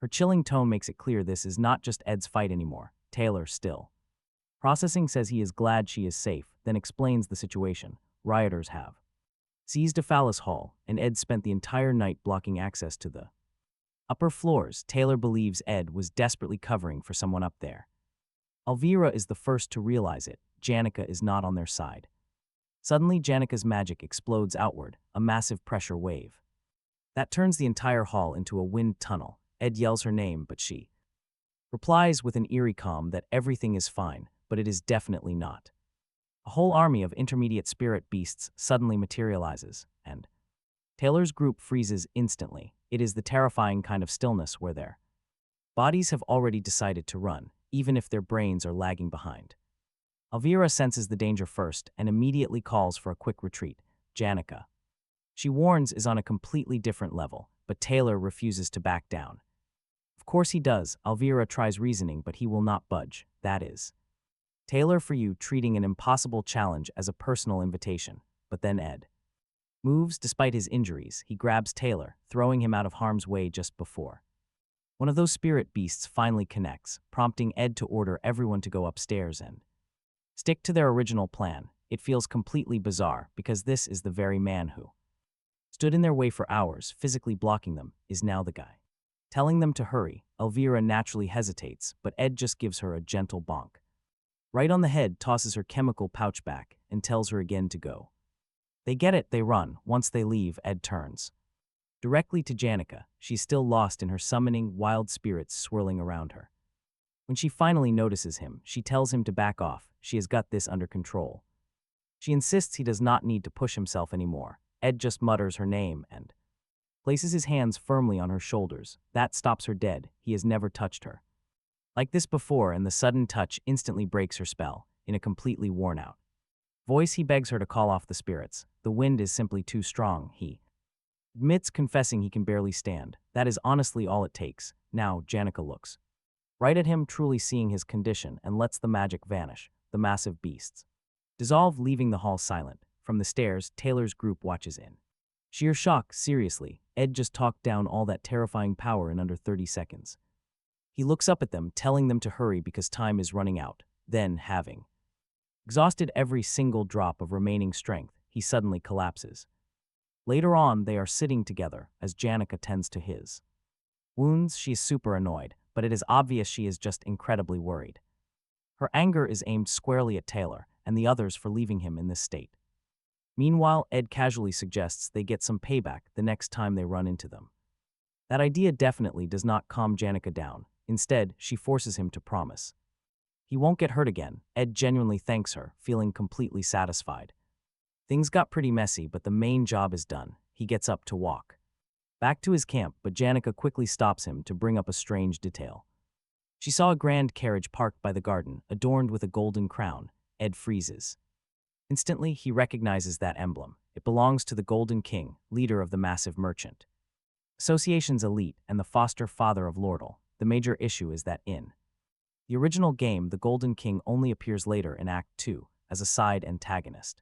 Her chilling tone makes it clear this is not just Ed's fight anymore. Taylor, still processing, says he is glad she is safe, then explains the situation. Rioters have seized a phallus hall, and Ed spent the entire night blocking access to the upper floors. Taylor believes Ed was desperately covering for someone up there. Elvira is the first to realize it. Janica is not on their side. Suddenly, Janica's magic explodes outward, a massive pressure wave that turns the entire hall into a wind tunnel. Ed yells her name, but she replies with an eerie calm that everything is fine, but it is definitely not. A whole army of intermediate spirit beasts suddenly materializes, and Taylor's group freezes instantly. It is the terrifying kind of stillness where their bodies have already decided to run, even if their brains are lagging behind. Elvira senses the danger first and immediately calls for a quick retreat. Janica, she warns, is on a completely different level, but Taylor refuses to back down. Of course he does. Elvira tries reasoning, but he will not budge. That is Taylor for you, treating an impossible challenge as a personal invitation. But then Ed moves. Despite his injuries, he grabs Taylor, throwing him out of harm's way just before one of those spirit beasts finally connects, prompting Ed to order everyone to go upstairs and stick to their original plan. It feels completely bizarre, because this is the very man who stood in their way for hours, physically blocking them, is now the guy telling them to hurry. Elvira naturally hesitates, but Ed just gives her a gentle bonk right on the head, tosses her chemical pouch back, and tells her again to go. They get it, they run. Once they leave, Ed turns directly to Janica. She's still lost in her summoning, wild spirits swirling around her. When she finally notices him, she tells him to back off. She has got this under control. She insists he does not need to push himself anymore. Ed just mutters her name and places his hands firmly on her shoulders. That stops her dead. He has never touched her like this before, and the sudden touch instantly breaks her spell. In a completely worn-out voice, he begs her to call off the spirits. The wind is simply too strong, he admits, confessing he can barely stand. That is honestly all it takes. Now, Janica looks right at him, truly seeing his condition, and lets the magic vanish. The massive beasts dissolve, leaving the hall silent. From the stairs, Taylor's group watches in sheer shock. Seriously, Ed just talked down all that terrifying power in under 30 seconds. He looks up at them, telling them to hurry because time is running out. Then, having exhausted every single drop of remaining strength, he suddenly collapses. Later on, they are sitting together as Janica tends to his wounds. She is super annoyed, but it is obvious she is just incredibly worried. Her anger is aimed squarely at Taylor and the others for leaving him in this state. Meanwhile, Ed casually suggests they get some payback the next time they run into them. That idea definitely does not calm Janica down. Instead, she forces him to promise he won't get hurt again. Ed genuinely thanks her, feeling completely satisfied. Things got pretty messy, but the main job is done. He gets up to walk back to his camp, but Janica quickly stops him to bring up a strange detail. She saw a grand carriage parked by the garden, adorned with a golden crown. Ed freezes. Instantly, he recognizes that emblem. It belongs to the Golden King, leader of the massive merchant association's elite and the foster father of Lordle. The major issue is that in the original game, the Golden King only appears later in Act 2 as a side antagonist,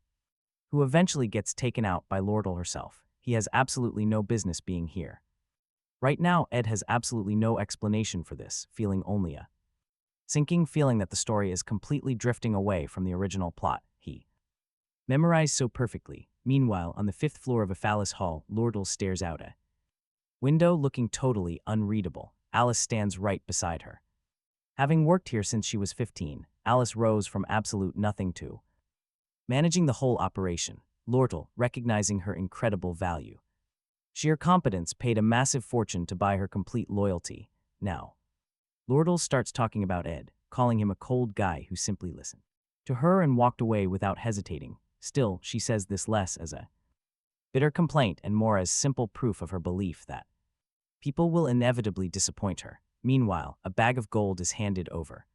who eventually gets taken out by Lordle herself. He has absolutely no business being here. Right now, Ed has absolutely no explanation for this, feeling only a sinking feeling that the story is completely drifting away from the original plot. He Memorized so perfectly. Meanwhile, on the fifth floor of a phallus hall, Lordle stares out a window looking totally unreadable. Alice stands right beside her. Having worked here since she was 15, Alice rose from absolute nothing to managing the whole operation. Lortle, recognizing her incredible value. Sheer competence paid a massive fortune to buy her complete loyalty. Now, Lordle starts talking about Ed, calling him a cold guy who simply listened to her and walked away without hesitating. Still, she says this less as a bitter complaint and more as simple proof of her belief that people will inevitably disappoint her. Meanwhile, a bag of gold is handed over.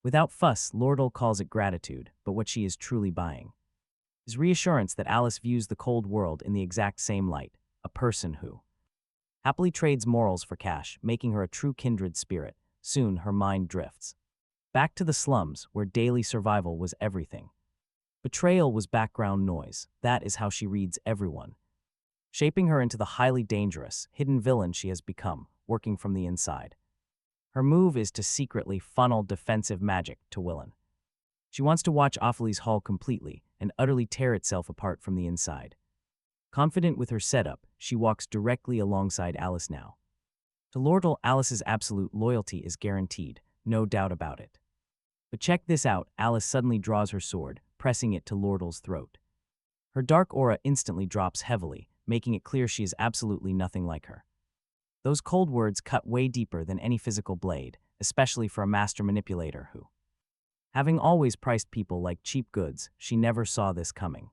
Without fuss, Lordle calls it gratitude, but what she is truly buying is reassurance that Alice views the cold world in the exact same light, a person who happily trades morals for cash, making her a true kindred spirit. Soon, her mind drifts back to the slums, where daily survival was everything. Betrayal was background noise. That is how she reads everyone, shaping her into the highly dangerous, hidden villain she has become, working from the inside. Her move is to secretly funnel defensive magic to Willen. She wants to watch Ophely's Hall completely and utterly tear itself apart from the inside. Confident with her setup, she walks directly alongside Alice now. To Lordle, Alice's absolute loyalty is guaranteed, no doubt about it. But check this out, Alice suddenly draws her sword, pressing it to Lordle's throat. Her dark aura instantly drops heavily, making it clear she is absolutely nothing like her. Those cold words cut way deeper than any physical blade, especially for a master manipulator who, having always priced people like cheap goods, she never saw this coming.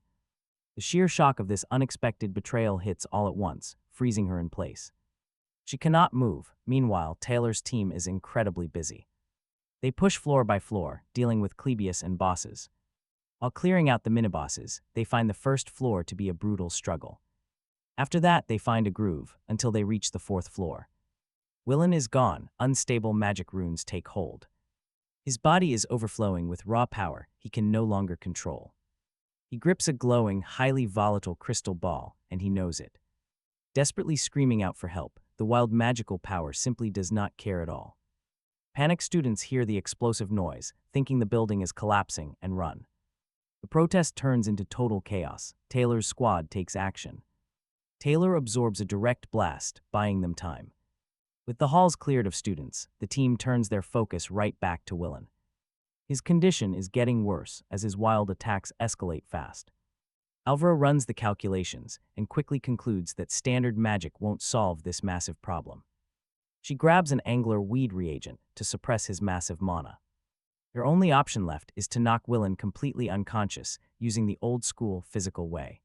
The sheer shock of this unexpected betrayal hits all at once, freezing her in place. She cannot move. Meanwhile, Taylor's team is incredibly busy. They push floor by floor, dealing with Clebius and bosses. While clearing out the minibosses, they find the first floor to be a brutal struggle. After that, they find a groove, until they reach the fourth floor. Willen is gone, unstable magic runes take hold. His body is overflowing with raw power he can no longer control. He grips a glowing, highly volatile crystal ball, and he knows it. Desperately screaming out for help, the wild magical power simply does not care at all. Panicked students hear the explosive noise, thinking the building is collapsing, and run. The protest turns into total chaos. Taylor's squad takes action. Taylor absorbs a direct blast, buying them time. With the halls cleared of students, the team turns their focus right back to Willen. His condition is getting worse as his wild attacks escalate fast. Alvaro runs the calculations and quickly concludes that standard magic won't solve this massive problem. She grabs an angler weed reagent to suppress his massive mana. Their only option left is to knock Willen completely unconscious using the old-school physical way.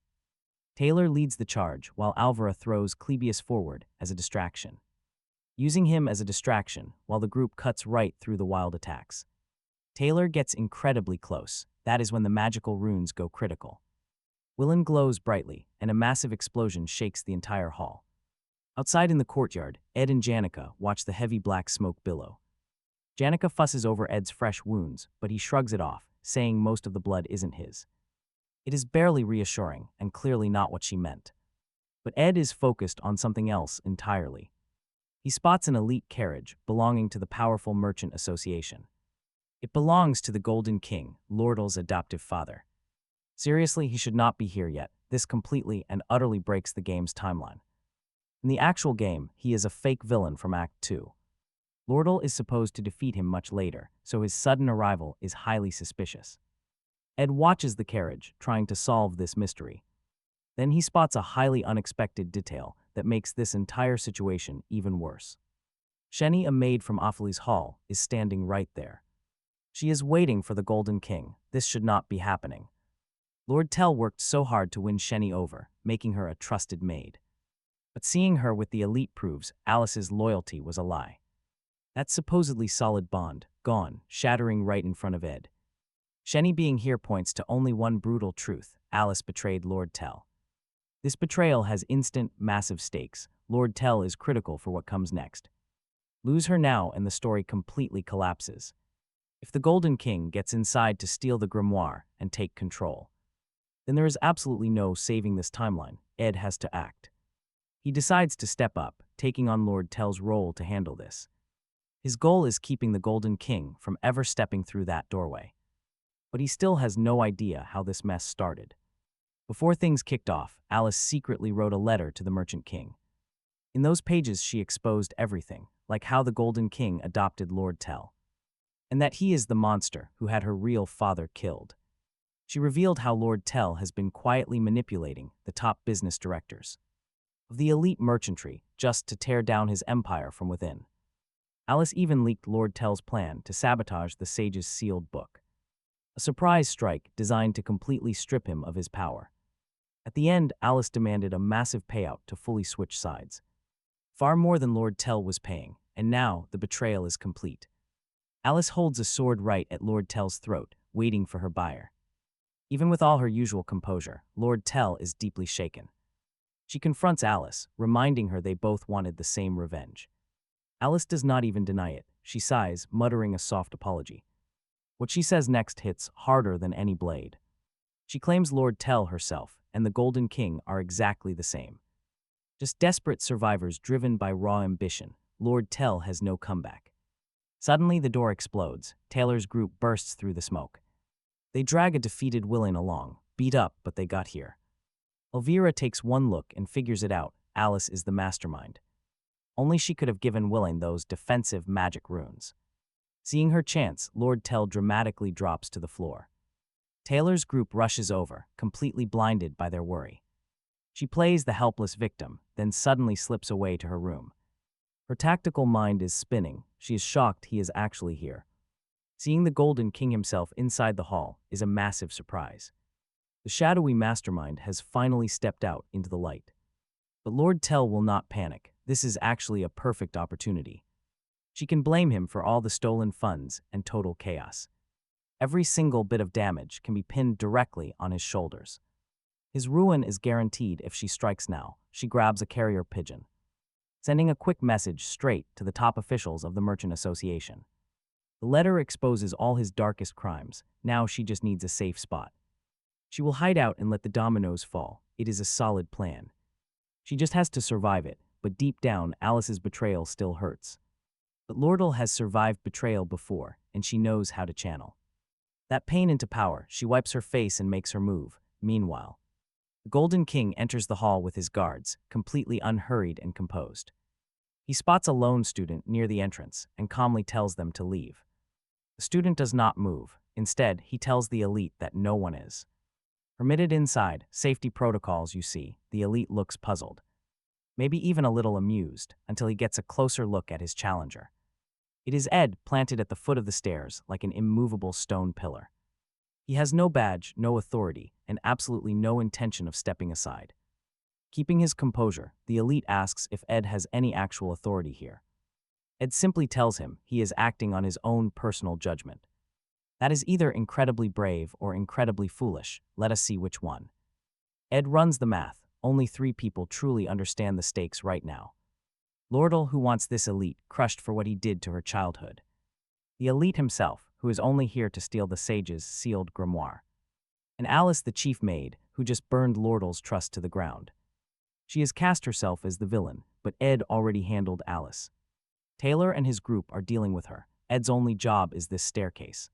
Taylor leads the charge while Alvaro throws Clebius forward as a distraction. Using him as a distraction while the group cuts right through the wild attacks. Taylor gets incredibly close. That is when the magical runes go critical. Willen glows brightly, and a massive explosion shakes the entire hall. Outside in the courtyard, Ed and Janica watch the heavy black smoke billow. Janica fusses over Ed's fresh wounds, but he shrugs it off, saying most of the blood isn't his. It is barely reassuring, and clearly not what she meant. But Ed is focused on something else entirely. He spots an elite carriage belonging to the powerful Merchant Association. It belongs to the Golden King, Lordle's adoptive father. Seriously, he should not be here yet. This completely and utterly breaks the game's timeline. In the actual game, he is a fake villain from Act 2. Lordle is supposed to defeat him much later, so his sudden arrival is highly suspicious. Ed watches the carriage, trying to solve this mystery. Then he spots a highly unexpected detail that makes this entire situation even worse. Shenny, a maid from Ophely's Hall, is standing right there. She is waiting for the Golden King. This should not be happening. Lord Tell worked so hard to win Shenny over, making her a trusted maid. But seeing her with the elite proves Alice's loyalty was a lie. That supposedly solid bond, gone, shattering right in front of Ed. Shenny being here points to only one brutal truth: Alice betrayed Lord Tell. This betrayal has instant, massive stakes. Lord Tell is critical for what comes next. Lose her now and the story completely collapses. If the Golden King gets inside to steal the grimoire and take control, then there is absolutely no saving this timeline. Ed has to act. He decides to step up, taking on Lord Tell's role to handle this. His goal is keeping the Golden King from ever stepping through that doorway. But he still has no idea how this mess started. Before things kicked off, Alice secretly wrote a letter to the Merchant King. In those pages, she exposed everything, like how the Golden King adopted Lord Tell, and that he is the monster who had her real father killed. She revealed how Lord Tell has been quietly manipulating the top business directors of the elite merchantry just to tear down his empire from within. Alice even leaked Lord Tell's plan to sabotage the sage's sealed book, a surprise strike designed to completely strip him of his power. At the end, Alice demanded a massive payout to fully switch sides, far more than Lord Tell was paying, and now the betrayal is complete. Alice holds a sword right at Lord Tell's throat, waiting for her buyer. Even with all her usual composure, Lord Tell is deeply shaken. She confronts Alice, reminding her they both wanted the same revenge. Alice does not even deny it. She sighs, muttering a soft apology. What she says next hits harder than any blade. She claims Lord Tell herself and the Golden King are exactly the same. Just desperate survivors driven by raw ambition. Lord Tell has no comeback. Suddenly, the door explodes. Taylor's group bursts through the smoke. They drag a defeated Willin along, beat up, but they got here. Elvira takes one look and figures it out. Alice is the mastermind. Only she could have given Willin those defensive magic runes. Seeing her chance, Lord Tell dramatically drops to the floor. Taylor's group rushes over, completely blinded by their worry. She plays the helpless victim, then suddenly slips away to her room. Her tactical mind is spinning. She is shocked he is actually here. Seeing the Golden King himself inside the hall is a massive surprise. The shadowy mastermind has finally stepped out into the light. But Lord Tell will not panic. This is actually a perfect opportunity. She can blame him for all the stolen funds and total chaos. Every single bit of damage can be pinned directly on his shoulders. His ruin is guaranteed if she strikes now. She grabs a carrier pigeon, sending a quick message straight to the top officials of the Merchant Association. The letter exposes all his darkest crimes. Now she just needs a safe spot. She will hide out and let the dominoes fall. It is a solid plan. She just has to survive it, but deep down, Alice's betrayal still hurts. But Lordle has survived betrayal before, and she knows how to channel that pain into power. She wipes her face and makes her move. Meanwhile, the Golden King enters the hall with his guards, completely unhurried and composed. He spots a lone student near the entrance and calmly tells them to leave. The student does not move. Instead, he tells the elite that no one is permitted inside. Safety protocols, you see. The elite looks puzzled, maybe even a little amused, until he gets a closer look at his challenger. It is Ed, planted at the foot of the stairs like an immovable stone pillar. He has no badge, no authority, and absolutely no intention of stepping aside. Keeping his composure, the elite asks if Ed has any actual authority here. Ed simply tells him he is acting on his own personal judgment. That is either incredibly brave or incredibly foolish. Let us see which one. Ed runs the math. Only 3 people truly understand the stakes right now. Lordle, who wants this elite crushed for what he did to her childhood. The elite himself, who is only here to steal the sage's sealed grimoire. And Alice, the chief maid, who just burned Lordle's trust to the ground. She has cast herself as the villain, but Ed already handled Alice. Taylor and his group are dealing with her. Ed's only job is this staircase.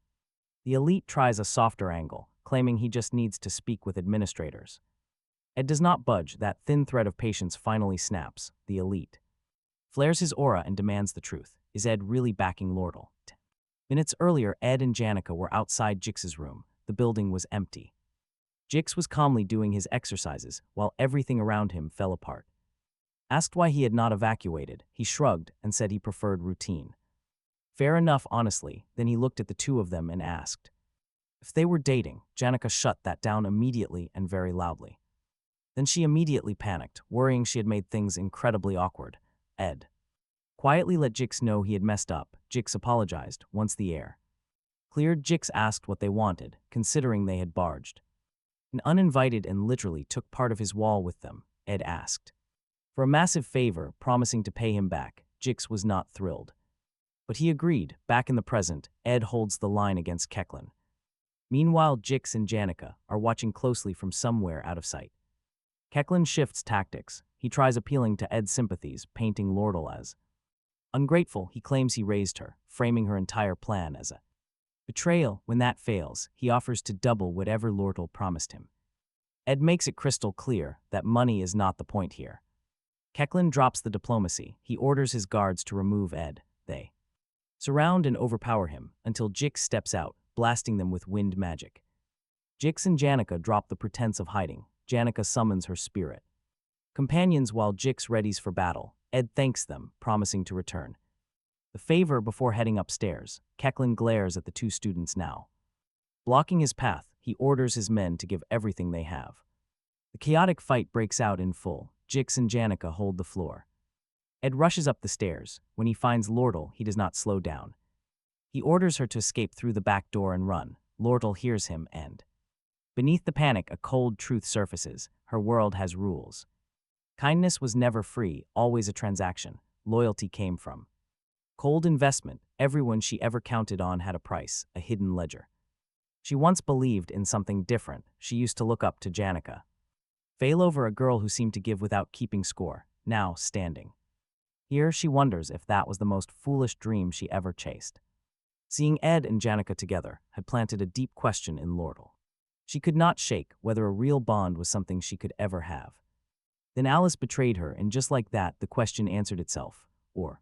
The elite tries a softer angle, claiming he just needs to speak with administrators. Ed does not budge. That thin thread of patience finally snaps. The elite flares his aura and demands the truth. Is Ed really backing Lordle? Minutes earlier, Ed and Janica were outside Jix's room. The building was empty. Jix was calmly doing his exercises while everything around him fell apart. Asked why he had not evacuated, he shrugged and said he preferred routine. Fair enough, honestly. Then he looked at the two of them and asked if they were dating. Janica shut that down immediately and very loudly. Then she immediately panicked, worrying she had made things incredibly awkward. Ed quietly let Jix know he had messed up. Jix apologized once the air cleared. Jix asked what they wanted, considering they had barged and uninvited and literally took part of his wall with them. Ed asked for a massive favor, promising to pay him back. Jix was not thrilled, but he agreed. Back in the present, Ed holds the line against Keklin. Meanwhile, Jix and Janica are watching closely from somewhere out of sight. Keklin shifts tactics. He tries appealing to Ed's sympathies, painting Lordle as ungrateful. He claims he raised her, framing her entire plan as a betrayal. When that fails, he offers to double whatever Lordle promised him. Ed makes it crystal clear that money is not the point here. Keklin drops the diplomacy. He orders his guards to remove Ed. They surround and overpower him until Jix steps out, blasting them with wind magic. Jix and Janica drop the pretense of hiding. Janica summons her spirit. Companions while Jix readies for battle. Ed thanks them, promising to return. The favor before heading upstairs. Keklin glares at the two students now. Blocking his path, he orders his men to give everything they have. The chaotic fight breaks out in full. Jix and Janica hold the floor. Ed rushes up the stairs. When he finds Lordle, he does not slow down. He orders her to escape through the back door and run. Lordle hears him and beneath the panic, a cold truth surfaces. Her world has rules. Kindness was never free, always a transaction. Loyalty came from cold investment. Everyone she ever counted on had a price, a hidden ledger. She once believed in something different. She used to look up to Janica. Fail over a girl who seemed to give without keeping score, now standing. Here she wonders if that was the most foolish dream she ever chased. Seeing Ed and Janica together had planted a deep question in Lordle. She could not shake whether a real bond was something she could ever have. Then Alice betrayed her, and just like that, the question answered itself. Or,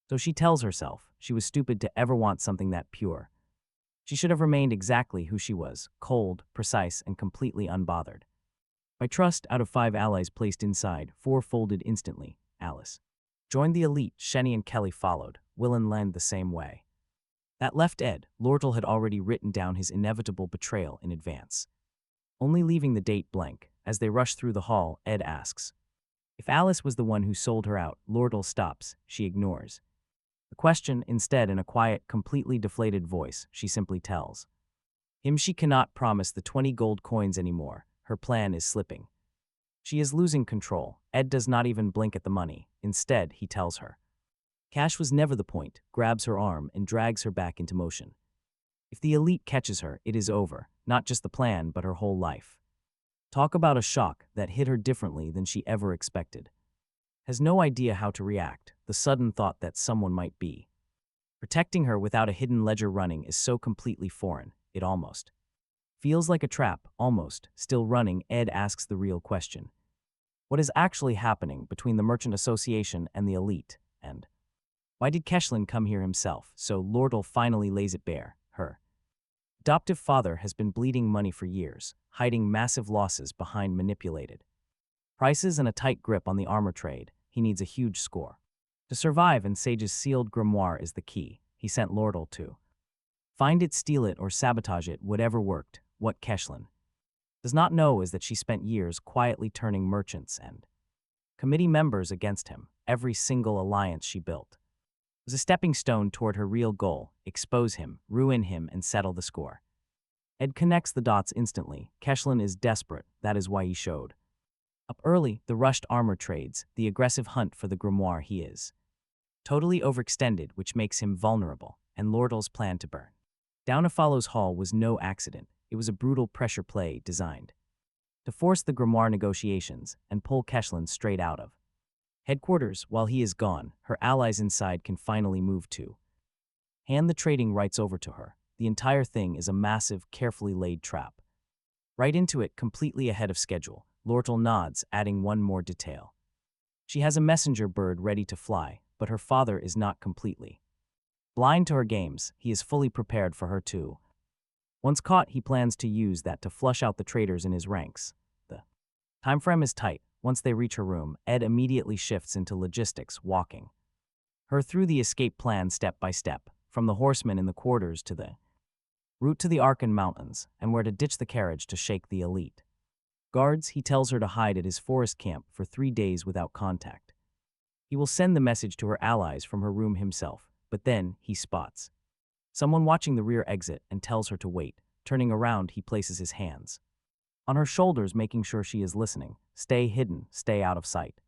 so she tells herself, she was stupid to ever want something that pure. She should have remained exactly who she was, cold, precise, and completely unbothered. By trust, out of 5 allies placed inside, 4 folded instantly. Alice joined the elite. Shenny and Kelly followed. Will and Len the same way. That left Ed. Lordle had already written down his inevitable betrayal in advance, only leaving the date blank. As they rush through the hall, Ed asks if Alice was the one who sold her out. Lordle stops. She ignores the question. Instead, in a quiet, completely deflated voice, she simply tells him she cannot promise the 20 gold coins anymore. Her plan is slipping. She is losing control. Ed does not even blink at the money. Instead, he tells her cash was never the point, grabs her arm, and drags her back into motion. If the elite catches her, it is over. Not just the plan, but her whole life. Talk about a shock that hit her differently than she ever expected. Has no idea how to react. The sudden thought that someone might be protecting her without a hidden ledger running is so completely foreign, it almost feels like a trap. Almost. Still running, Ed asks the real question. What is actually happening between the Merchant Association and the elite, and why did Keshlin come here himself? So Lordle finally lays it bare. Her adoptive father has been bleeding money for years, hiding massive losses behind manipulated prices and a tight grip on the armor trade. He needs a huge score to survive, and Sage's sealed grimoire is the key. He sent Lordle to find it, steal it, or sabotage it, whatever worked. What Keshlin does not know is that she spent years quietly turning merchants and committee members against him. Every single alliance she built was a stepping stone toward her real goal: expose him, ruin him, and settle the score. Ed connects the dots instantly. Keshlin is desperate. That is why he showed up early. The rushed armor trades, the aggressive hunt for the grimoire. He is totally overextended, which makes him vulnerable, and Lordle's plan to burn down Afalo's hall was no accident. It was a brutal pressure play designed to force the grimoire negotiations and pull Keshlin straight out of headquarters. While he is gone, her allies inside can finally move to hand the trading rights over to her. The entire thing is a massive, carefully laid trap. Right into it, completely ahead of schedule. Lordle nods, adding one more detail. She has a messenger bird ready to fly, but her father is not completely blind to her games. He is fully prepared for her too. Once caught, he plans to use that to flush out the traitors in his ranks. The time frame is tight. Once they reach her room, Ed immediately shifts into logistics, walking her through the escape plan step by step, from the horsemen in the quarters to the route to the Arkan Mountains, and where to ditch the carriage to shake the elite guards. He tells her to hide at his forest camp for 3 days without contact. He will send the message to her allies from her room himself, but then he spots someone watching the rear exit and tells her to wait. Turning around, he places his hands on her shoulders, making sure she is listening. Stay hidden, stay out of sight.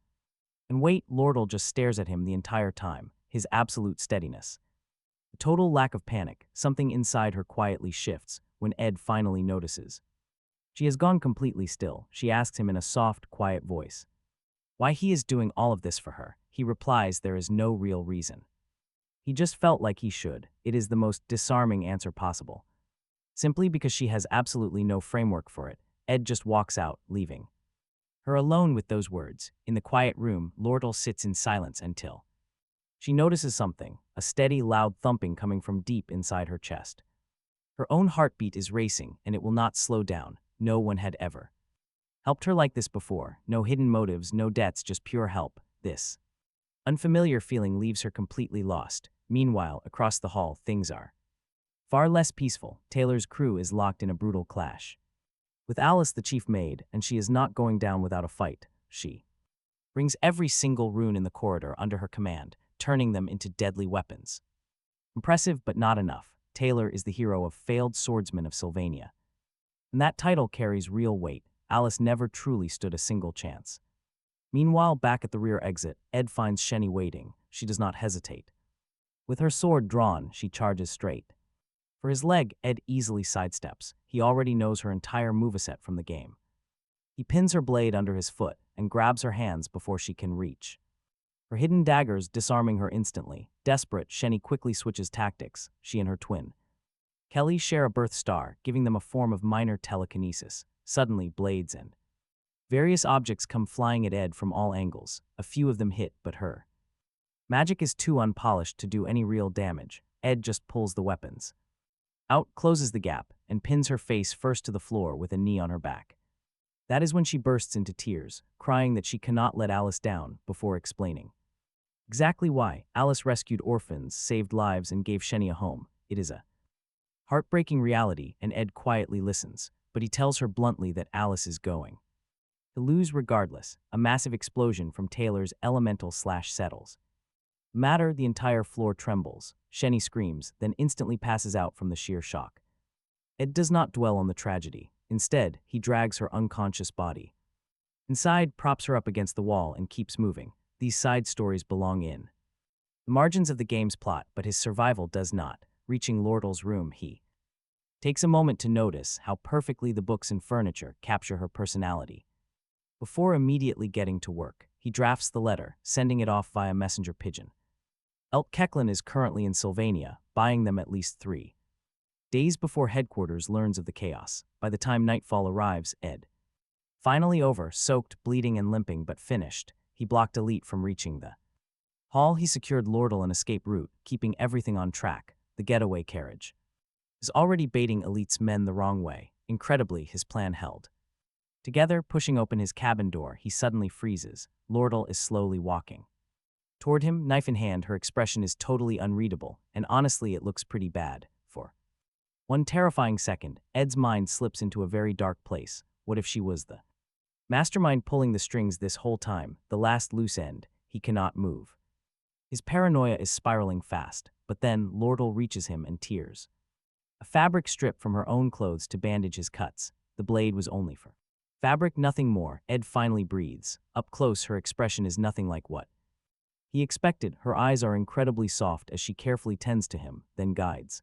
And wait. Lordle just stares at him the entire time, his absolute steadiness. A total lack of panic. Something inside her quietly shifts when Ed finally notices she has gone completely still. She asks him in a soft, quiet voice why he is doing all of this for her. He replies there is no real reason. He just felt like he should. It is the most disarming answer possible. Simply because she has absolutely no framework for it. Ed just walks out, leaving her alone with those words. In the quiet room, Lordle sits in silence until she notices something, a steady, loud thumping coming from deep inside her chest. Her own heartbeat is racing, and it will not slow down. No one had ever helped her like this before. No hidden motives, no debts, just pure help. This unfamiliar feeling leaves her completely lost. Meanwhile, across the hall, things are far less peaceful. Taylor's crew is locked in a brutal clash with Alice, the chief maid, and she is not going down without a fight. She brings every single rune in the corridor under her command, turning them into deadly weapons. Impressive, but not enough. Taylor is the hero of failed swordsman of Sylvania, and that title carries real weight. Alice never truly stood a single chance. Meanwhile, back at the rear exit, Ed finds Shenny waiting. She does not hesitate. With her sword drawn, she charges straight for his leg. Ed easily sidesteps. He already knows her entire moveset from the game. He pins her blade under his foot and grabs her hands before she can reach her hidden daggers, disarming her instantly. Desperate, Shenny quickly switches tactics. She and her twin Kelly share a birth star, giving them a form of minor telekinesis. Suddenly, blades and various objects come flying at Ed from all angles. A few of them hit, but her magic is too unpolished to do any real damage. Ed just pulls the weapons out, closes the gap, and pins her face first to the floor with a knee on her back. That is when she bursts into tears, crying that she cannot let Alice down, before explaining exactly why. Alice rescued orphans, saved lives, and gave Shenny a home. It is a heartbreaking reality, and Ed quietly listens, but he tells her bluntly that Alice is going to lose regardless. A massive explosion from Taylor's elemental slash settles matter. The entire floor trembles. Shenny screams, then instantly passes out from the sheer shock. Ed does not dwell on the tragedy. Instead, he drags her unconscious body inside, props her up against the wall, and keeps moving. These side stories belong in the margins of the game's plot, but his survival does not. Reaching Lordle's room, he takes a moment to notice how perfectly the books and furniture capture her personality. Before immediately getting to work, he drafts the letter, sending it off via messenger pigeon. Kecklin is currently in Sylvania, buying them at least 3 days before headquarters learns of the chaos. By the time nightfall arrives, Ed finally over, soaked, bleeding, and limping, but finished. He blocked Elite from reaching the hall. He secured Lordle an escape route, keeping everything on track. The getaway carriage is already baiting Elite's men the wrong way. Incredibly, his plan held together. Pushing open his cabin door, he suddenly freezes. Lordle is slowly walking toward him, knife in hand. Her expression is totally unreadable, and honestly, it looks pretty bad. For one terrifying second, Ed's mind slips into a very dark place. What if she was the mastermind pulling the strings this whole time, the last loose end? He cannot move. His paranoia is spiraling fast, but then Lordle reaches him and tears a fabric strip from her own clothes to bandage his cuts. The blade was only for fabric, nothing more. Ed finally breathes. Up close, her expression is nothing like what he expected. Her eyes are incredibly soft as she carefully tends to him, then guides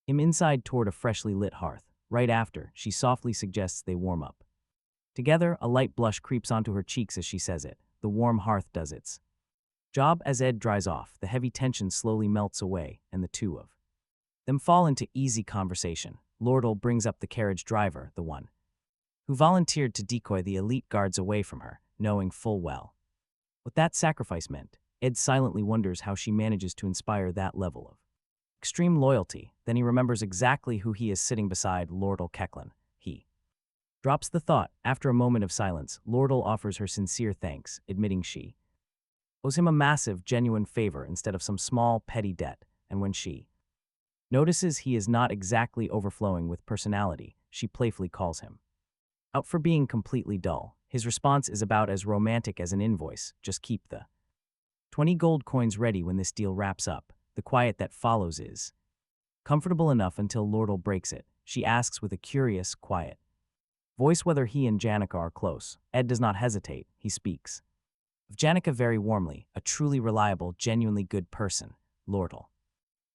him inside toward a freshly lit hearth. Right after, she softly suggests they warm up together. A light blush creeps onto her cheeks as she says it. The warm hearth does its job. As Ed dries off, the heavy tension slowly melts away, and the two of them fall into easy conversation. Lordle brings up the carriage driver, the one who volunteered to decoy the Elite guards away from her, knowing full well what that sacrifice meant. Ed silently wonders how she manages to inspire that level of extreme loyalty. Then he remembers exactly who he is sitting beside, Lordle Kecklin. He drops the thought. After a moment of silence, Lordle offers her sincere thanks, admitting she owes him a massive, genuine favor instead of some small, petty debt. And when she notices he is not exactly overflowing with personality, she playfully calls him out for being completely dull. His response is about as romantic as an invoice. Just keep the 20 gold coins ready when this deal wraps up. The quiet that follows is comfortable enough until Lordle breaks it. She asks with a curious, quiet voice whether he and Janica are close. Ed does not hesitate. He speaks of Janica very warmly, a truly reliable, genuinely good person. Lordle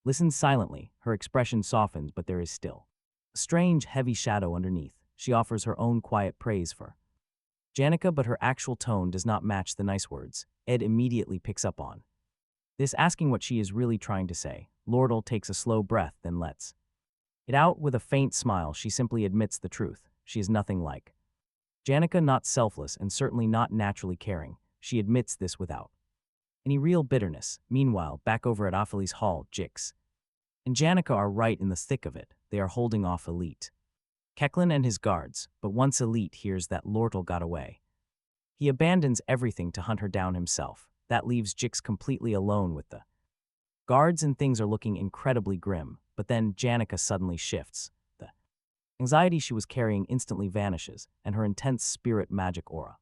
listens silently. Her expression softens, but there is still a strange, heavy shadow underneath. She offers her own quiet praise for Janica, but her actual tone does not match the nice words. Ed immediately picks up on this, asking what she is really trying to say. Lordle takes a slow breath, then lets it out with a faint smile. She simply admits the truth. she is nothing like Janica, not selfless and certainly not naturally caring. She admits this without any real bitterness. Meanwhile, back over at Ophely's hall, Jix and Janica are right in the thick of it. They are holding off Elite Keklin and his guards, but once Elite hears that Lortle got away, he abandons everything to hunt her down himself. That leaves Jix completely alone with the guards, and things are looking incredibly grim. But then Janica suddenly shifts. The anxiety she was carrying instantly vanishes, and her intense spirit magic aura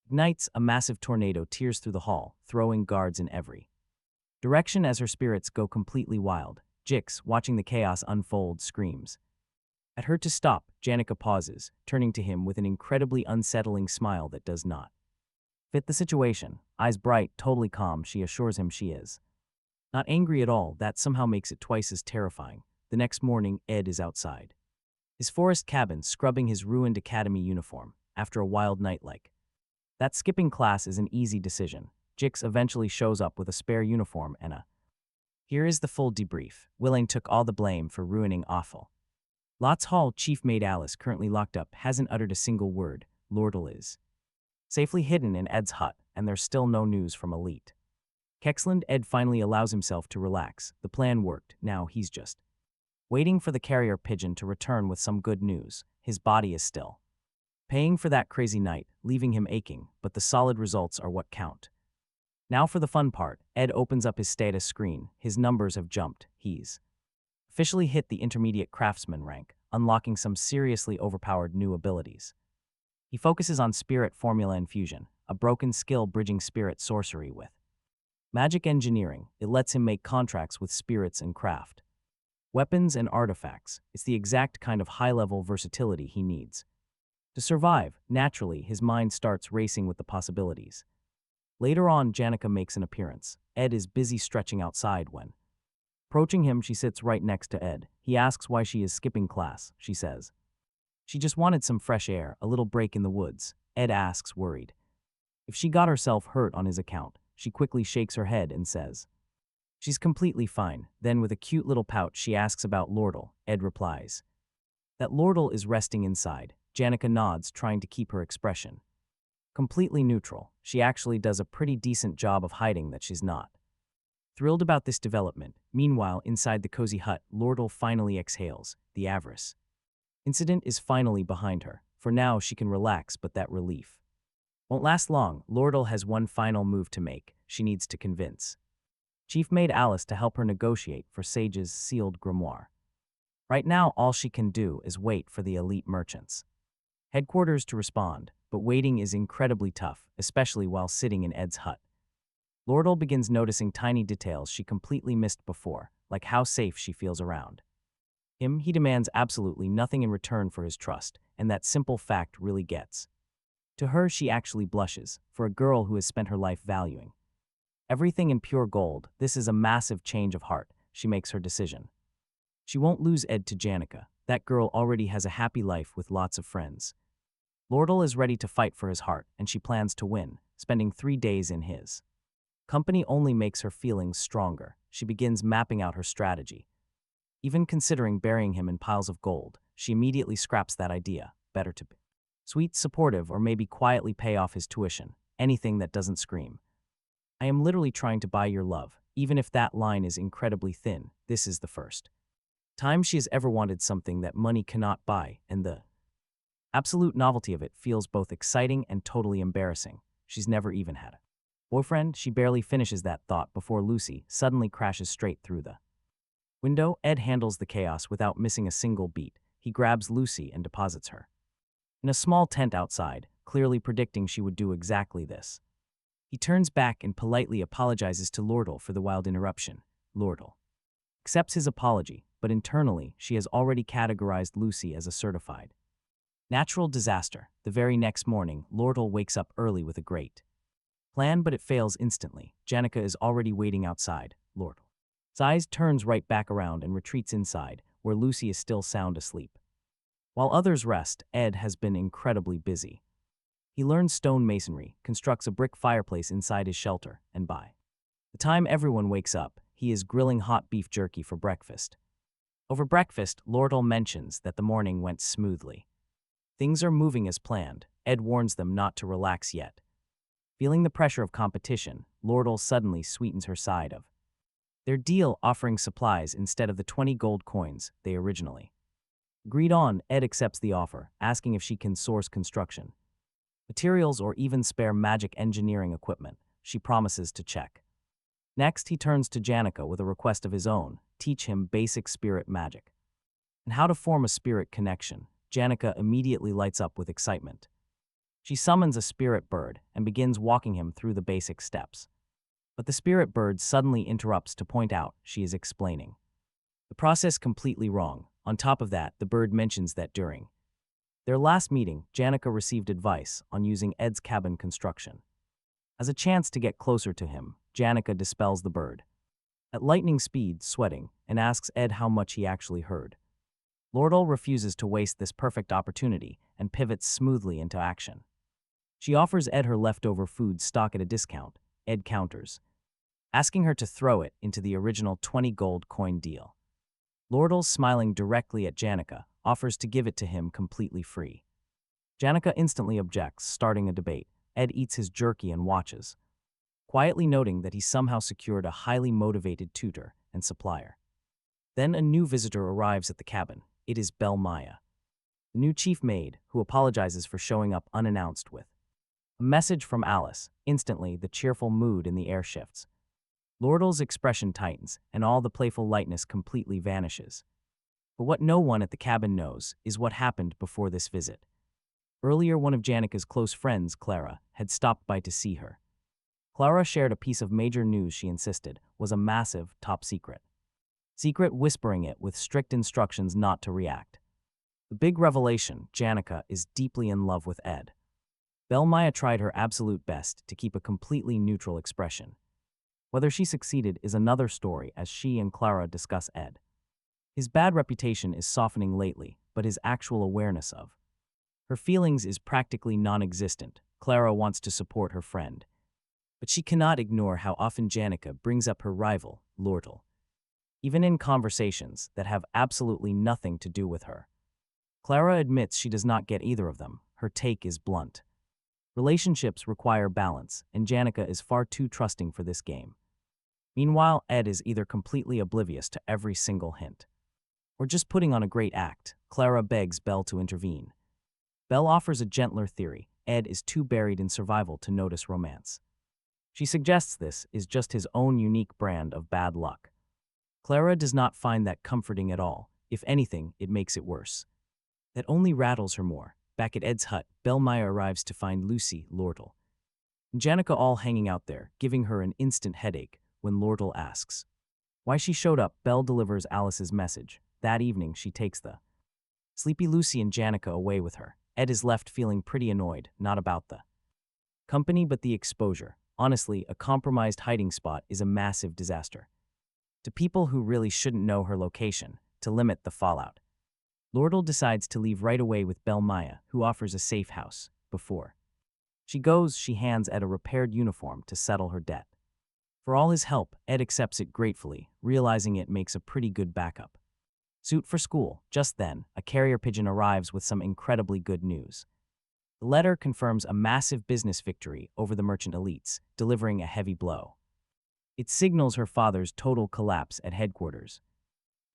ignites. A massive tornado tears through the hall, throwing guards in every direction as her spirits go completely wild. Jix, watching the chaos unfold, screams at her to stop. Janica pauses, turning to him with an incredibly unsettling smile that does not fit the situation. Eyes bright, totally calm, she assures him she is not angry at all. That somehow makes it twice as terrifying. The next morning, Ed is outside his forest cabin, scrubbing his ruined academy uniform. After a wild night like that, skipping class is an easy decision. Jix eventually shows up with a spare uniform and a here is the full debrief. Willing took all the blame for ruining Awful Lot's Hall. Chief Maid Alice, currently locked up, hasn't uttered a single word. Lordle is safely hidden in Ed's hut, and there's still no news from Elite Keksland. Ed finally allows himself to relax. The plan worked. Now he's just waiting for the carrier pigeon to return with some good news. His body is still paying for that crazy night, leaving him aching, but the solid results are what count. Now for the fun part. Ed opens up his status screen. His numbers have jumped. He's officially hit the intermediate craftsman rank, unlocking some seriously overpowered new abilities. He focuses on spirit formula infusion, a broken skill bridging spirit sorcery with magic engineering. It lets him make contracts with spirits and craft weapons and artifacts. It's the exact kind of high-level versatility he needs to survive. Naturally, his mind starts racing with the possibilities. Later on, Janica makes an appearance. Ed is busy stretching outside when approaching him, she sits right next to Ed. He asks why she is skipping class. She says she just wanted some fresh air, a little break in the woods. Ed asks, worried if she got herself hurt on his account. She quickly shakes her head and says she's completely fine. Then, with a cute little pout, she asks about Lordle. Ed replies that Lordle is resting inside. Janica nods, trying to keep her expression completely neutral. She actually does a pretty decent job of hiding that she's not thrilled about this development. Meanwhile, inside the cozy hut, Lordle finally exhales. The avarice incident is finally behind her. For now, she can relax, but that relief won't last long. Lordle has one final move to make. She needs to convince Chief Maid Alice to help her negotiate for Sage's sealed grimoire. Right now, all she can do is wait for the elite merchants' headquarters to respond, but waiting is incredibly tough, especially while sitting in Ed's hut. Lordle begins noticing tiny details she completely missed before, like how safe she feels around him. He demands absolutely nothing in return for his trust, and that simple fact really gets to her. She actually blushes. For a girl who has spent her life valuing everything in pure gold, this is a massive change of heart. She makes her decision. She won't lose Ed to Janica. That girl already has a happy life with lots of friends. Lordle is ready to fight for his heart, and she plans to win. Spending 3 days in his company only makes her feelings stronger. She begins mapping out her strategy. Even considering burying him in piles of gold, she immediately scraps that idea. Better to be sweet, supportive, or maybe quietly pay off his tuition. Anything that doesn't scream, I am literally trying to buy your love. Even if that line is incredibly thin, this is the first time she has ever wanted something that money cannot buy, and the absolute novelty of it feels both exciting and totally embarrassing. She's never even had a boyfriend. She barely finishes that thought before Lucy suddenly crashes straight through the window. Ed handles the chaos without missing a single beat. He grabs Lucy and deposits her in a small tent outside, clearly predicting she would do exactly this. He turns back and politely apologizes to Lordle for the wild interruption. Lordle accepts his apology, but internally, she has already categorized Lucy as a certified natural disaster. The very next morning, Lordle wakes up early with a great plan, but it fails instantly. Janica is already waiting outside. Lordle's eyes turns right back around and retreats inside, where Lucy is still sound asleep. While others rest, Ed has been incredibly busy. He learns stone masonry, constructs a brick fireplace inside his shelter, and by the time everyone wakes up, he is grilling hot beef jerky for breakfast. Over breakfast, Lordle mentions that the morning went smoothly. Things are moving as planned. Ed warns them not to relax yet. Feeling the pressure of competition, Lordle suddenly sweetens her side of their deal, offering supplies instead of the 20 gold coins they originally agreed on. Ed accepts the offer, asking if she can source construction materials or even spare magic engineering equipment. She promises to check. Next, he turns to Janica with a request of his own: teach him basic spirit magic and how to form a spirit connection. Janica immediately lights up with excitement. She summons a spirit bird and begins walking him through the basic steps. But the spirit bird suddenly interrupts to point out she is explaining the process completely wrong. On top of that, the bird mentions that during their last meeting, Janica received advice on using Ed's cabin construction. As a chance to get closer to him, Janica dispels the bird at lightning speed, sweating, and asks Ed how much he actually heard. Lordle refuses to waste this perfect opportunity and pivots smoothly into action. She offers Ed her leftover food stock at a discount. Ed counters, asking her to throw it into the original 20 gold coin deal. Lordle, smiling directly at Janica, offers to give it to him completely free. Janica instantly objects, starting a debate. Ed eats his jerky and watches, quietly noting that he somehow secured a highly motivated tutor and supplier. Then a new visitor arrives at the cabin. It is Belle Maya, the new chief maid, who apologizes for showing up unannounced with a message from Alice. Instantly, the cheerful mood in the air shifts. Lordle's expression tightens, and all the playful lightness completely vanishes. But what no one at the cabin knows is what happened before this visit. Earlier, one of Janica's close friends, Clara, had stopped by to see her. Clara shared a piece of major news she insisted was a massive, top secret. Whispering it with strict instructions not to react. The big revelation: Janica is deeply in love with Ed. Belle Maya tried her absolute best to keep a completely neutral expression. Whether she succeeded is another story as she and Clara discuss Ed. His bad reputation is softening lately, but his actual awareness of her feelings is practically non-existent. Clara wants to support her friend, but she cannot ignore how often Janica brings up her rival, Lordle, even in conversations that have absolutely nothing to do with her. Clara admits she does not get either of them. Her take is blunt. Relationships require balance, and Janica is far too trusting for this game. Meanwhile, Ed is either completely oblivious to every single hint, or just putting on a great act. Clara begs Belle to intervene. Belle offers a gentler theory: Ed is too buried in survival to notice romance. She suggests this is just his own unique brand of bad luck. Clara does not find that comforting at all. If anything, it makes it worse. That only rattles her more. Back at Ed's hut, Belle Maya arrives to find Lucy, Lordle, and Janica all hanging out there, giving her an instant headache. When Lordle asks why she showed up, Belle delivers Alice's message. That evening, she takes the sleepy Lucy and Janica away with her. Ed is left feeling pretty annoyed, not about the company but the exposure. Honestly, a compromised hiding spot is a massive disaster to people who really shouldn't know her location, to limit the fallout. Lordle decides to leave right away with Belle Maya, who offers a safe house. Before she goes, she hands Ed a repaired uniform to settle her debt. For all his help, Ed accepts it gratefully, realizing it makes a pretty good backup suit for school. Just then, a carrier pigeon arrives with some incredibly good news. The letter confirms a massive business victory over the merchant elites, delivering a heavy blow. It signals her father's total collapse at headquarters.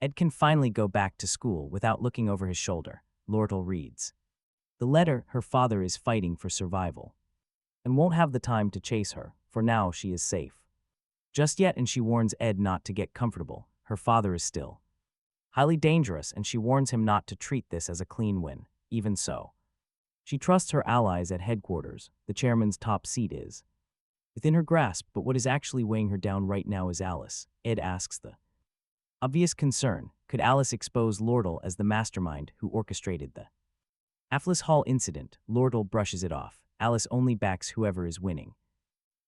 Ed can finally go back to school without looking over his shoulder. Lordle reads the letter. Her father is fighting for survival and won't have the time to chase her. For now, she is safe. Just yet, and she warns Ed not to get comfortable. Her father is still highly dangerous, and she warns him not to treat this as a clean win. Even so, she trusts her allies at headquarters. The chairman's top seat is within her grasp, but what is actually weighing her down right now is Alice. Ed asks the obvious concern: could Alice expose Lordle as the mastermind who orchestrated the Afflis Hall incident? Lordle brushes it off. Alice only backs whoever is winning.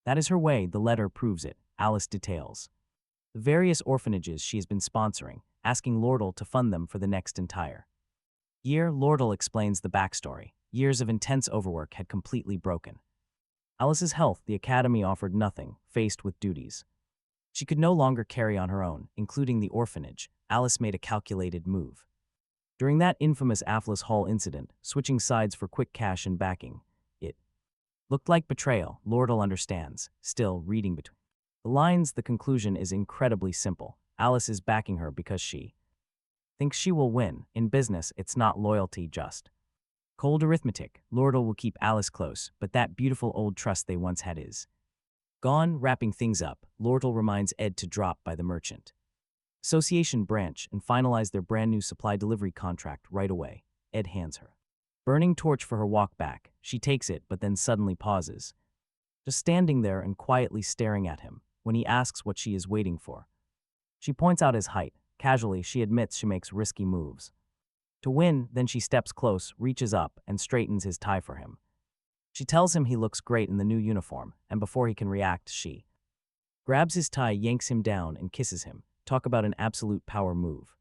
That is her way. The letter proves it. Alice details the various orphanages she has been sponsoring, asking Lordle to fund them for the next entire year. Lordle explains the backstory. Years of intense overwork had completely broken Alice's health. The academy offered nothing. Faced with duties she could no longer carry on her own, including the orphanage, Alice made a calculated move. During that infamous Affles Hall incident, switching sides for quick cash and backing, it looked like betrayal. Lordle understands, still reading between the lines. The conclusion is incredibly simple. Alice is backing her because she thinks she will win. In business, it's not loyalty, just cold arithmetic. Lordle will keep Alice close, but that beautiful old trust they once had is gone. Wrapping things up, Lordle reminds Ed to drop by the merchant association branch and finalize their brand new supply delivery contract right away. Ed hands her burning torch for her walk back. She takes it, but then suddenly pauses, just standing there and quietly staring at him. When he asks what she is waiting for, she points out his height. Casually, she admits she makes risky moves to win. Then she steps close, reaches up, and straightens his tie for him. She tells him he looks great in the new uniform, and before he can react, she grabs his tie, yanks him down, and kisses him. Talk about an absolute power move.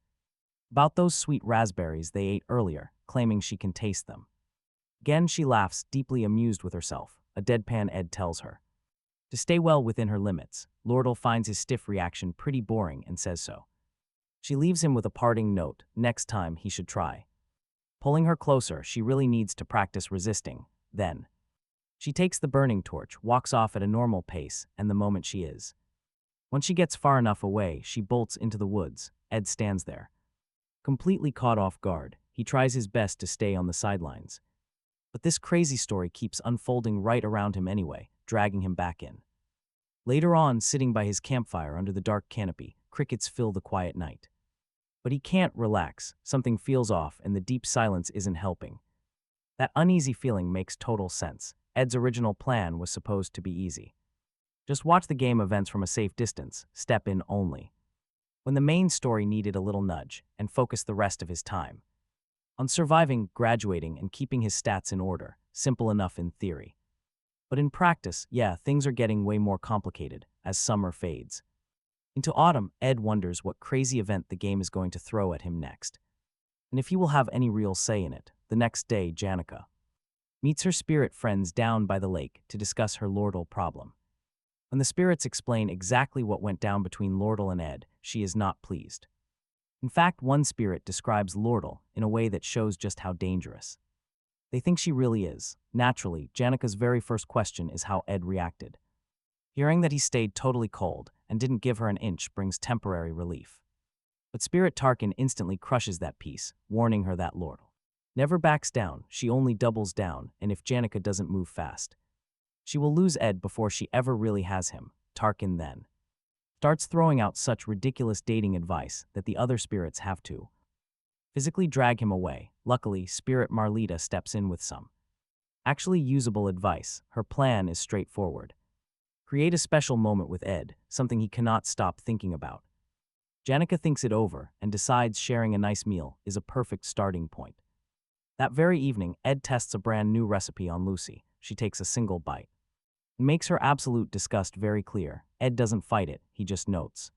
About those sweet raspberries they ate earlier, claiming she can taste them. Again, she laughs, deeply amused with herself. A deadpan Ed tells her to stay well within her limits. Lordle finds his stiff reaction pretty boring and says so. She leaves him with a parting note. Next time, he should try pulling her closer. She really needs to practice resisting. Then she takes the burning torch, walks off at a normal pace, and the moment she is. When she gets far enough away, she bolts into the woods. Ed stands there, completely caught off guard. He tries his best to stay on the sidelines, but this crazy story keeps unfolding right around him anyway, dragging him back in. Later on, sitting by his campfire under the dark canopy, crickets fill the quiet night. But he can't relax. Something feels off, and the deep silence isn't helping. That uneasy feeling makes total sense. Ed's original plan was supposed to be easy. Just watch the game events from a safe distance, step in only when the main story needed a little nudge, and focus the rest of his time on surviving, graduating, and keeping his stats in order. Simple enough in theory. But in practice, yeah, things are getting way more complicated as summer fades into autumn. Ed wonders what crazy event the game is going to throw at him next, and if he will have any real say in it. The next day, Janica meets her spirit friends down by the lake to discuss her Lordle problem. When the spirits explain exactly what went down between Lordle and Ed, she is not pleased. In fact, one spirit describes Lordle in a way that shows just how dangerous they think she really is. Naturally, Janica's very first question is how Ed reacted. Hearing that he stayed totally cold and didn't give her an inch brings temporary relief. But Spirit Tarkin instantly crushes that peace, warning her that Lordle never backs down. She only doubles down, and if Janica doesn't move fast, she will lose Ed before she ever really has him. Tarkin then starts throwing out such ridiculous dating advice that the other spirits have to physically drag him away. Luckily, Spirit Marlita steps in with some actually usable advice. Her plan is straightforward. Create a special moment with Ed, something he cannot stop thinking about. Janica thinks it over and decides sharing a nice meal is a perfect starting point. That very evening, Ed tests a brand new recipe on Lucy. She takes a single bite. It makes her absolute disgust very clear. Ed doesn't fight it, he just notes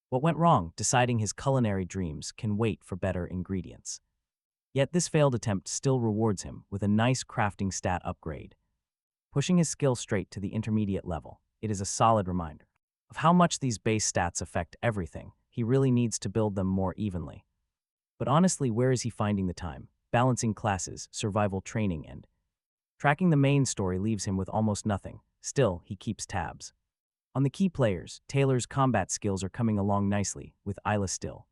what went wrong, deciding his culinary dreams can wait for better ingredients. Yet this failed attempt still rewards him with a nice crafting stat upgrade, pushing his skill straight to the intermediate level. It is a solid reminder of how much these base stats affect everything. He really needs to build them more evenly. But honestly, where is he finding the time? Balancing classes, survival training, and tracking the main story leaves him with almost nothing. Still, he keeps tabs on the key players. Taylor's combat skills are coming along nicely, with Isla still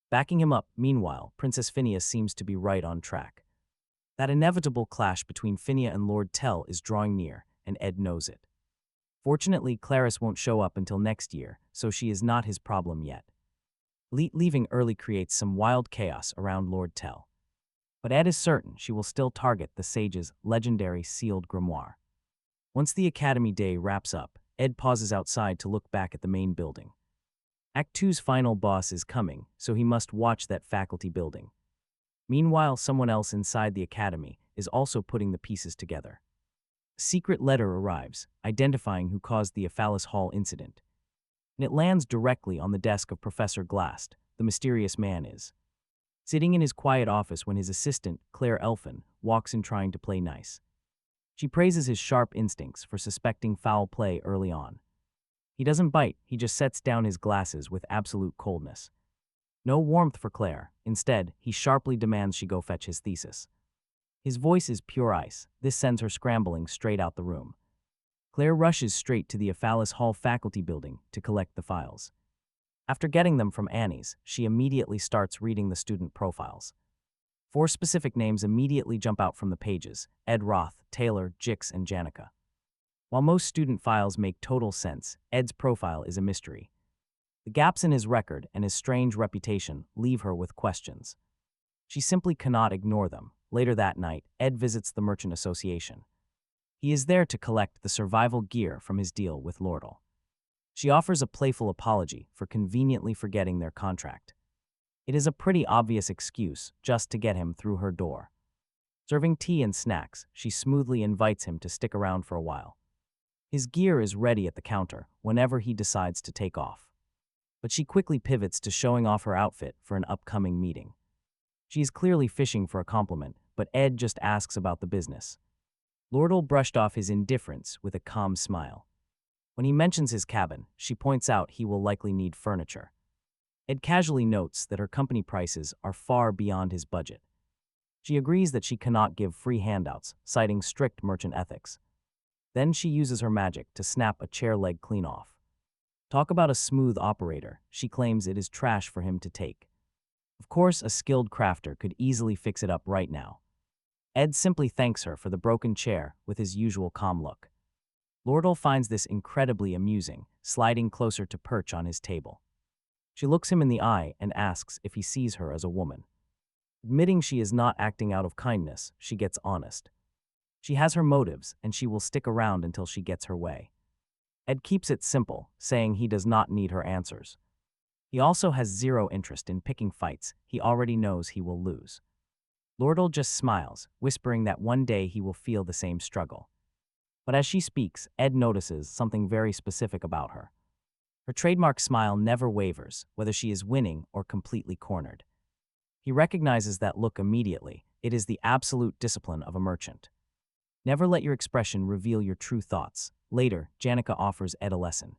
backing him up. Meanwhile, Princess Phineas seems to be right on track. That inevitable clash between Phineas and Lord Tell is drawing near, and Ed knows it. Fortunately, Clarice won't show up until next year, so she is not his problem yet. Leaving early creates some wild chaos around Lord Tell. But Ed is certain she will still target the sage's legendary sealed grimoire. Once the Academy Day wraps up, Ed pauses outside to look back at the main building. Act 2's final boss is coming, so he must watch that faculty building. Meanwhile, someone else inside the Academy is also putting the pieces together. A secret letter arrives, identifying who caused the Affles Hall incident. And it lands directly on the desk of Professor Glast. The mysterious man is sitting in his quiet office when his assistant, Claire Elfin, walks in trying to play nice. She praises his sharp instincts for suspecting foul play early on. He doesn't bite, he just sets down his glasses with absolute coldness. No warmth for Claire. Instead, he sharply demands she go fetch his thesis. His voice is pure ice. This sends her scrambling straight out the room. Claire rushes straight to the Aphalis Hall faculty building to collect the files. After getting them from Annie's, she immediately starts reading the student profiles. 4 specific names immediately jump out from the pages: Ed, Roth, Taylor, Jix, and Janica. While most student files make total sense, Ed's profile is a mystery. The gaps in his record and his strange reputation leave her with questions. She simply cannot ignore them. Later that night, Ed visits the Merchant Association. He is there to collect the survival gear from his deal with Lordle. She offers a playful apology for conveniently forgetting their contract. It is a pretty obvious excuse just to get him through her door. Serving tea and snacks, she smoothly invites him to stick around for a while. His gear is ready at the counter whenever he decides to take off. But she quickly pivots to showing off her outfit for an upcoming meeting. She is clearly fishing for a compliment, but Ed just asks about the business. Lordle brushed off his indifference with a calm smile. When he mentions his cabin, she points out he will likely need furniture. Ed casually notes that her company prices are far beyond his budget. She agrees that she cannot give free handouts, citing strict merchant ethics. Then she uses her magic to snap a chair leg clean off. Talk about a smooth operator, she claims it is trash for him to take. Of course, a skilled crafter could easily fix it up right now. Ed simply thanks her for the broken chair with his usual calm look. Lordle finds this incredibly amusing, sliding closer to perch on his table. She looks him in the eye and asks if he sees her as a woman. Admitting she is not acting out of kindness, she gets honest. She has her motives, and she will stick around until she gets her way. Ed keeps it simple, saying he does not need her answers. He also has zero interest in picking fights he already knows he will lose. Lordle just smiles, whispering that one day he will feel the same struggle. But as she speaks, Ed notices something very specific about her. Her trademark smile never wavers, whether she is winning or completely cornered. He recognizes that look immediately. It is the absolute discipline of a merchant. Never let your expression reveal your true thoughts. Later, Janica offers Ed a lesson.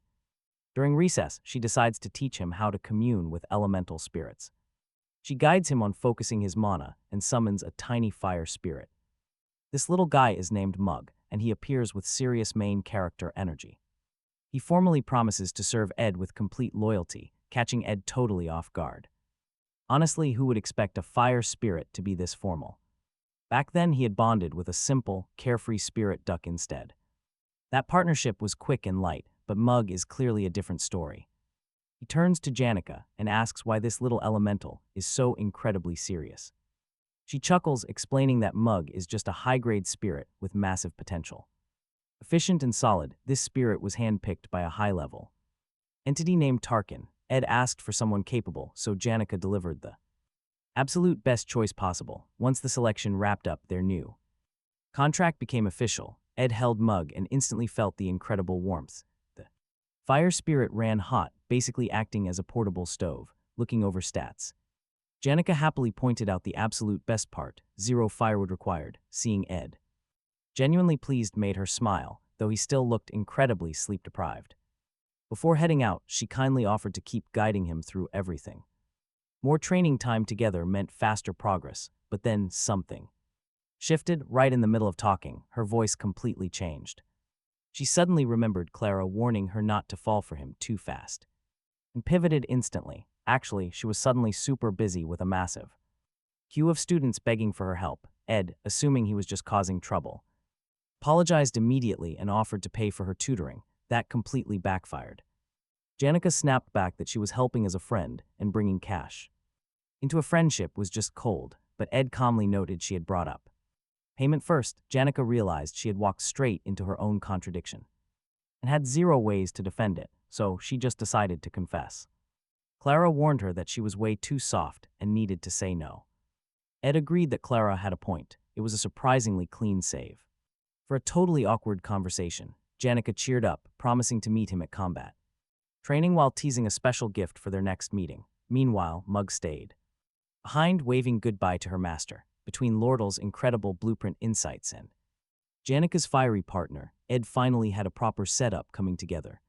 During recess, she decides to teach him how to commune with elemental spirits. She guides him on focusing his mana and summons a tiny fire spirit. This little guy is named Mug, and he appears with serious main character energy. He formally promises to serve Ed with complete loyalty, catching Ed totally off guard. Honestly, who would expect a fire spirit to be this formal? Back then, he had bonded with a simple, carefree spirit duck instead. That partnership was quick and light, but Mug is clearly a different story. He turns to Janica and asks why this little elemental is so incredibly serious. She chuckles, explaining that Mug is just a high-grade spirit with massive potential. Efficient and solid, this spirit was handpicked by a high-level entity named Tarkin. Ed asked for someone capable, so Janica delivered the absolute best choice possible. Once the selection wrapped up their new contract became official, Ed held Mug and instantly felt the incredible warmth. The fire spirit ran hot, basically acting as a portable stove, looking over stats. Janica happily pointed out the absolute best part: 0 firewood required. Seeing Ed genuinely pleased made her smile, though he still looked incredibly sleep-deprived. Before heading out, she kindly offered to keep guiding him through everything. More training time together meant faster progress, but then something shifted right in the middle of talking. Her voice completely changed. She suddenly remembered Clara warning her not to fall for him too fast, and pivoted instantly. Actually, she was suddenly super busy with a massive queue of students begging for her help. Ed, assuming he was just causing trouble, apologized immediately and offered to pay for her tutoring. That completely backfired. Janica snapped back that she was helping as a friend and bringing cash into a friendship was just cold, but Ed calmly noted she had brought up payment first. Janica realized she had walked straight into her own contradiction and had 0 ways to defend it, so she just decided to confess. Clara warned her that she was way too soft and needed to say no. Ed agreed that Clara had a point. It was a surprisingly clean save. For a totally awkward conversation, Janica cheered up, promising to meet him at combat training while teasing a special gift for their next meeting. Meanwhile, Mug stayed behind, waving goodbye to her master. Between Lordle's incredible blueprint insights and Janica's fiery partner, Ed finally had a proper setup coming together.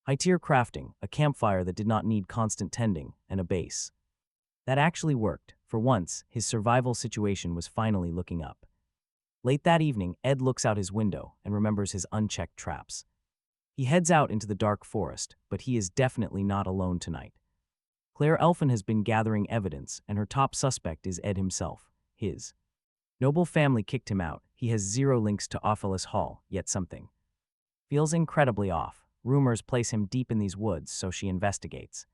High-tier crafting, a campfire that did not need constant tending, and a base That actually worked. For once, his survival situation was finally looking up. Late that evening, Ed looks out his window and remembers his unchecked traps. He heads out into the dark forest, but he is definitely not alone tonight. Claire Elfin has been gathering evidence, and her top suspect is Ed himself. His noble family kicked him out. He has zero links to Ophelis Hall, yet something feels incredibly off. Rumors place him deep in these woods, so she investigates.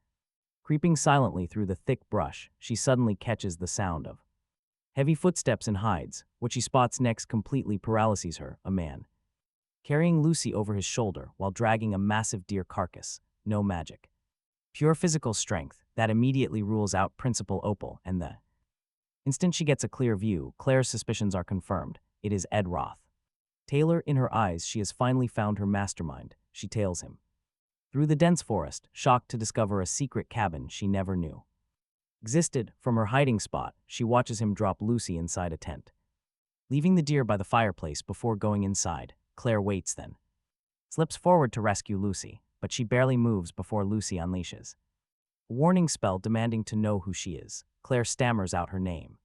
Creeping silently through the thick brush, she suddenly catches the sound of heavy footsteps and hides. What she spots next completely paralyzes her, a man carrying Lucy over his shoulder while dragging a massive deer carcass. No magic. Pure physical strength that immediately rules out Principal Opal, and the instant she gets a clear view, Claire's suspicions are confirmed. It is Ed Roth Taylor. In her eyes, she has finally found her mastermind. She tails him through the dense forest, shocked to discover a secret cabin she never knew existed. From her hiding spot, she watches him drop Lucy inside a tent, leaving the deer by the fireplace before going inside. Claire waits, then slips forward to rescue Lucy, but she barely moves before Lucy unleashes a warning spell demanding to know who she is. Claire stammers out her name.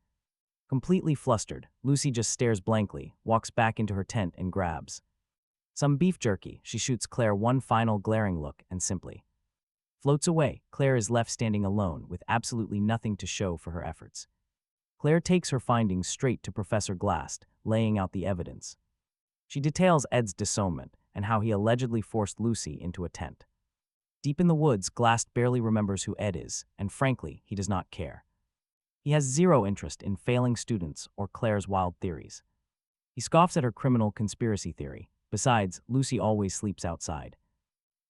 Completely flustered, Lucy just stares blankly, walks back into her tent and grabs some beef jerky. She shoots Claire one final glaring look and simply floats away. Claire is left standing alone with absolutely nothing to show for her efforts. Claire takes her findings straight to Professor Glast, laying out the evidence. She details Ed's disownment and how he allegedly forced Lucy into a tent. Deep in the woods, Glast barely remembers who Ed is, and frankly, he does not care. He has zero interest in failing students or Claire's wild theories. He scoffs at her criminal conspiracy theory. Besides, Lucy always sleeps outside.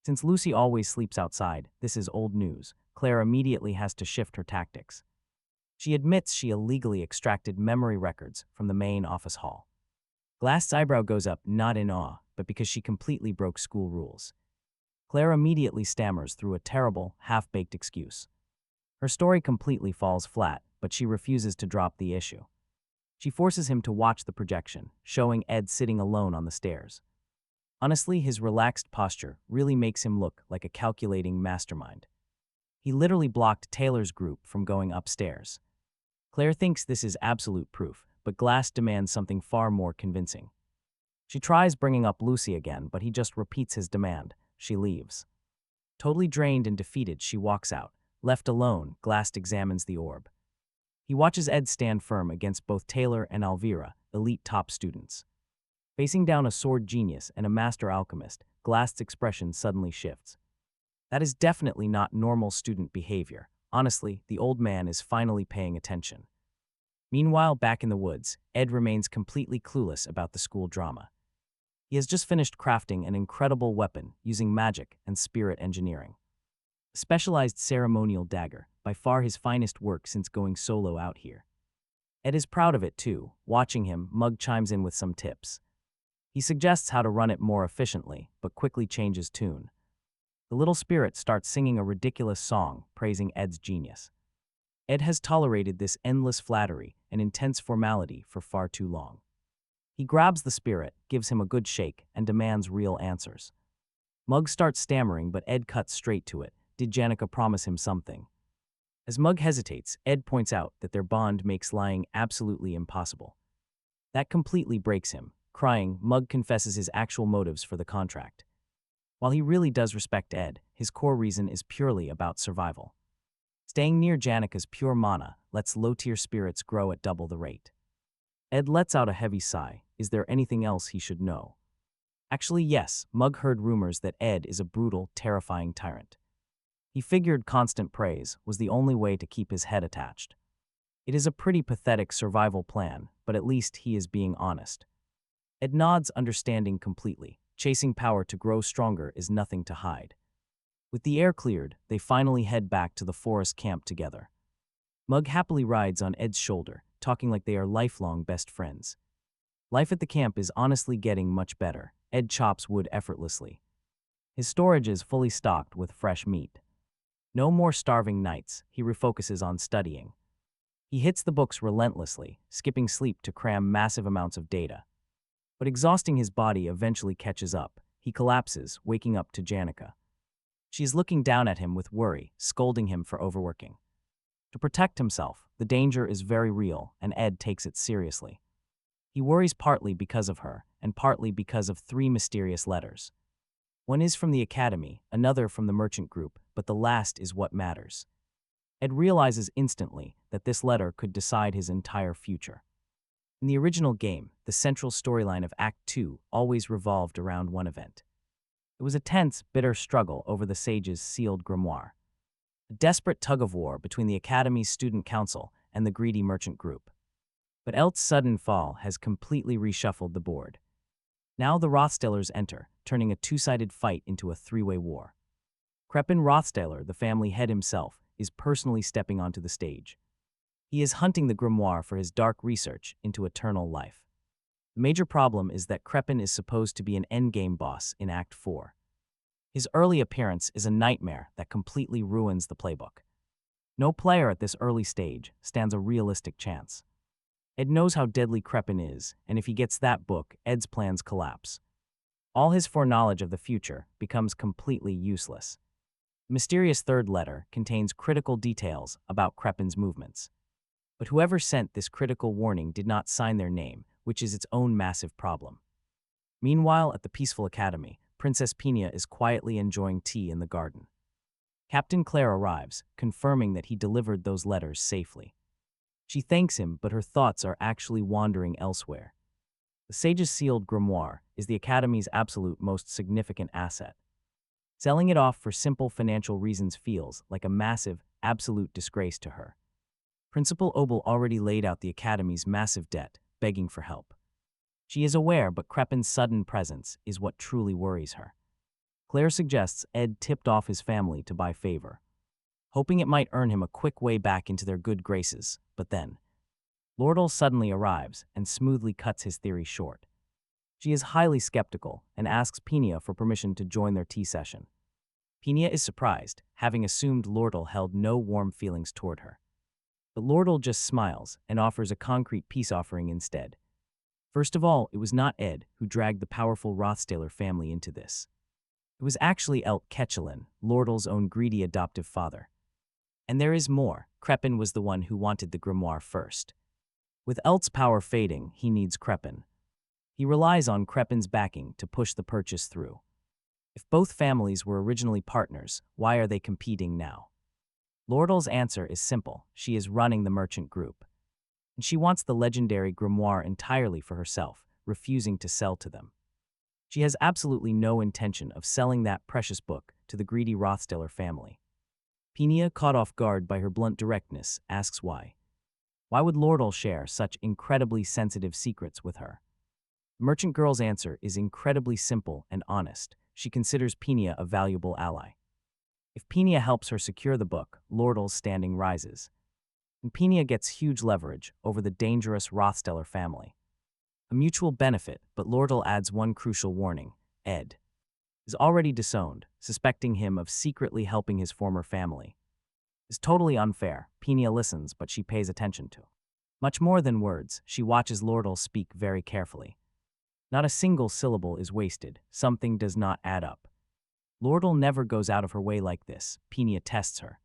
Since Lucy always sleeps outside, this is old news. Claire immediately has to shift her tactics. She admits she illegally extracted memory records from the main office hall. Glast's eyebrow goes up, not in awe, but because she completely broke school rules. Claire immediately stammers through a terrible, half-baked excuse. Her story completely falls flat, but she refuses to drop the issue. She forces him to watch the projection, showing Ed sitting alone on the stairs. Honestly, his relaxed posture really makes him look like a calculating mastermind. He literally blocked Taylor's group from going upstairs. Claire thinks this is absolute proof, but Glast demands something far more convincing. She tries bringing up Lucy again, but he just repeats his demand. She leaves. Totally drained and defeated, she walks out. Left alone, Glast examines the orb. He watches Ed stand firm against both Taylor and Alvira, elite top students. Facing down a sword genius and a master alchemist, Glast's expression suddenly shifts. That is definitely not normal student behavior. Honestly, the old man is finally paying attention. Meanwhile, back in the woods, Ed remains completely clueless about the school drama. He has just finished crafting an incredible weapon using magic and spirit engineering. A specialized ceremonial dagger, by far his finest work since going solo out here. Ed is proud of it too. Watching him, Mug chimes in with some tips. He suggests how to run it more efficiently, but quickly changes tune. The little spirit starts singing a ridiculous song, praising Ed's genius. Ed has tolerated this endless flattery and intense formality for far too long. He grabs the spirit, gives him a good shake, and demands real answers. Mug starts stammering, but Ed cuts straight to it. Did Janica promise him something? As Mug hesitates, Ed points out that their bond makes lying absolutely impossible. That completely breaks him. Crying, Mug confesses his actual motives for the contract. While he really does respect Ed, his core reason is purely about survival. Staying near Janica's pure mana lets low-tier spirits grow at double the rate. Ed lets out a heavy sigh. Is there anything else he should know? Actually, yes, Mug heard rumors that Ed is a brutal, terrifying tyrant. He figured constant praise was the only way to keep his head attached. It is a pretty pathetic survival plan, but at least he is being honest. Ed nods, understanding completely. Chasing power to grow stronger is nothing to hide. With the air cleared, they finally head back to the forest camp together. Mug happily rides on Ed's shoulder, talking like they are lifelong best friends. Life at the camp is honestly getting much better. Ed chops wood effortlessly. His storage is fully stocked with fresh meat. No more starving nights, he refocuses on studying. He hits the books relentlessly, skipping sleep to cram massive amounts of data. But exhausting his body eventually catches up. He collapses, waking up to Janica. She is looking down at him with worry, scolding him for overworking. To protect himself, the danger is very real, and Ed takes it seriously. He worries partly because of her, and partly because of three mysterious letters. One is from the Academy, another from the Merchant Group, but the last is what matters. Ed realizes instantly that this letter could decide his entire future. In the original game, the central storyline of Act 2 always revolved around one event. It was a tense, bitter struggle over the sage's sealed grimoire. A desperate tug-of-war between the Academy's student council and the greedy merchant group. But Elt's sudden fall has completely reshuffled the board. Now the Roth Taylors enter, turning a two-sided fight into a three-way war. Crepin Roth Taylor, the family head himself, is personally stepping onto the stage. He is hunting the grimoire for his dark research into eternal life. The major problem is that Crepin is supposed to be an endgame boss in Act 4. His early appearance is a nightmare that completely ruins the playbook. No player at this early stage stands a realistic chance. Ed knows how deadly Crepin is, and if he gets that book, Ed's plans collapse. All his foreknowledge of the future becomes completely useless. The mysterious third letter contains critical details about Crepin's movements. But whoever sent this critical warning did not sign their name, which is its own massive problem. Meanwhile, at the peaceful academy, Princess Pina is quietly enjoying tea in the garden. Captain Claire arrives, confirming that he delivered those letters safely. She thanks him, but her thoughts are actually wandering elsewhere. The sage's sealed grimoire is the Academy's absolute most significant asset. Selling it off for simple financial reasons feels like a massive, absolute disgrace to her. Principal Obel already laid out the Academy's massive debt, begging for help. She is aware, but Crepin's sudden presence is what truly worries her. Claire suggests Ed tipped off his family to buy favor, hoping it might earn him a quick way back into their good graces, but then Lordle suddenly arrives and smoothly cuts his theory short. She is highly skeptical and asks Pina for permission to join their tea session. Pina is surprised, having assumed Lordle held no warm feelings toward her. But Lordle just smiles and offers a concrete peace offering instead. First of all, it was not Ed who dragged the powerful Roth Taylor family into this. It was actually Elt Ketchelin, Lordle's own greedy adoptive father. And there is more. Crepin was the one who wanted the grimoire first. With Elt's power fading, he needs Crepin. He relies on Crepin's backing to push the purchase through. If both families were originally partners, why are they competing now? Lordle's answer is simple. She is running the merchant group. And she wants the legendary grimoire entirely for herself, refusing to sell to them. She has absolutely no intention of selling that precious book to the greedy Roth Taylor family. Pina, caught off guard by her blunt directness, asks why. Why would Lordle share such incredibly sensitive secrets with her? The merchant girl's answer is incredibly simple and honest. She considers Pina a valuable ally. If Pina helps her secure the book, Lordle's standing rises. And Pina gets huge leverage over the dangerous Roth Taylor family. A mutual benefit, but Lordle adds one crucial warning. Ed is already disowned, suspecting him of secretly helping his former family. It's totally unfair. Pina listens, but she pays attention to. Much more than words, she watches Lordle speak very carefully. Not a single syllable is wasted. Something does not add up. Lordle never goes out of her way like this. Pina tests her.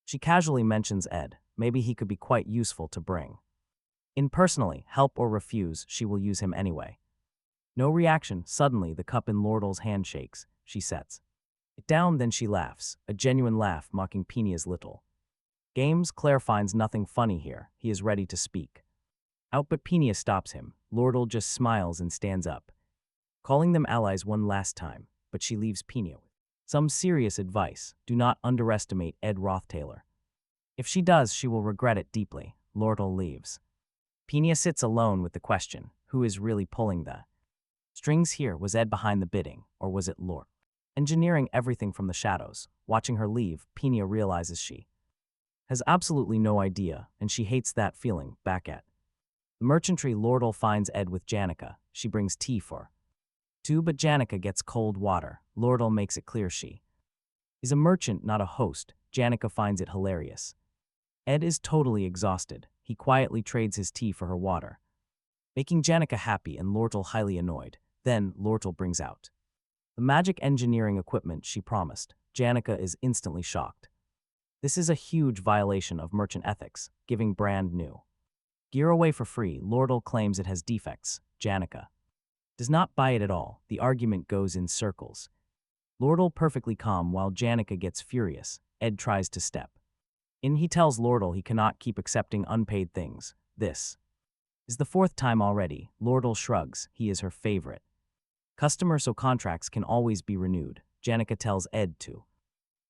She casually mentions Ed. Maybe he could be quite useful to bring. In personally, help or refuse, she will use him anyway. No reaction. Suddenly, the cup in Lordle's hand shakes. She sets it down, then she laughs, a genuine laugh mocking Pina's little games. Claire finds nothing funny here. He is ready to speak out, but Pina stops him. Lordle just smiles and stands up, calling them allies one last time, but she leaves Pina with some serious advice. Do not underestimate Ed Roth Taylor. If she does, she will regret it deeply. Lordle leaves. Pina sits alone with the question, who is really pulling the strings here? Was Ed behind the bidding, or was it Lord engineering everything from the shadows? Watching her leave, Pina realizes she has absolutely no idea, and she hates that feeling. Back at the merchantry, Lordle finds Ed with Janica. She brings tea for two, but Janica gets cold water. Lordle makes it clear she is a merchant, not a host. Janica finds it hilarious. Ed is totally exhausted. He quietly trades his tea for her water, making Janica happy and Lordle highly annoyed. Then Lordle brings out the magic engineering equipment she promised. Janica is instantly shocked. This is a huge violation of merchant ethics, giving brand new gear away for free. Lordal claims it has defects. Janica does not buy it at all. The argument goes in circles. Lordal perfectly calm while Janica gets furious. Ed tries to step in. He tells Lordal he cannot keep accepting unpaid things. This is the fourth time already. Lordal shrugs. He is her favorite customer, so contracts can always be renewed. Janica tells Ed to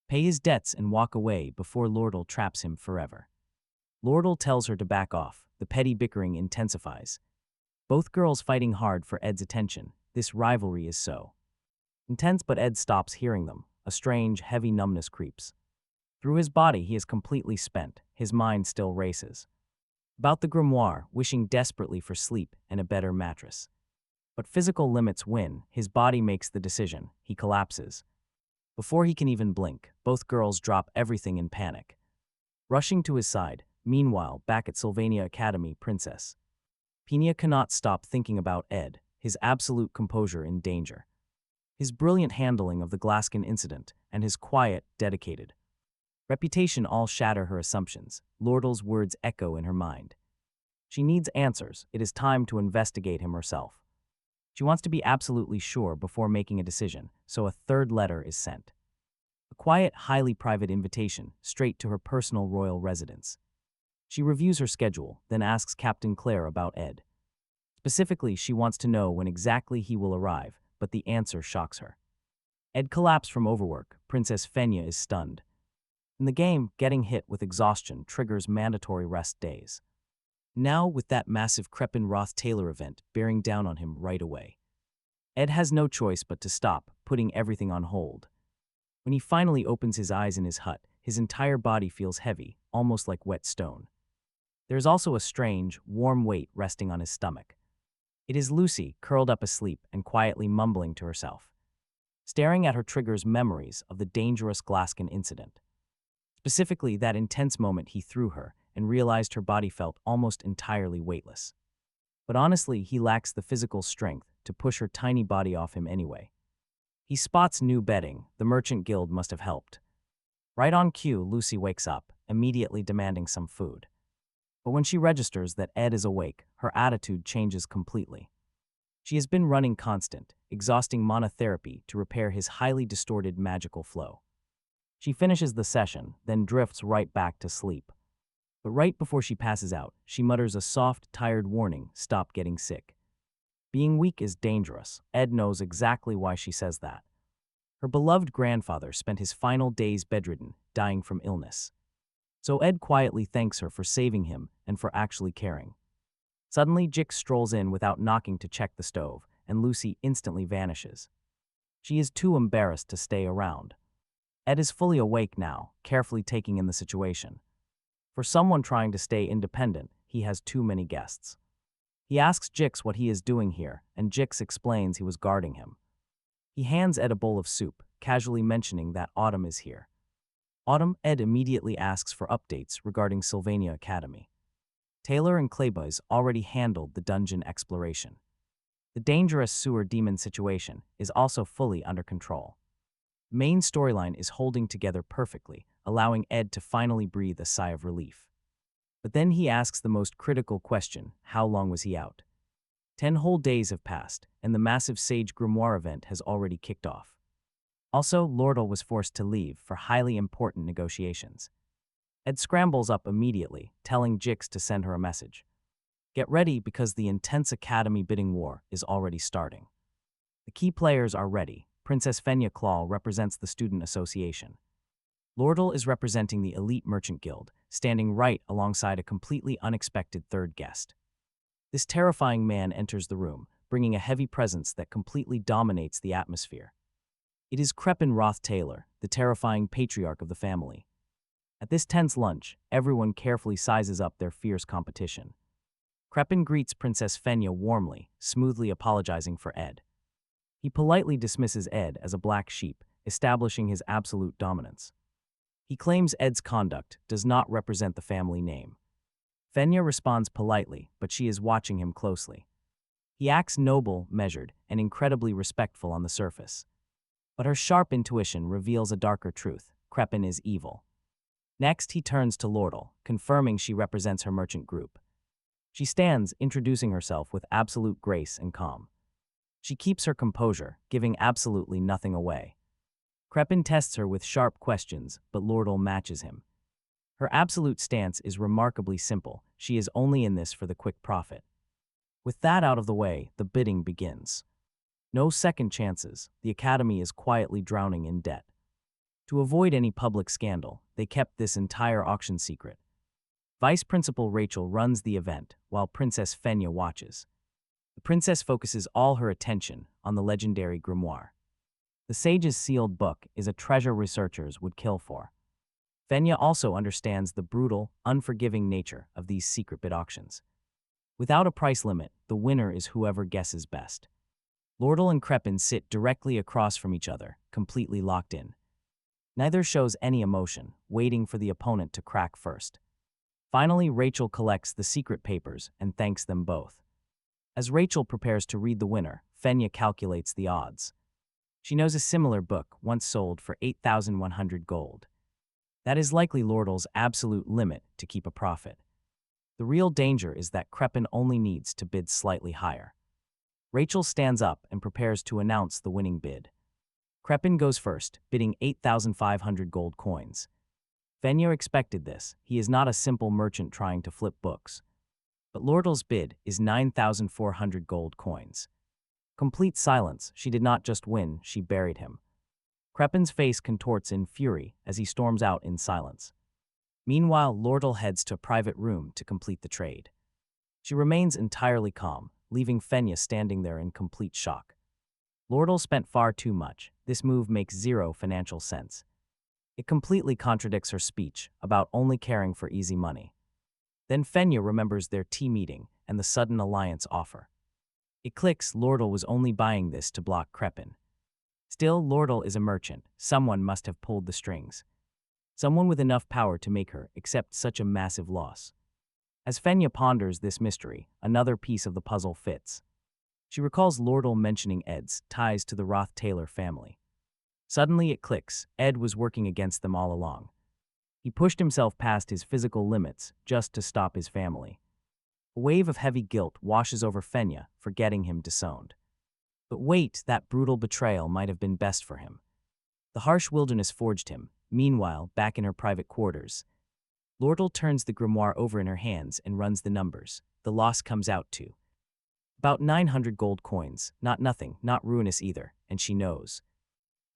pay his debts and walk away before Lordal traps him forever. Lordal tells her to back off. The petty bickering intensifies. Both girls fighting hard for Ed's attention. This rivalry is so intense, but Ed stops hearing them. A strange, heavy numbness creeps through his body. He is completely spent. His mind still races about the grimoire, wishing desperately for sleep and a better mattress. But physical limits win. His body makes the decision. He collapses before he can even blink. Both girls drop everything in panic, rushing to his side. Meanwhile, back at Sylvania Academy, Princess Pina cannot stop thinking about Ed, his absolute composure in danger, his brilliant handling of the Glaskin incident, and his quiet, dedicated reputation all shatter her assumptions. Lordal's words echo in her mind. She needs answers. It is time to investigate him herself. She wants to be absolutely sure before making a decision, so a third letter is sent. A quiet, highly private invitation, straight to her personal royal residence. She reviews her schedule, then asks Captain Claire about Ed. Specifically, she wants to know when exactly he will arrive, but the answer shocks her. Ed collapsed from overwork. Princess Fenya is stunned. In the game, getting hit with exhaustion triggers mandatory rest days. Now, with that massive Crepin Roth Taylor event bearing down on him right away, Ed has no choice but to stop, putting everything on hold. When he finally opens his eyes in his hut, his entire body feels heavy, almost like wet stone. There's also a strange, warm weight resting on his stomach. It is Lucy, curled up asleep and quietly mumbling to herself. Staring at her triggers memories of the dangerous Glaskin incident. Specifically, that intense moment he threw her and realized her body felt almost entirely weightless. But honestly, he lacks the physical strength to push her tiny body off him anyway. He spots new bedding. The Merchant Guild must have helped. Right on cue, Lucy wakes up, immediately demanding some food. But when she registers that Ed is awake, her attitude changes completely. She has been running constant, exhausting monotherapy to repair his highly distorted magical flow. She finishes the session, then drifts right back to sleep. But right before she passes out, she mutters a soft, tired warning, "Stop getting sick." Being weak is dangerous. Ed knows exactly why she says that. Her beloved grandfather spent his final days bedridden, dying from illness. So Ed quietly thanks her for saving him and for actually caring. Suddenly, Jix strolls in without knocking to check the stove, and Lucy instantly vanishes. She is too embarrassed to stay around. Ed is fully awake now, carefully taking in the situation. For someone trying to stay independent, he has too many guests. He asks Jix what he is doing here, and Jix explains he was guarding him. He hands Ed a bowl of soup, casually mentioning that Autumn is here. Autumn, Ed immediately asks for updates regarding Sylvania Academy. Taylor and Klebas already handled the dungeon exploration. The dangerous sewer demon situation is also fully under control. The main storyline is holding together perfectly, allowing Ed to finally breathe a sigh of relief. But then he asks the most critical question: how long was he out? 10 whole days have passed, and the massive Sage Grimoire event has already kicked off. Also, Lordal was forced to leave for highly important negotiations. Ed scrambles up immediately, telling Jix to send her a message. Get ready because the intense academy bidding war is already starting. The key players are ready. Princess Fenya Claw represents the Student Association. Lordal is representing the Elite Merchant Guild, standing right alongside a completely unexpected third guest. This terrifying man enters the room, bringing a heavy presence that completely dominates the atmosphere. It is Crepin Roth Taylor, the terrifying patriarch of the family. At this tense lunch, everyone carefully sizes up their fierce competition. Crepin greets Princess Fenya warmly, smoothly apologizing for Ed. He politely dismisses Ed as a black sheep, establishing his absolute dominance. He claims Ed's conduct does not represent the family name. Fenya responds politely, but she is watching him closely. He acts noble, measured, and incredibly respectful on the surface. But her sharp intuition reveals a darker truth: Crepin is evil. Next, he turns to Lordle, confirming she represents her merchant group. She stands, introducing herself with absolute grace and calm. She keeps her composure, giving absolutely nothing away. Crepin tests her with sharp questions, but Lordle matches him. Her absolute stance is remarkably simple. She is only in this for the quick profit. With that out of the way, the bidding begins. No second chances, the Academy is quietly drowning in debt. To avoid any public scandal, they kept this entire auction secret. Vice Principal Rachel runs the event, while Princess Fenya watches. The princess focuses all her attention on the legendary grimoire. The sage's sealed book is a treasure researchers would kill for. Fenya also understands the brutal, unforgiving nature of these secret bid auctions. Without a price limit, the winner is whoever guesses best. Lordle and Crepin sit directly across from each other, completely locked in. Neither shows any emotion, waiting for the opponent to crack first. Finally, Rachel collects the secret papers and thanks them both. As Rachel prepares to read the winner, Fenya calculates the odds. She knows a similar book once sold for 8,100 gold. That is likely Lordle's absolute limit to keep a profit. The real danger is that Crepin only needs to bid slightly higher. Rachel stands up and prepares to announce the winning bid. Crepin goes first, bidding 8,500 gold coins. Fenya expected this. He is not a simple merchant trying to flip books. But Lordle's bid is 9,400 gold coins. Complete silence. She did not just win, she buried him. Crepin's face contorts in fury as he storms out in silence. Meanwhile, Lordle heads to a private room to complete the trade. She remains entirely calm, leaving Fenya standing there in complete shock. Lordle spent far too much. This move makes zero financial sense. It completely contradicts her speech about only caring for easy money. Then Fenya remembers their tea meeting and the sudden alliance offer. It clicks, Lordle was only buying this to block Crepin. Still, Lordle is a merchant. Someone must have pulled the strings. Someone with enough power to make her accept such a massive loss. As Fenya ponders this mystery, another piece of the puzzle fits. She recalls Lordle mentioning Ed's ties to the Roth Taylor family. Suddenly it clicks, Ed was working against them all along. He pushed himself past his physical limits just to stop his family. A wave of heavy guilt washes over Fenya for getting him disowned. But wait, that brutal betrayal might have been best for him. The harsh wilderness forged him. Meanwhile, back in her private quarters, Lordle turns the grimoire over in her hands and runs the numbers. The loss comes out to about 900 gold coins, not nothing, not ruinous either, and she knows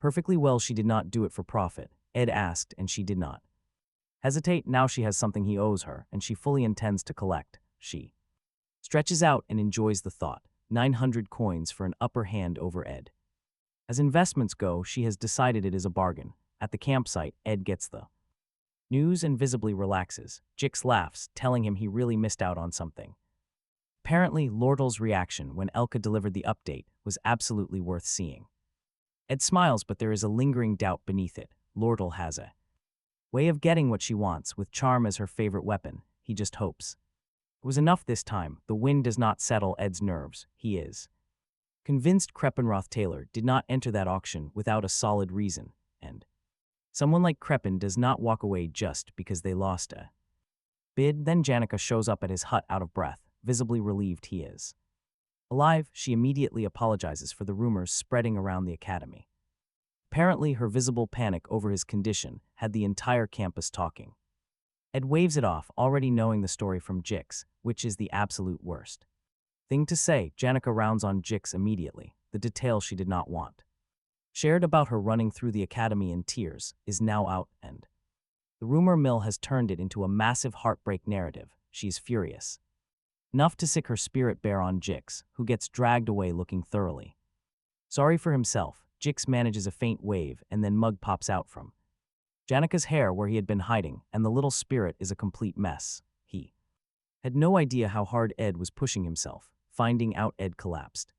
perfectly well she did not do it for profit. Ed asked, and she did not hesitate. Now she has something he owes her, and she fully intends to collect. She stretches out and enjoys the thought. 900 coins for an upper hand over Ed. As investments go, she has decided it is a bargain. At the campsite, Ed gets the news and visibly relaxes. Jix laughs, telling him he really missed out on something. Apparently, Lordle's reaction when Elka delivered the update was absolutely worth seeing. Ed smiles, but there is a lingering doubt beneath it. Lordle has a way of getting what she wants, with charm as her favorite weapon. He just hopes. It was enough this time. The wind does not settle Ed's nerves. He is convinced Crepin Roth Taylor did not enter that auction without a solid reason, and someone like Crepin does not walk away just because they lost a bid. Then Janica shows up at his hut out of breath, visibly relieved he is alive. She immediately apologizes for the rumors spreading around the academy. Apparently, her visible panic over his condition had the entire campus talking. Ed waves it off, already knowing the story from Jix, which is the absolute worst thing to say. Janica rounds on Jix immediately, the detail she did not want shared about her running through the academy in tears is now out, and the rumor mill has turned it into a massive heartbreak narrative. She's furious. Enough to sick her spirit bare on Jix, who gets dragged away looking thoroughly sorry for himself. Jix manages a faint wave, and then Mug pops out from Janica's hair where he had been hiding, and the little spirit is a complete mess. He had no idea how hard Ed was pushing himself. Finding out Ed collapsed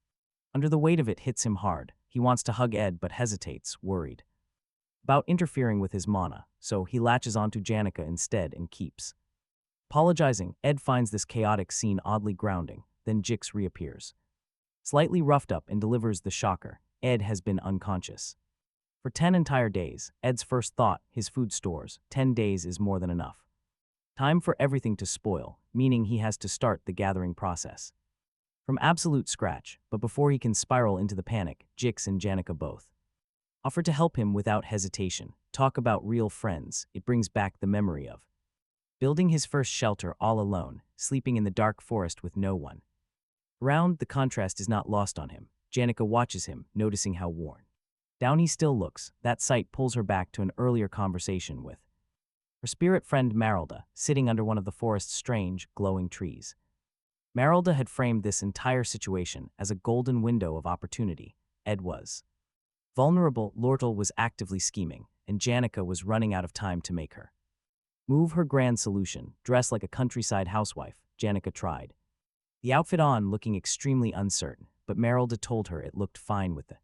under the weight of it hits him hard. He wants to hug Ed but hesitates, worried about interfering with his mana, so he latches onto Janica instead and keeps apologizing. Ed finds this chaotic scene oddly grounding. Then Jix reappears, slightly roughed up, and delivers the shocker. Ed has been unconscious. For 10 entire days, Ed's first thought, his food stores, 10 days is more than enough. Time for everything to spoil, meaning he has to start the gathering process. From absolute scratch, but before he can spiral into the panic, Jix and Janica both offer to help him without hesitation. Talk about real friends, it brings back the memory of building his first shelter all alone, sleeping in the dark forest with no one around. The contrast is not lost on him. Janica watches him, noticing how worn down he still looks. That sight pulls her back to an earlier conversation with her spirit friend Maralda, sitting under one of the forest's strange, glowing trees. Maralda had framed this entire situation as a golden window of opportunity. Ed was vulnerable, Lortel was actively scheming, and Janica was running out of time to make her move. Her grand solution, dress like a countryside housewife, Janica tried the outfit on, looking extremely uncertain, but Maralda told her it looked fine with the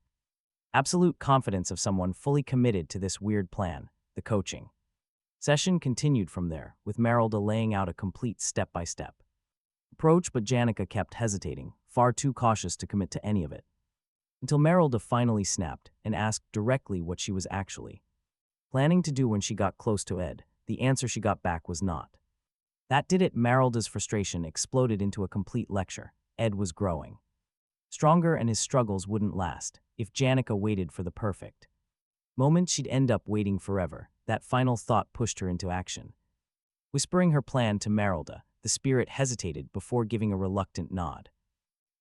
absolute confidence of someone fully committed to this weird plan. The coaching session continued from there, with Maralda laying out a complete step-by-step approach, but Janica kept hesitating, far too cautious to commit to any of it, until Maralda finally snapped and asked directly what she was actually planning to do when she got close to Ed. The answer she got back was not. That did it. Maralda's frustration exploded into a complete lecture. Ed was growing stronger and his struggles wouldn't last. If Janica waited for the perfect moment, she'd end up waiting forever. That final thought pushed her into action. Whispering her plan to Maralda, the spirit hesitated before giving a reluctant nod.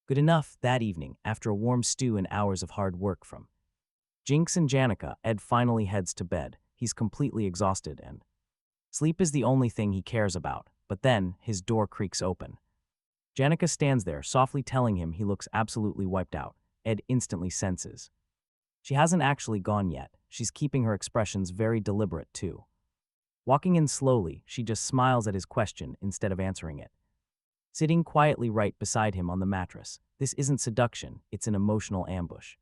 Good enough. That evening, after a warm stew and hours of hard work from Jinx and Janica, Ed finally heads to bed. He's completely exhausted and sleep is the only thing he cares about. But then, his door creaks open. Janica stands there, softly telling him he looks absolutely wiped out. Ed instantly senses she hasn't actually gone yet. She's keeping her expressions very deliberate, too. Walking in slowly, she just smiles at his question instead of answering it. Sitting quietly right beside him on the mattress, this isn't seduction, it's an emotional ambush.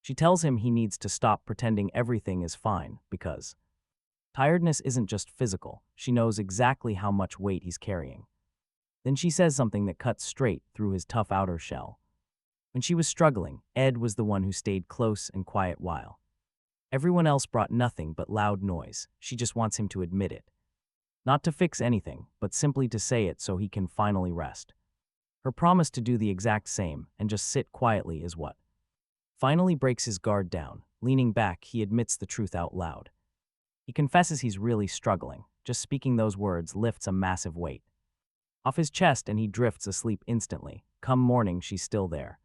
She tells him he needs to stop pretending everything is fine, because tiredness isn't just physical. She knows exactly how much weight he's carrying. Then she says something that cuts straight through his tough outer shell. When she was struggling, Ed was the one who stayed close and quiet while everyone else brought nothing but loud noise. She just wants him to admit it. Not to fix anything, but simply to say it so he can finally rest. Her promise to do the exact same and just sit quietly is what finally breaks his guard down. Leaning back, he admits the truth out loud. He confesses he's really struggling. Just speaking those words lifts a massive weight off his chest and he drifts asleep instantly. Come morning, she's still there.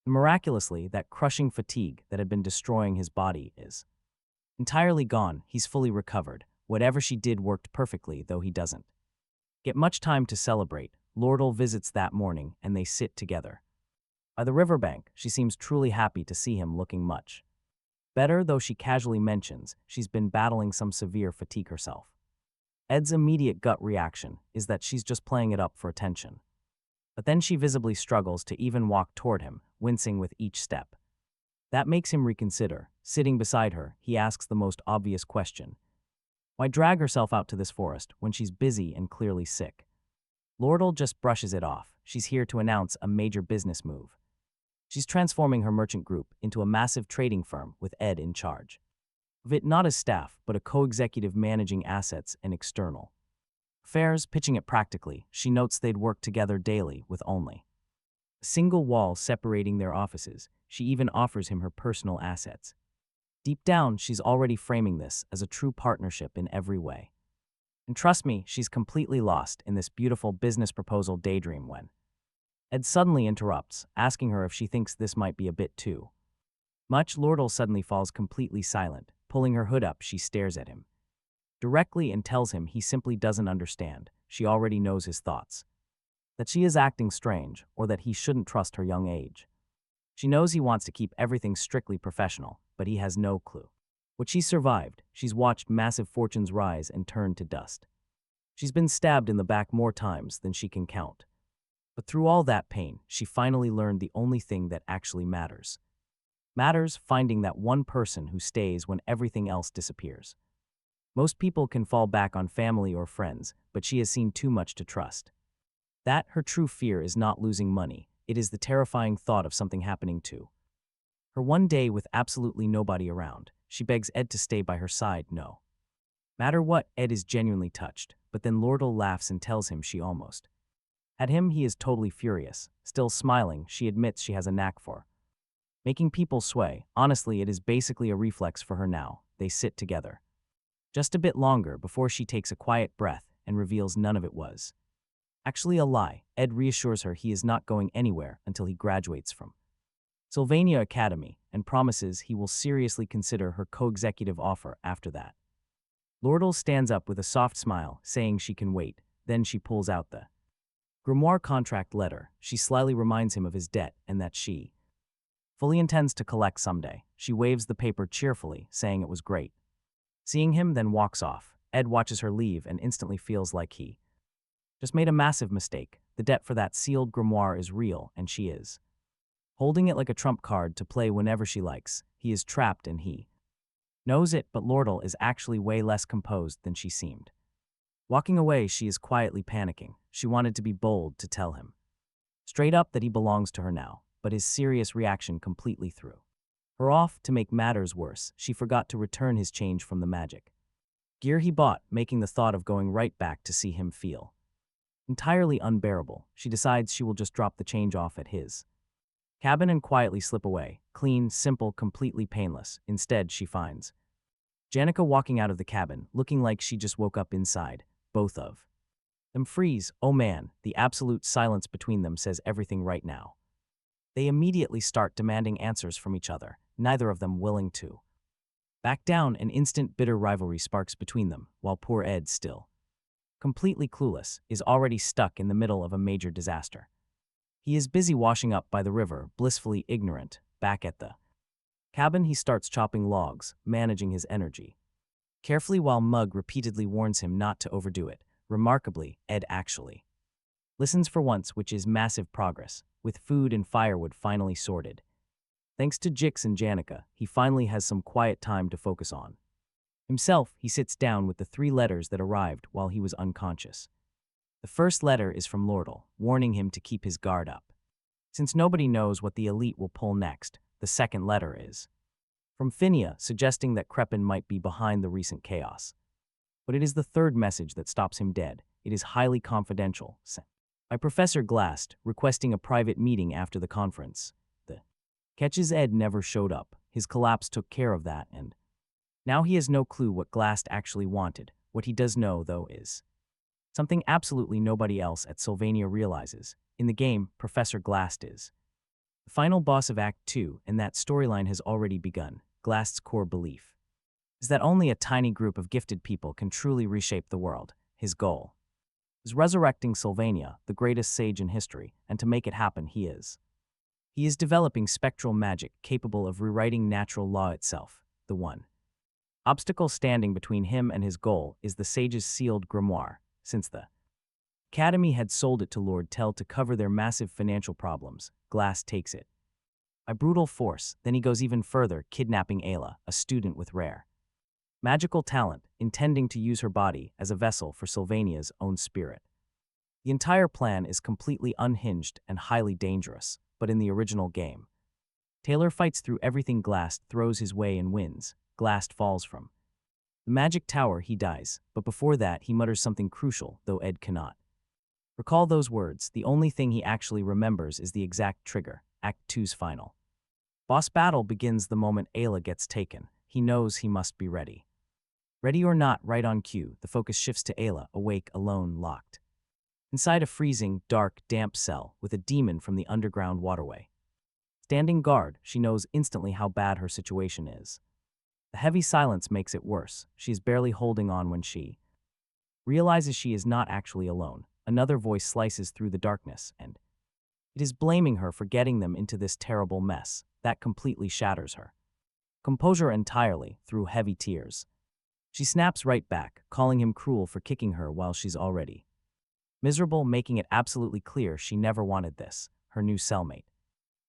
And miraculously, that crushing fatigue that had been destroying his body is entirely gone. He's fully recovered. Whatever she did worked perfectly, though he doesn't get much time to celebrate. Lortel visits that morning and they sit together by the riverbank. She seems truly happy to see him, looking much better, though she casually mentions she's been battling some severe fatigue herself. Ed's immediate gut reaction is that she's just playing it up for attention. But then she visibly struggles to even walk toward him, wincing with each step. That makes him reconsider. Sitting beside her, he asks the most obvious question. Why drag herself out to this forest when she's busy and clearly sick? Lortel just brushes it off. She's here to announce a major business move. She's transforming her merchant group into a massive trading firm with Ed in charge of it, not as staff, but a co-executive managing assets and external affairs. Pitching it practically, she notes they'd work together daily with only a single wall separating their offices. She even offers him her personal assets. Deep down, she's already framing this as a true partnership in every way. And trust me, she's completely lost in this beautiful business proposal daydream when Ed suddenly interrupts, asking her if she thinks this might be a bit too much. Lortel suddenly falls completely silent. Pulling her hood up, she stares at him directly and tells him he simply doesn't understand. She already knows his thoughts, that she is acting strange or that he shouldn't trust her young age. She knows he wants to keep everything strictly professional, but he has no clue what she survived. She's watched massive fortunes rise and turn to dust. She's been stabbed in the back more times than she can count. But through all that pain, she finally learned the only thing that actually matters. Finding that one person who stays when everything else disappears. Most people can fall back on family or friends, but she has seen too much to trust. That her true fear is not losing money, it is the terrifying thought of something happening to her one day with absolutely nobody around. she begs Ed to stay by her side. No matter what, Ed is genuinely touched, but then Lordle laughs and tells him she almost had him. He is totally furious. Still smiling, she admits she has a knack for making people sway. Honestly, it is basically a reflex for her now. They sit together just a bit longer before she takes a quiet breath and reveals none of it was actually a lie. Ed reassures her he is not going anywhere until he graduates from Sylvania Academy and promises he will seriously consider her co-executive offer after that. Lordle stands up with a soft smile, saying she can wait. Then she pulls out the grimoire contract letter. She slyly reminds him of his debt and that she fully intends to collect someday. She waves the paper cheerfully, saying it was great seeing him, then walks off. Ed watches her leave and instantly feels like he just made a massive mistake. The debt for that sealed grimoire is real, and she is holding it like a trump card to play whenever she likes. He is trapped and he knows it, but Lordle is actually way less composed than she seemed. Walking away, she is quietly panicking. She wanted to be bold to tell him straight up that he belongs to her now, but his serious reaction completely threw her off. To make matters worse, she forgot to return his change from the magic gear he bought, making the thought of going right back to see him feel entirely unbearable. She decides she will just drop the change off at his cabin and quietly slip away. Clean, simple, completely painless. Instead, she finds Janica walking out of the cabin, looking like she just woke up inside. Both of them freeze. Oh man, the absolute silence between them says everything right now. They immediately start demanding answers from each other, neither of them willing to back down. An instant bitter rivalry sparks between them, while poor Ed, still completely clueless, is already stuck in the middle of a major disaster. He is busy washing up by the river, blissfully ignorant. Back at the cabin, he starts chopping logs, managing his energy carefully while Mug repeatedly warns him not to overdo it. Remarkably, Ed actually listens for once, which is massive progress. With food and firewood finally sorted, thanks to Jix and Janica, he finally has some quiet time to focus on himself. He sits down with the 3 letters that arrived while he was unconscious. The first letter is from Lordle, warning him to keep his guard up, since nobody knows what the elite will pull next. The second letter is from Finia, suggesting that Crepin might be behind the recent chaos. But it is the third message that stops him dead. It is highly confidential, sent by Professor Glast, requesting a private meeting after the conference. The catches Ed never showed up. His collapse took care of that, and now he has no clue what Glast actually wanted. What he does know, though, is something absolutely nobody else at Sylvania realizes. In the game, Professor Glast is the final boss of Act 2, and that storyline has already begun. Glast's core belief is that only a tiny group of gifted people can truly reshape the world. His goal is resurrecting Sylvania, the greatest sage in history, and to make it happen, he is developing spectral magic capable of rewriting natural law itself. The one obstacle standing between him and his goal is the sage's sealed grimoire. Since the Academy had sold it to Lord Tell to cover their massive financial problems, Glass takes it by brutal force. Then he goes even further, kidnapping Ayla, a student with rare magical talent, intending to use her body as a vessel for Sylvania's own spirit. The entire plan is completely unhinged and highly dangerous, but in the original game, Taylor fights through everything Glast throws his way and wins. Glast falls from the magic tower, he dies, but before that he mutters something crucial, though Ed cannot recall those words. The only thing he actually remembers is the exact trigger. Act 2's final boss battle begins the moment Ayla gets taken. He knows he must be ready. Ready or not, right on cue, the focus shifts to Ayla, awake, alone, locked inside a freezing, dark, damp cell with a demon from the underground waterway standing guard. She knows instantly how bad her situation is. The heavy silence makes it worse. She is barely holding on when she realizes she is not actually alone. Another voice slices through the darkness, and it is blaming her for getting them into this terrible mess. That completely shatters her composure entirely. Through heavy tears, she snaps right back, calling him cruel for kicking her while she's already miserable, making it absolutely clear she never wanted this. Her new cellmate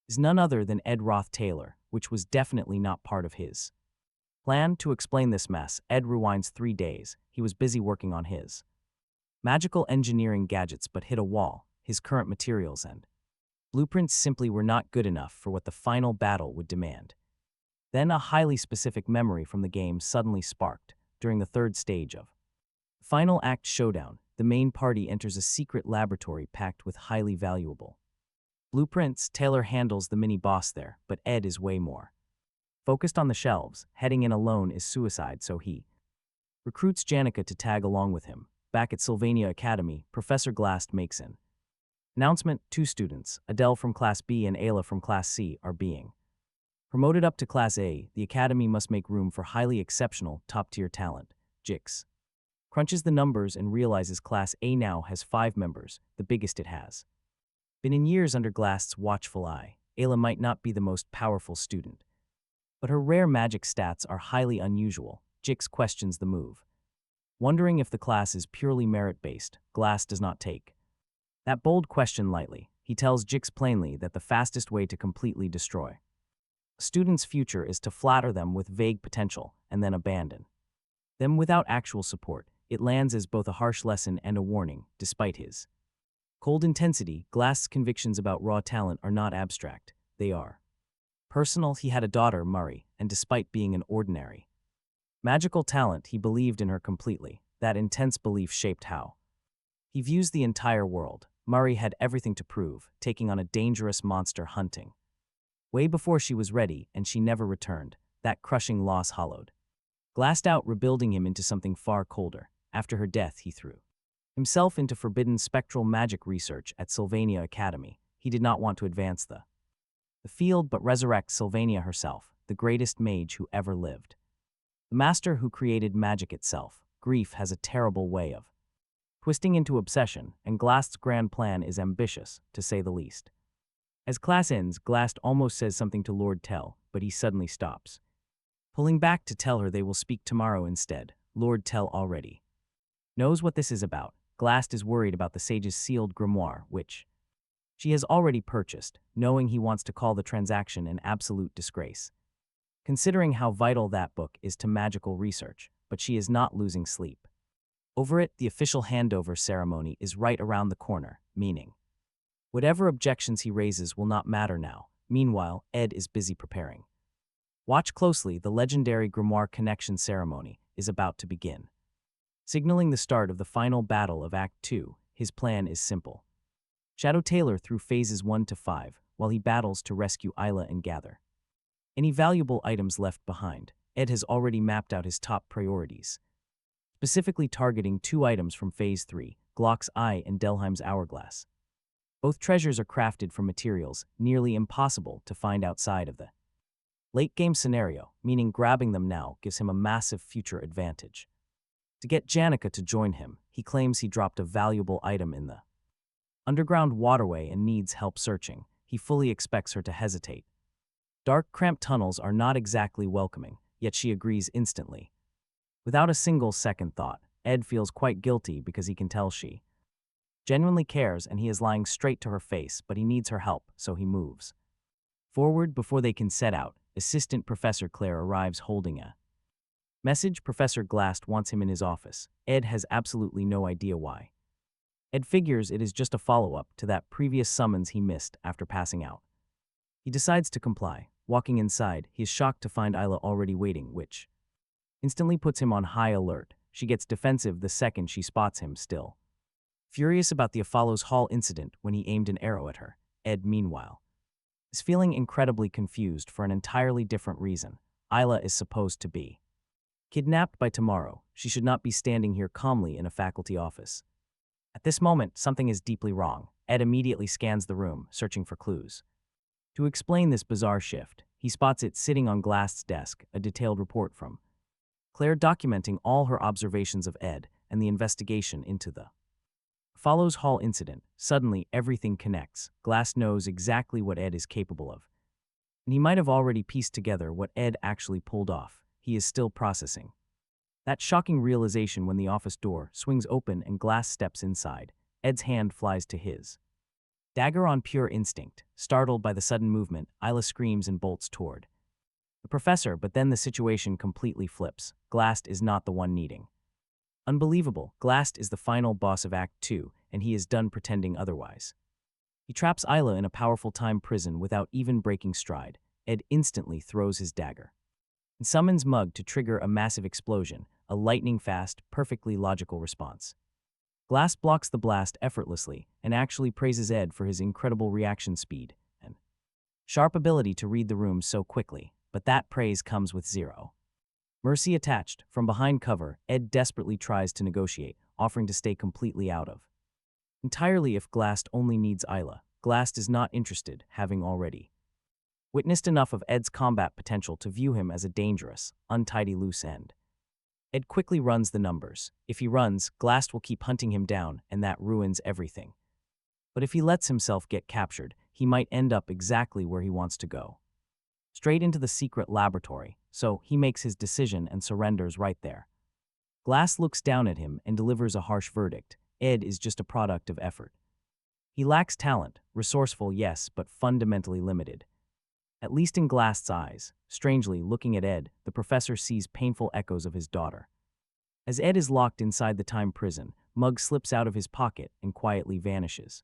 is none other than Ed Roth Taylor, which was definitely not part of his plan. To explain this mess, Ed rewinds 3 days. He was busy working on his magical engineering gadgets but hit a wall. His current materials and blueprints simply were not good enough for what the final battle would demand. Then a highly specific memory from the game suddenly sparked during the third stage of Final Act Showdown. The main party enters a secret laboratory packed with highly valuable blueprints. Taylor handles the mini-boss there, but Ed is way more focused on the shelves. Heading in alone is suicide, so he recruits Janica to tag along with him. Back at Sylvania Academy, Professor Glast makes an announcement. 2 students, Adele from Class B and Ayla from Class C, are being promoted up to Class A. The Academy must make room for highly exceptional, top-tier talent. Jix crunches the numbers and realizes Class A now has 5 members, the biggest it has been in years under Glast's watchful eye. Ayla might not be the most powerful student, but her rare magic stats are highly unusual. Jix questions the move, wondering if the class is purely merit-based. Glast does not take that bold question lightly. He tells Jix plainly that the fastest way to completely destroy a student's future is to flatter them with vague potential and then abandon them without actual support. It lands as both a harsh lesson and a warning. Despite his cold intensity, Glast's convictions about raw talent are not abstract. They are personal. He had a daughter, Murray, and despite being an ordinary magical talent, he believed in her completely. That intense belief shaped how he views the entire world. Murray had everything to prove, taking on a dangerous monster hunting way before she was ready, and she never returned. That crushing loss hollowed Glast out, rebuilding him into something far colder. After her death, he threw himself into forbidden spectral magic research at Sylvania Academy. He did not want to advance the field but resurrect Sylvania herself, the greatest mage who ever lived, the master who created magic itself. Grief has a terrible way of twisting into obsession, and Glast's grand plan is ambitious, to say the least. As class ends, Glast almost says something to Lord Tell, but he suddenly stops, pulling back to tell her they will speak tomorrow instead. Lord Tell already knows what this is about. Glast is worried about the sage's sealed grimoire, which she has already purchased, knowing he wants to call the transaction an absolute disgrace, considering how vital that book is to magical research. But she is not losing sleep over it. The official handover ceremony is right around the corner, meaning whatever objections he raises will not matter now. Meanwhile, Ed is busy preparing. Watch closely. The legendary grimoire connection ceremony is about to begin, signaling the start of the final battle of Act 2. His plan is simple: shadow Taylor through phases 1 to 5, while he battles to rescue Isla and gather any valuable items left behind. Ed has already mapped out his top priorities, specifically targeting 2 items from Phase 3, Glock's Eye and Delheim's Hourglass. Both treasures are crafted from materials nearly impossible to find outside of the late-game scenario, meaning grabbing them now gives him a massive future advantage. To get Janica to join him, he claims he dropped a valuable item in the underground waterway and needs help searching. He fully expects her to hesitate. Dark, cramped tunnels are not exactly welcoming, yet she agrees instantly. Without a single second thought, Ed feels quite guilty because he can tell she genuinely cares and he is lying straight to her face, but he needs her help, so he moves forward. Before they can set out, Assistant Professor Claire arrives holding a message. Professor Glast wants him in his office. Ed has absolutely no idea why. Ed figures it is just a follow-up to that previous summons he missed after passing out. He decides to comply. Walking inside, he is shocked to find Isla already waiting, which instantly puts him on high alert. She gets defensive the second she spots him, still furious about the Apollo's Hall incident when he aimed an arrow at her. Ed, meanwhile, is feeling incredibly confused for an entirely different reason. Isla is supposed to be kidnapped by tomorrow. She should not be standing here calmly in a faculty office. At this moment, something is deeply wrong. Ed immediately scans the room, searching for clues. To explain this bizarre shift, he spots it sitting on Glast's desk, a detailed report from Claire documenting all her observations of Ed and the investigation into the Follows Hall incident. Suddenly, everything connects. Glast knows exactly what Ed is capable of, and he might have already pieced together what Ed actually pulled off. He is still processing that shocking realization when the office door swings open and Glast steps inside. Ed's hand flies to his dagger on pure instinct. Startled by the sudden movement, Isla screams and bolts toward the professor, but then the situation completely flips. Glast is not the one needing unbelievable. Glast is the final boss of Act 2, and he is done pretending otherwise. He traps Isla in a powerful time prison without even breaking stride. Ed instantly throws his dagger and summons Mug to trigger a massive explosion, a lightning-fast, perfectly logical response. Glass blocks the blast effortlessly and actually praises Ed for his incredible reaction speed and sharp ability to read the room so quickly, but that praise comes with zero mercy attached. From behind cover, Ed desperately tries to negotiate, offering to stay completely out of entirely if Glast only needs Isla. Glast is not interested, having already witnessed enough of Ed's combat potential to view him as a dangerous, untidy loose end. Ed quickly runs the numbers. If he runs, Glast will keep hunting him down, and that ruins everything. But if he lets himself get captured, he might end up exactly where he wants to go. Straight into the secret laboratory, so he makes his decision and surrenders right there. Glast looks down at him and delivers a harsh verdict. Ed is just a product of effort. He lacks talent, resourceful yes, but fundamentally limited. At least in Glast's eyes. Strangely, looking at Ed, the professor sees painful echoes of his daughter. As Ed is locked inside the time prison, Mug slips out of his pocket and quietly vanishes.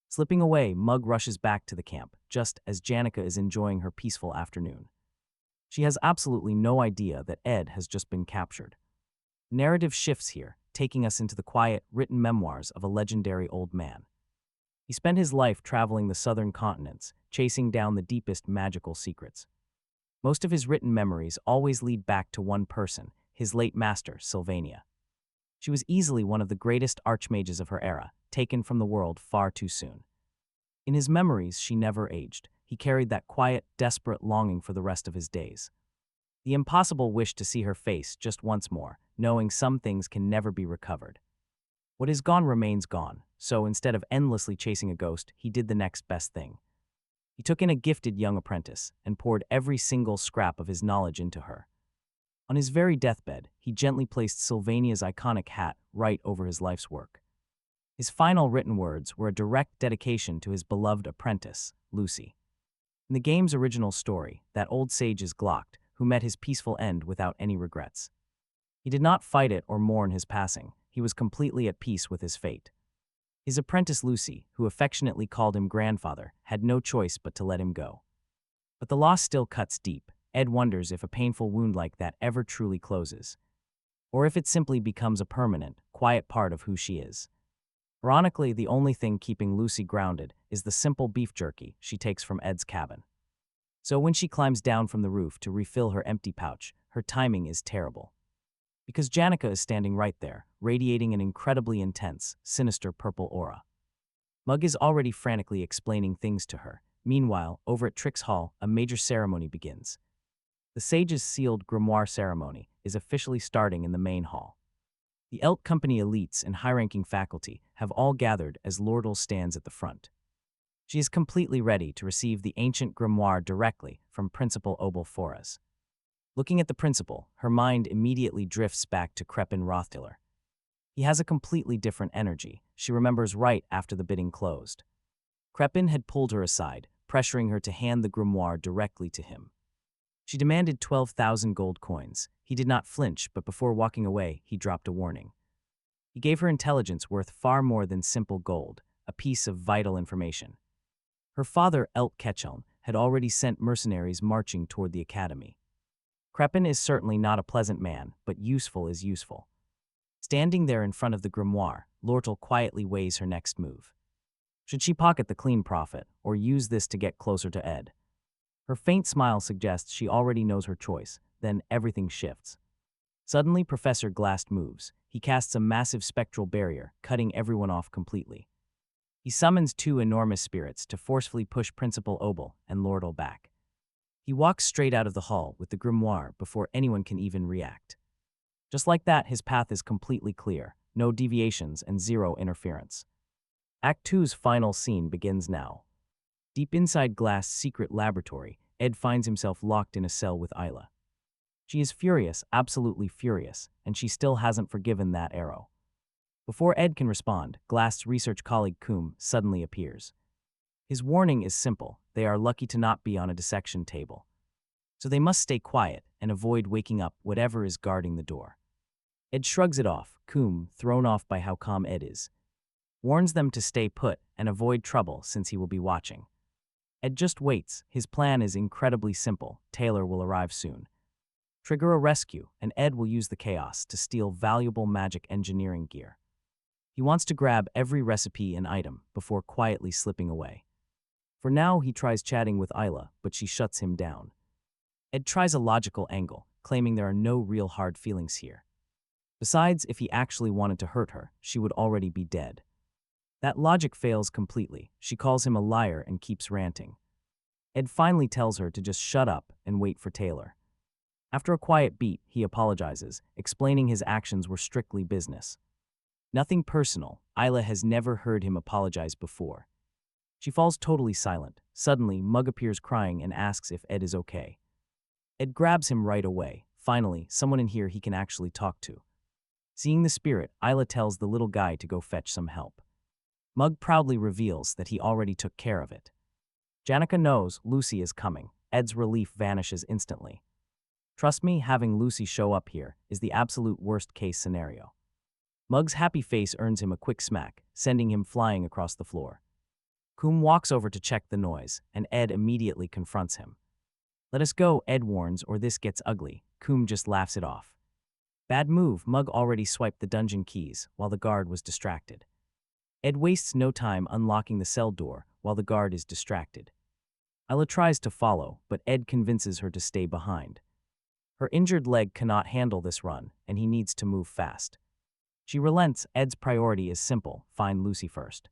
Slipping away, Mug rushes back to the camp, just as Janica is enjoying her peaceful afternoon. She has absolutely no idea that Ed has just been captured. Narrative shifts here, taking us into the quiet, written memoirs of a legendary old man. He spent his life traveling the southern continents, chasing down the deepest magical secrets. Most of his written memories always lead back to one person, his late master, Sylvania. She was easily one of the greatest archmages of her era, taken from the world far too soon. In his memories, she never aged. He carried that quiet, desperate longing for the rest of his days. The impossible wish to see her face just once more, knowing some things can never be recovered. What is gone remains gone, so instead of endlessly chasing a ghost, he did the next best thing. He took in a gifted young apprentice and poured every single scrap of his knowledge into her. On his very deathbed, he gently placed Sylvania's iconic hat right over his life's work. His final written words were a direct dedication to his beloved apprentice, Lucy. In the game's original story, that old sage is Glocked, who met his peaceful end without any regrets. He did not fight it or mourn his passing. He was completely at peace with his fate. His apprentice Lucy, who affectionately called him grandfather, had no choice but to let him go. But the loss still cuts deep. Ed wonders if a painful wound like that ever truly closes, or if it simply becomes a permanent, quiet part of who she is. Ironically, the only thing keeping Lucy grounded is the simple beef jerky she takes from Ed's cabin. So when she climbs down from the roof to refill her empty pouch, her timing is terrible. Because Janica is standing right there, radiating an incredibly intense, sinister purple aura. Mug is already frantically explaining things to her. Meanwhile, over at Trix Hall, a major ceremony begins. The sage's sealed grimoire ceremony is officially starting in the main hall. The Elk Company elites and high-ranking faculty have all gathered as Lordle stands at the front. She is completely ready to receive the ancient grimoire directly from Principal Obel Foras. Looking at the principal, her mind immediately drifts back to Crepin Roth Taylor. He has a completely different energy, she remembers right after the bidding closed. Crepin had pulled her aside, pressuring her to hand the grimoire directly to him. She demanded 12,000 gold coins. He did not flinch, but before walking away, he dropped a warning. He gave her intelligence worth far more than simple gold, a piece of vital information. Her father, Elk Ketchum, had already sent mercenaries marching toward the academy. Crepin is certainly not a pleasant man, but useful is useful. Standing there in front of the grimoire, Lortle quietly weighs her next move. Should she pocket the clean profit, or use this to get closer to Ed? Her faint smile suggests she already knows her choice, then everything shifts. Suddenly, Professor Glast moves. He casts a massive spectral barrier, cutting everyone off completely. He summons two enormous spirits to forcefully push Principal Obel and Lordle back. He walks straight out of the hall with the grimoire before anyone can even react. Just like that, his path is completely clear, no deviations and zero interference. Act 2's final scene begins now. Deep inside Glast's secret laboratory, Ed finds himself locked in a cell with Isla. She is furious, absolutely furious, and she still hasn't forgiven that arrow. Before Ed can respond, Glast's research colleague Coombe suddenly appears. His warning is simple: they are lucky to not be on a dissection table. So they must stay quiet and avoid waking up whatever is guarding the door. Ed shrugs it off. Coombe, thrown off by how calm Ed is, warns them to stay put and avoid trouble since he will be watching. Ed just waits. His plan is incredibly simple. Taylor will arrive soon. Trigger a rescue, and Ed will use the chaos to steal valuable magic engineering gear. He wants to grab every recipe and item before quietly slipping away. For now, he tries chatting with Isla, but she shuts him down. Ed tries a logical angle, claiming there are no real hard feelings here. Besides, if he actually wanted to hurt her, she would already be dead. That logic fails completely. She calls him a liar and keeps ranting. Ed finally tells her to just shut up and wait for Taylor. After a quiet beat, he apologizes, explaining his actions were strictly business. Nothing personal. Isla has never heard him apologize before. She falls totally silent. Suddenly, Mug appears crying and asks if Ed is okay. Ed grabs him right away. Finally, someone in here he can actually talk to. Seeing the spirit, Isla tells the little guy to go fetch some help. Mug proudly reveals that he already took care of it. Janica knows Lucy is coming. Ed's relief vanishes instantly. Trust me, having Lucy show up here is the absolute worst-case scenario. Mug's happy face earns him a quick smack, sending him flying across the floor. Coom walks over to check the noise, and Ed immediately confronts him. "Let us go," Ed warns, "or this gets ugly." Coom just laughs it off. Bad move. Mug already swiped the dungeon keys while the guard was distracted. Ed wastes no time unlocking the cell door while the guard is distracted. Isla tries to follow, but Ed convinces her to stay behind. Her injured leg cannot handle this run, and he needs to move fast. She relents. Ed's priority is simple: find Lucy first.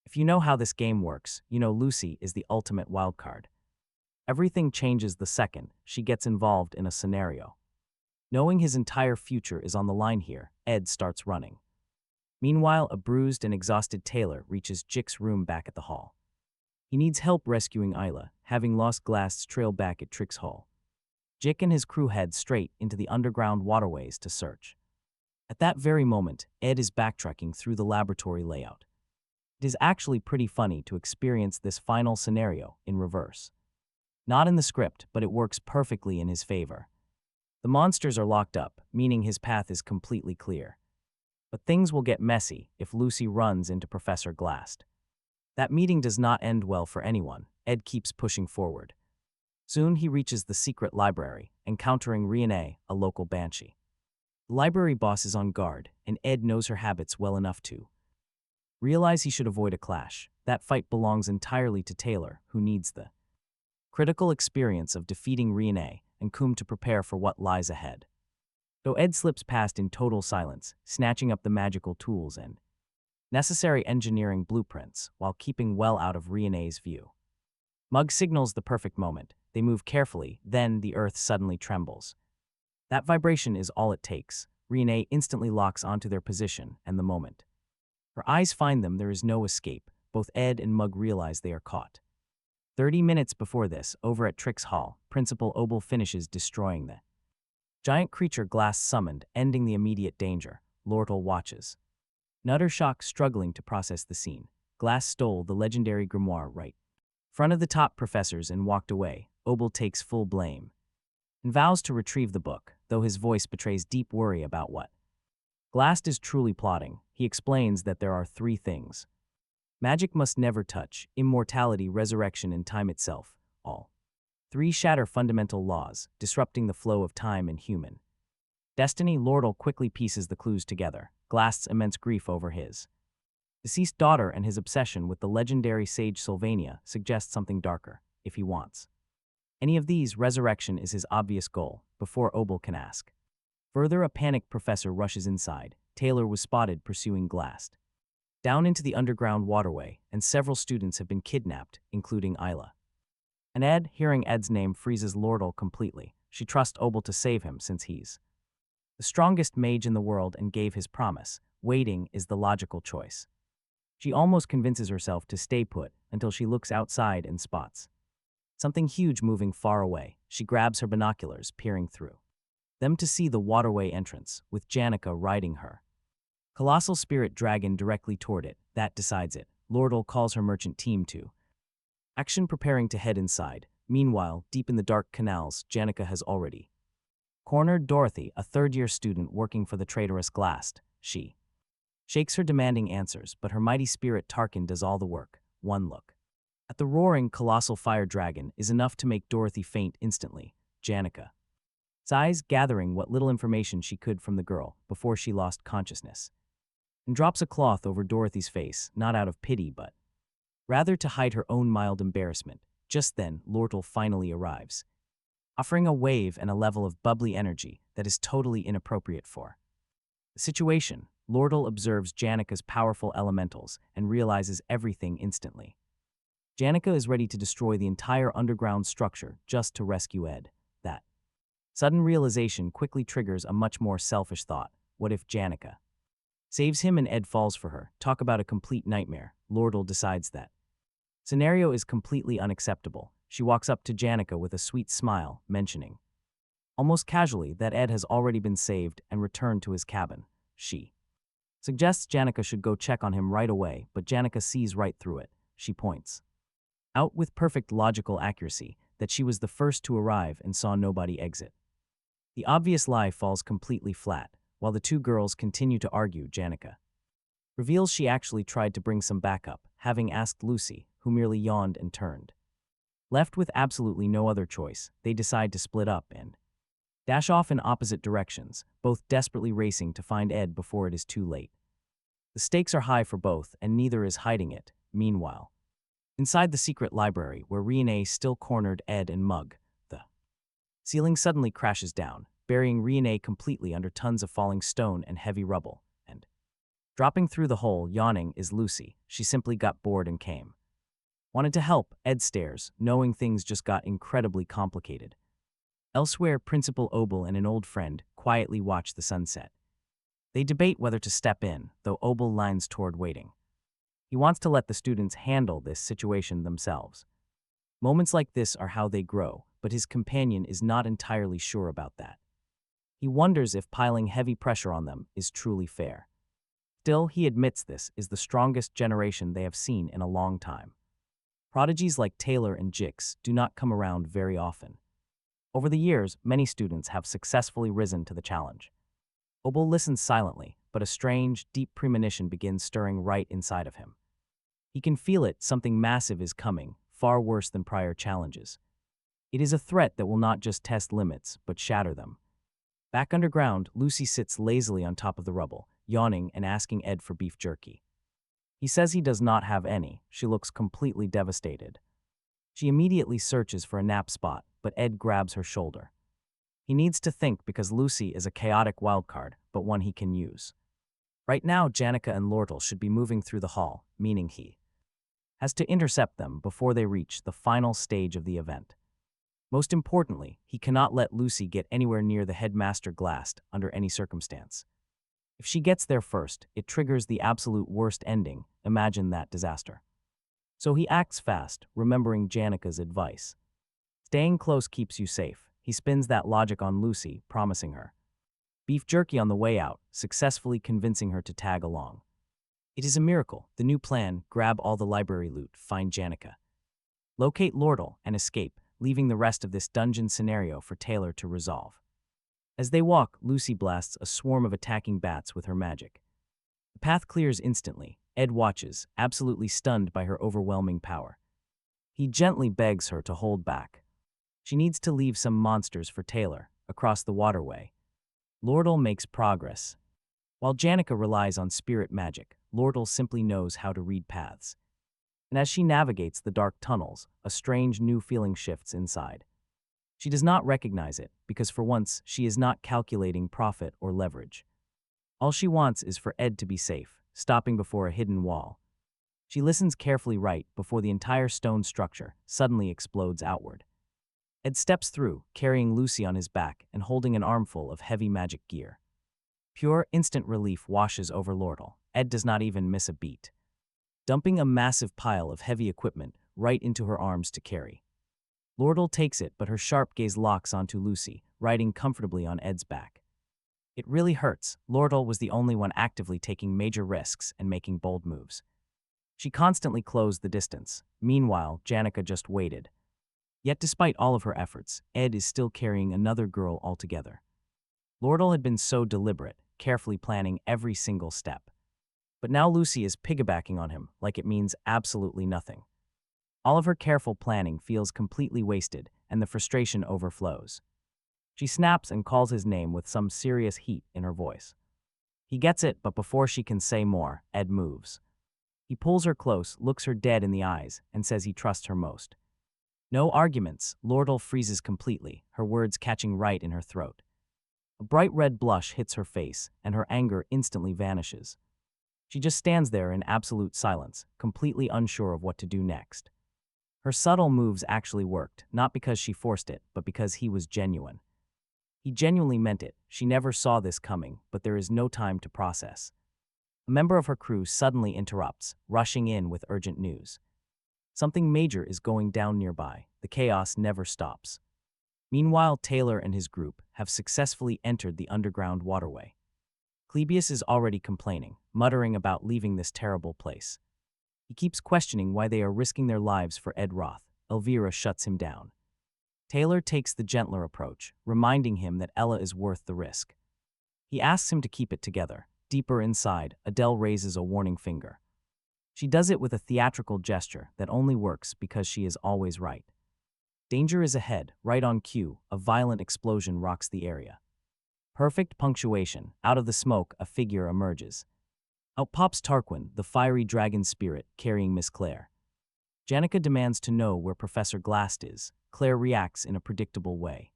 If you know how this game works, you know Lucy is the ultimate wildcard. Everything changes the second she gets involved in a scenario. Knowing his entire future is on the line here, Ed starts running. Meanwhile, a bruised and exhausted Taylor reaches Jick's room back at the hall. He needs help rescuing Isla, having lost Glast's trail back at Trick's Hall. Jick and his crew head straight into the underground waterways to search. At that very moment, Ed is backtracking through the laboratory layout. It is actually pretty funny to experience this final scenario in reverse. Not in the script, but it works perfectly in his favor. The monsters are locked up, meaning his path is completely clear. But things will get messy if Lucy runs into Professor Glast. That meeting does not end well for anyone. Ed keeps pushing forward. Soon he reaches the secret library, encountering Riene, a local banshee. The library boss is on guard, and Ed knows her habits well enough to realize he should avoid a clash. That fight belongs entirely to Taylor, who needs the critical experience of defeating Riene and Coom to prepare for what lies ahead. Though Ed slips past in total silence, snatching up the magical tools and necessary engineering blueprints while keeping well out of Riene's view. Mug signals the perfect moment. They move carefully, then the earth suddenly trembles. That vibration is all it takes. Riene instantly locks onto their position and the moment her eyes find them, there is no escape. Both Ed and Mug realize they are caught. 30 minutes before this, over at Trick's Hall, Principal Obel finishes destroying the giant creature Glast summoned, ending the immediate danger. Lortle watches. Nuttershock struggling to process the scene. Glast stole the legendary grimoire right in front of the top professors and walked away. Obel takes full blame and vows to retrieve the book, though his voice betrays deep worry about what Glast is truly plotting. He explains that there are 3 things magic must never touch, immortality, resurrection, and time itself. All 3 shatter fundamental laws, disrupting the flow of time and human destiny. Lortle quickly pieces the clues together. Glast's immense grief over his deceased daughter and his obsession with the legendary sage Sylvania suggest something darker. If he wants any of these, resurrection is his obvious goal, before Obel can ask. Further, a panicked professor rushes inside. Taylor was spotted pursuing Glast down into the underground waterway, and several students have been kidnapped, including Isla. And Ed, hearing Ed's name, freezes Lortle completely. She trusts Obel to save him since he's the strongest mage in the world and gave his promise. Waiting is the logical choice. She almost convinces herself to stay put until she looks outside and spots something huge moving far away. She grabs her binoculars, peering through them to see the waterway entrance, with Janica riding her colossal spirit dragon directly toward it. That decides it. Lortle calls her merchant team to action, preparing to head inside. Meanwhile, deep in the dark canals, Janica has already cornered Dorothy, a third-year student working for the traitorous Glast. She shakes her, demanding answers, but her mighty spirit Tarkin does all the work. One look at the roaring, colossal fire dragon is enough to make Dorothy faint instantly. Janica sighs, gathering what little information she could from the girl before she lost consciousness, and drops a cloth over Dorothy's face, not out of pity but rather to hide her own mild embarrassment. Just then, Lortle finally arrives, offering a wave and a level of bubbly energy that is totally inappropriate for the situation. Lortle observes Janika's powerful elementals and realizes everything instantly. Janika is ready to destroy the entire underground structure just to rescue Ed. That sudden realization quickly triggers a much more selfish thought. What if Janika saves him and Ed falls for her? Talk about a complete nightmare. Lortle decides that scenario is completely unacceptable. She walks up to Janika with a sweet smile, mentioning, almost casually, that Ed has already been saved and returned to his cabin. She suggests Janika should go check on him right away, but Janika sees right through it. She points out with perfect logical accuracy that she was the first to arrive and saw nobody exit. The obvious lie falls completely flat. While the two girls continue to argue, Janika reveals she actually tried to bring some backup, having asked Lucy, who merely yawned and turned. Left with absolutely no other choice, they decide to split up and dash off in opposite directions, both desperately racing to find Ed before it is too late. The stakes are high for both, and neither is hiding it. Meanwhile, inside the secret library where Riene still cornered Ed and Mug, the ceiling suddenly crashes down, burying Riene completely under tons of falling stone and heavy rubble, and dropping through the hole, yawning, is Lucy. She simply got bored and came. Wanted to help. Ed stares, knowing things just got incredibly complicated. Elsewhere, Principal Obel and an old friend quietly watch the sunset. They debate whether to step in, though Obel lines toward waiting. He wants to let the students handle this situation themselves. Moments like this are how they grow, but his companion is not entirely sure about that. He wonders if piling heavy pressure on them is truly fair. Still, he admits this is the strongest generation they have seen in a long time. Prodigies like Taylor and Jix do not come around very often. Over the years, many students have successfully risen to the challenge. Obel listens silently, but a strange, deep premonition begins stirring right inside of him. He can feel it. Something massive is coming, far worse than prior challenges. It is a threat that will not just test limits, but shatter them. Back underground, Lucy sits lazily on top of the rubble, yawning and asking Ed for beef jerky. He says he does not have any. She looks completely devastated. She immediately searches for a nap spot, but Ed grabs her shoulder. He needs to think because Lucy is a chaotic wildcard, but one he can use. Right now, Janika and Lortle should be moving through the hall, meaning he has to intercept them before they reach the final stage of the event. Most importantly, he cannot let Lucy get anywhere near the headmaster Glast under any circumstance. If she gets there first, it triggers the absolute worst ending. Imagine that disaster. So he acts fast, remembering Janika's advice. Staying close keeps you safe. He spins that logic on Lucy, promising her beef jerky on the way out, successfully convincing her to tag along. It is a miracle. The new plan: grab all the library loot, find Janika, locate Lortle, and escape, leaving the rest of this dungeon scenario for Taylor to resolve. As they walk, Lucy blasts a swarm of attacking bats with her magic. The path clears instantly. Ed watches, absolutely stunned by her overwhelming power. He gently begs her to hold back. She needs to leave some monsters for Taylor. Across the waterway, Lortle makes progress. While Janika relies on spirit magic, Lortle simply knows how to read paths. And as she navigates the dark tunnels, a strange new feeling shifts inside. She does not recognize it, because for once, she is not calculating profit or leverage. All she wants is for Ed to be safe, stopping before a hidden wall. She listens carefully right before the entire stone structure suddenly explodes outward. Ed steps through, carrying Lucy on his back and holding an armful of heavy magic gear. Pure, instant relief washes over Lortle. Ed does not even miss a beat, dumping a massive pile of heavy equipment right into her arms to carry. Lortle takes it, but her sharp gaze locks onto Lucy, riding comfortably on Ed's back. It really hurts. Lortle was the only one actively taking major risks and making bold moves. She constantly closed the distance. Meanwhile, Janika just waited. Yet despite all of her efforts, Ed is still carrying another girl altogether. Lortle had been so deliberate, carefully planning every single step. But now Lucy is piggybacking on him like it means absolutely nothing. All of her careful planning feels completely wasted, and the frustration overflows. She snaps and calls his name with some serious heat in her voice. He gets it, but before she can say more, Ed moves. He pulls her close, looks her dead in the eyes, and says he trusts her most. No arguments. Lordle freezes completely, her words catching right in her throat. A bright red blush hits her face, and her anger instantly vanishes. She just stands there in absolute silence, completely unsure of what to do next. Her subtle moves actually worked, not because she forced it, but because he was genuine. He genuinely meant it. She never saw this coming, but there is no time to process. A member of her crew suddenly interrupts, rushing in with urgent news. Something major is going down nearby. The chaos never stops. Meanwhile, Taylor and his group have successfully entered the underground waterway. Clebius is already complaining, muttering about leaving this terrible place. He keeps questioning why they are risking their lives for Ed Roth. Elvira shuts him down. Taylor takes the gentler approach, reminding him that Ella is worth the risk. He asks him to keep it together. Deeper inside, Adele raises a warning finger. She does it with a theatrical gesture that only works because she is always right. Danger is ahead, right on cue. A violent explosion rocks the area. Perfect punctuation. Out of the smoke, a figure emerges. Out pops Tarquin, the fiery dragon spirit, carrying Miss Claire. Janica demands to know where Professor Glast is. Claire reacts in a predictable way.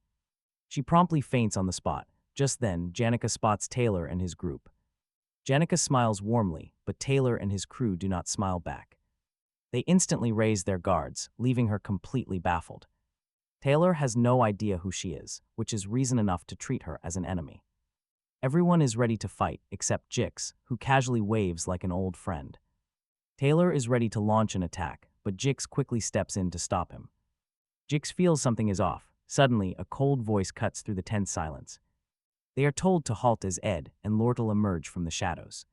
She promptly faints on the spot. Just then, Janica spots Taylor and his group. Janica smiles warmly, but Taylor and his crew do not smile back. They instantly raise their guards, leaving her completely baffled. Taylor has no idea who she is, which is reason enough to treat her as an enemy. Everyone is ready to fight, except Jix, who casually waves like an old friend. Taylor is ready to launch an attack, but Jix quickly steps in to stop him. Jix feels something is off. Suddenly, a cold voice cuts through the tense silence. They are told to halt as Ed and Lortle emerge from the shadows.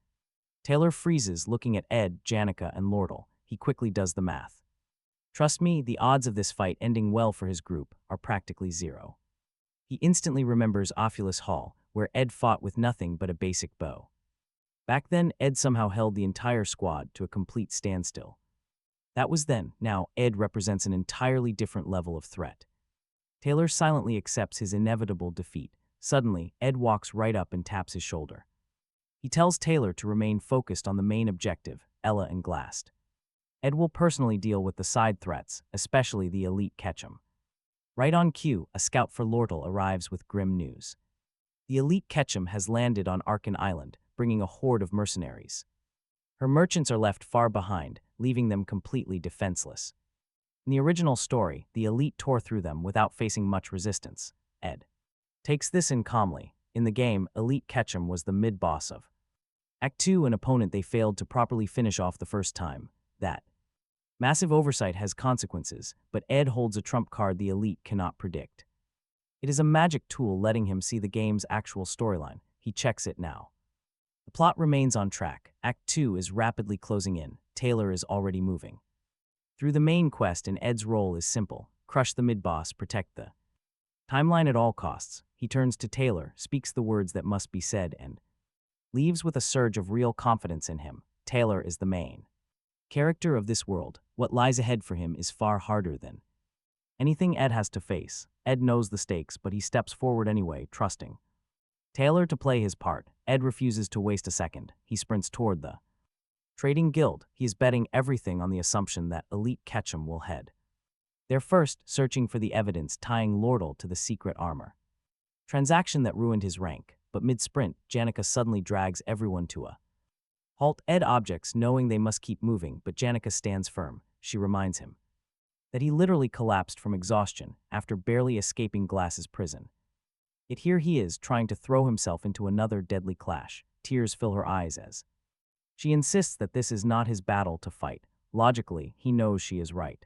Taylor freezes, looking at Ed, Janica, and Lortle. He quickly does the math. Trust me, the odds of this fight ending well for his group are practically zero. He instantly remembers Ophulus Hall, where Ed fought with nothing but a basic bow. Back then, Ed somehow held the entire squad to a complete standstill. That was then. Now, Ed represents an entirely different level of threat. Taylor silently accepts his inevitable defeat. Suddenly, Ed walks right up and taps his shoulder. He tells Taylor to remain focused on the main objective, Ella and Glast. Ed will personally deal with the side threats, especially the elite Ketchum. Right on cue, a scout for Lortle arrives with grim news. The elite Ketchum has landed on Arkan Island, bringing a horde of mercenaries. Her merchants are left far behind, leaving them completely defenseless. In the original story, the elite tore through them without facing much resistance. Ed takes this in calmly. In the game, elite Ketchum was the mid-boss of Act 2, an opponent they failed to properly finish off the first time. That massive oversight has consequences, but Ed holds a trump card the elite cannot predict. It is a magic tool letting him see the game's actual storyline. He checks it now. The plot remains on track. Act 2 is rapidly closing in. Taylor is already moving through the main quest, and Ed's role is simple: crush the mid-boss, protect the timeline at all costs. He turns to Taylor, speaks the words that must be said, and leaves with a surge of real confidence in him. Taylor is the main character of this world. What lies ahead for him is far harder than anything Ed has to face. Ed knows the stakes, but he steps forward anyway, trusting Taylor to play his part. Ed refuses to waste a second. He sprints toward the trading guild. He is betting everything on the assumption that elite Ketchum will head. They're first searching for the evidence tying Lortle to the secret armor transaction that ruined his rank, but mid-sprint, Janica suddenly drags everyone to a halt. Ed objects, knowing they must keep moving, but Janica stands firm. She reminds him that he literally collapsed from exhaustion after barely escaping Glass's prison. Yet here he is, trying to throw himself into another deadly clash. Tears fill her eyes as she insists that this is not his battle to fight. Logically, he knows she is right.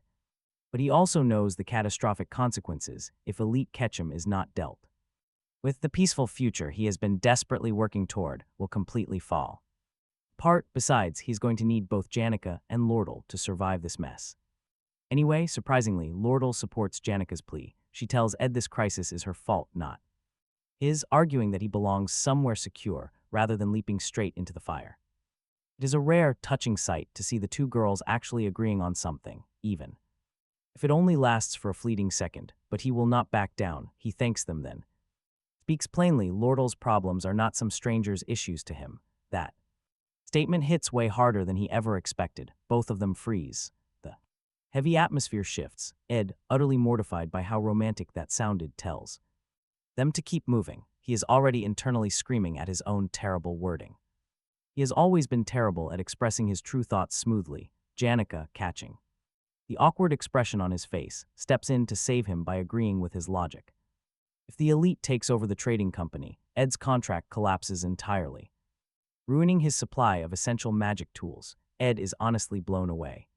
But he also knows the catastrophic consequences if elite Ketchum is not dealt with. The peaceful future he has been desperately working toward will completely fall apart. Besides, he's going to need both Janica and Lortle to survive this mess. Anyway, surprisingly, Lortle supports Janica's plea. She tells Ed this crisis is her fault, not his, arguing that he belongs somewhere secure rather than leaping straight into the fire. It is a rare, touching sight to see the two girls actually agreeing on something, even if it only lasts for a fleeting second. But he will not back down. He thanks them then. speaks plainly. Lordle's problems are not some stranger's issues to him. That statement hits way harder than he ever expected. Both of them freeze. The heavy atmosphere shifts. Ed, utterly mortified by how romantic that sounded, tells them to keep moving. He is already internally screaming at his own terrible wording. He has always been terrible at expressing his true thoughts smoothly. Janica, catching the awkward expression on his face, steps in to save him by agreeing with his logic. If the elite takes over the trading company, Ed's contract collapses entirely, ruining his supply of essential magic tools. Ed is honestly blown away.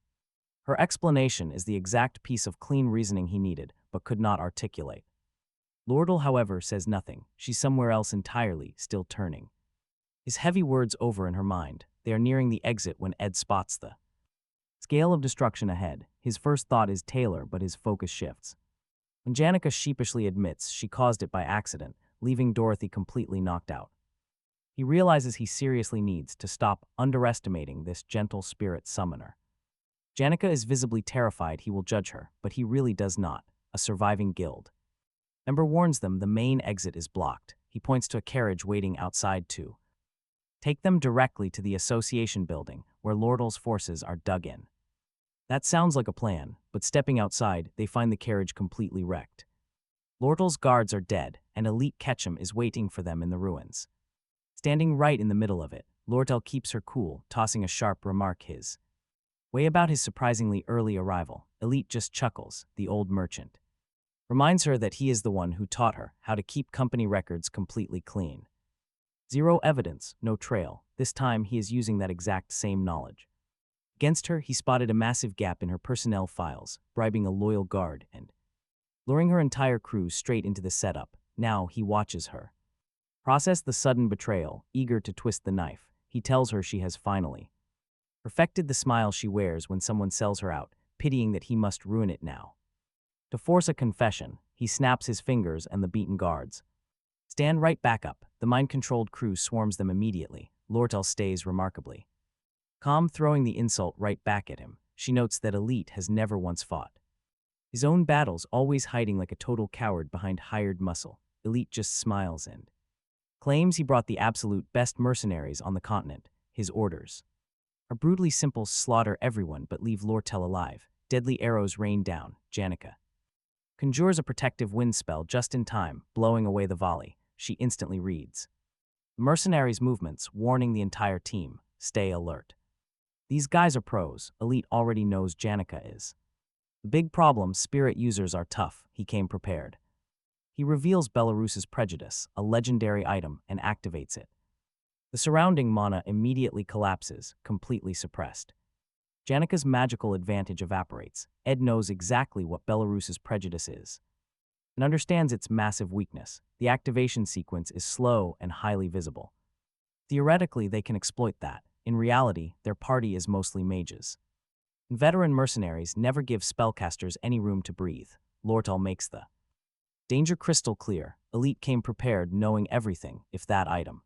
Her explanation is the exact piece of clean reasoning he needed, but could not articulate. Lordle, however, says nothing. She's somewhere else entirely, still turning his heavy words over in her mind. They are nearing the exit when Ed spots the scale of destruction ahead. His first thought is Taylor, but his focus shifts when Janica sheepishly admits she caused it by accident, leaving Dorothy completely knocked out. He realizes he seriously needs to stop underestimating this gentle spirit summoner. Janica is visibly terrified he will judge her, but he really does not. A surviving guild member warns them the main exit is blocked. He points to a carriage waiting outside to take them directly to the association building, where Lordle's forces are dug in. That sounds like a plan, but stepping outside, they find the carriage completely wrecked. Lordle's guards are dead, and Elite Ketchum is waiting for them in the ruins. Standing right in the middle of it, Lortel keeps her cool, tossing a sharp remark his way about his surprisingly early arrival. Elite just chuckles. The old merchant reminds her that he is the one who taught her how to keep company records completely clean. Zero evidence, no trail. This time he is using that exact same knowledge. Against her, he spotted a massive gap in her personnel files, bribing a loyal guard and luring her entire crew straight into the setup. Now he watches her process the sudden betrayal. Eager to twist the knife, he tells her she has finally perfected the smile she wears when someone sells her out, pitying that he must ruin it now. To force a confession, he snaps his fingers and the beaten guards stand right back up. The mind-controlled crew swarms them immediately. Lortel stays remarkably calm, throwing the insult right back at him. She notes that Elite has never once fought his own battles, always hiding like a total coward behind hired muscle. Elite just smiles and claims he brought the absolute best mercenaries on the continent. His orders are brutally simple: slaughter everyone but leave Lortel alive. Deadly arrows rain down. Janica conjures a protective wind spell just in time, blowing away the volley. She instantly reads the mercenaries' movements, warning the entire team, stay alert. These guys are pros. Elite already knows Janica is. The big problem: spirit users are tough. He came prepared. He reveals Belarus's prejudice, a legendary item, and activates it. The surrounding mana immediately collapses, completely suppressed. Janica's magical advantage evaporates. Ed knows exactly what Belarus's prejudice is and understands its massive weakness. The activation sequence is slow and highly visible. Theoretically, they can exploit that. In reality, their party is mostly mages. Veteran mercenaries never give spellcasters any room to breathe. Lortel makes the danger crystal clear. Elite came prepared, knowing everything. If that item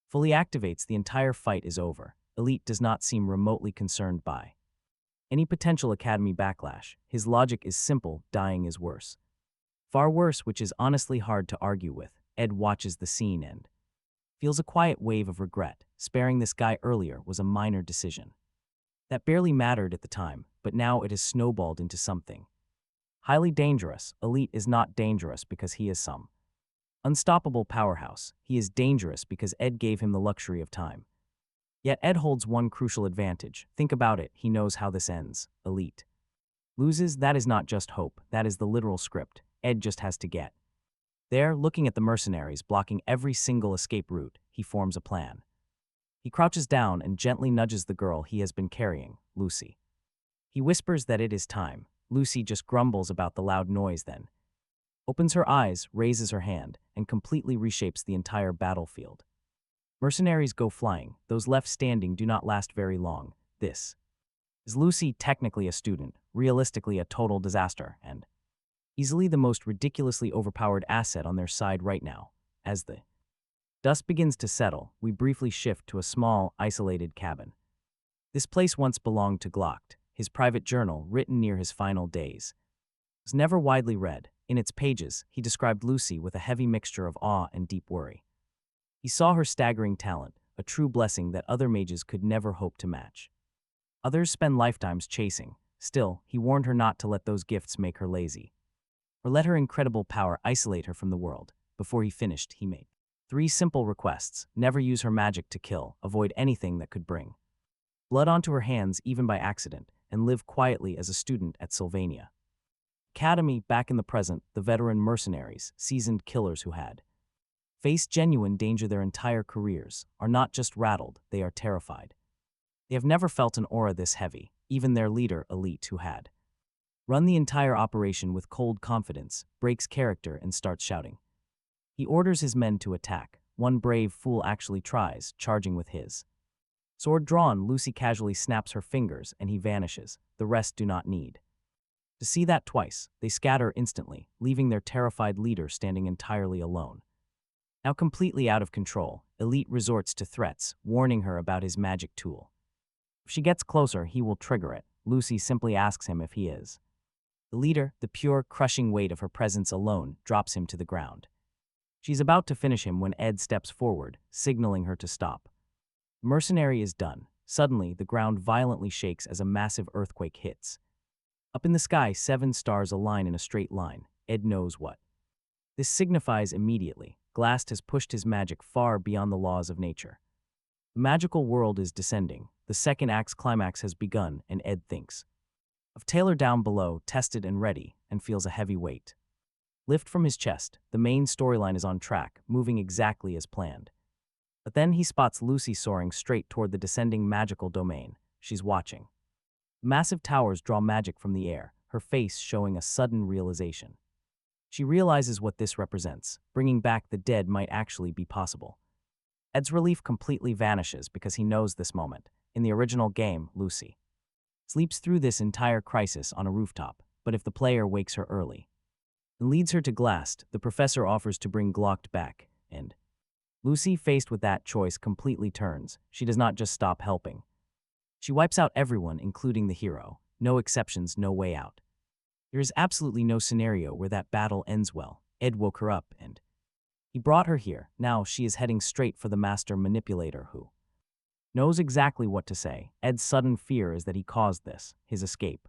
fully activates, the entire fight is over. Elite does not seem remotely concerned by any potential academy backlash. His logic is simple: dying is worse. Far worse, which is honestly hard to argue with. Ed watches the scene and feels a quiet wave of regret. Sparing this guy earlier was a minor decision that barely mattered at the time, but now it has snowballed into something highly dangerous. Elite is not dangerous because he is some unstoppable powerhouse. He is dangerous because Ed gave him the luxury of time. Yet Ed holds one crucial advantage. Think about it. He knows how this ends. Elite loses. That is not just hope. That is the literal script. Ed just has to get there. Looking at the mercenaries blocking every single escape route, he forms a plan. He crouches down and gently nudges the girl he has been carrying, Lucy. He whispers that it is time. Lucy just grumbles about the loud noise, then opens her eyes, raises her hand, and completely reshapes the entire battlefield. Mercenaries go flying. Those left standing do not last very long. This is Lucy, technically a student, realistically a total disaster, and easily the most ridiculously overpowered asset on their side right now. As the dust begins to settle, we briefly shift to a small, isolated cabin. This place once belonged to Glock. His private journal, written near his final days, was never widely read. In its pages, he described Lucy with a heavy mixture of awe and deep worry. He saw her staggering talent, a true blessing that other mages could never hope to match. Others spend lifetimes chasing. Still, he warned her not to let those gifts make her lazy, or let her incredible power isolate her from the world. Before he finished, he made 3 simple requests: never use her magic to kill, avoid anything that could bring blood onto her hands even by accident, and live quietly as a student at Sylvania Academy. Back in the present, the veteran mercenaries, seasoned killers who had faced genuine danger their entire careers, are not just rattled, they are terrified. They have never felt an aura this heavy. Even their leader, Elite, who had run the entire operation with cold confidence, breaks character and starts shouting. He orders his men to attack. One brave fool actually tries, charging with his sword drawn. Lucy casually snaps her fingers and he vanishes. The rest do not need to see that twice. They scatter instantly, leaving their terrified leader standing entirely alone. Now completely out of control, Elite resorts to threats, warning her about his magic tool. If she gets closer, he will trigger it. Lucy simply asks him if he is the leader. The pure, crushing weight of her presence alone drops him to the ground. She's about to finish him when Ed steps forward, signaling her to stop. The mercenary is done. Suddenly, the ground violently shakes as a massive earthquake hits. Up in the sky, 7 stars align in a straight line. Ed knows what this signifies immediately. Glast has pushed his magic far beyond the laws of nature. The magical world is descending. The second act's climax has begun, and Ed thinks of Taylor down below, tested and ready, and feels a heavy weight lift from his chest. The main storyline is on track, moving exactly as planned. But then he spots Lucy soaring straight toward the descending magical domain. She's watching. Massive towers draw magic from the air, her face showing a sudden realization. She realizes what this represents. Bringing back the dead might actually be possible. Ed's relief completely vanishes because he knows this moment. In the original game, Lucy sleeps through this entire crisis on a rooftop, but if the player wakes her early and leads her to Glast, the professor offers to bring Glocked back, and Lucy, faced with that choice, completely turns. She does not just stop helping. She wipes out everyone, including the hero. No exceptions, no way out. There is absolutely no scenario where that battle ends well. Ed woke her up and he brought her here. Now she is heading straight for the master manipulator who knows exactly what to say. Ed's sudden fear is that he caused this, his escape,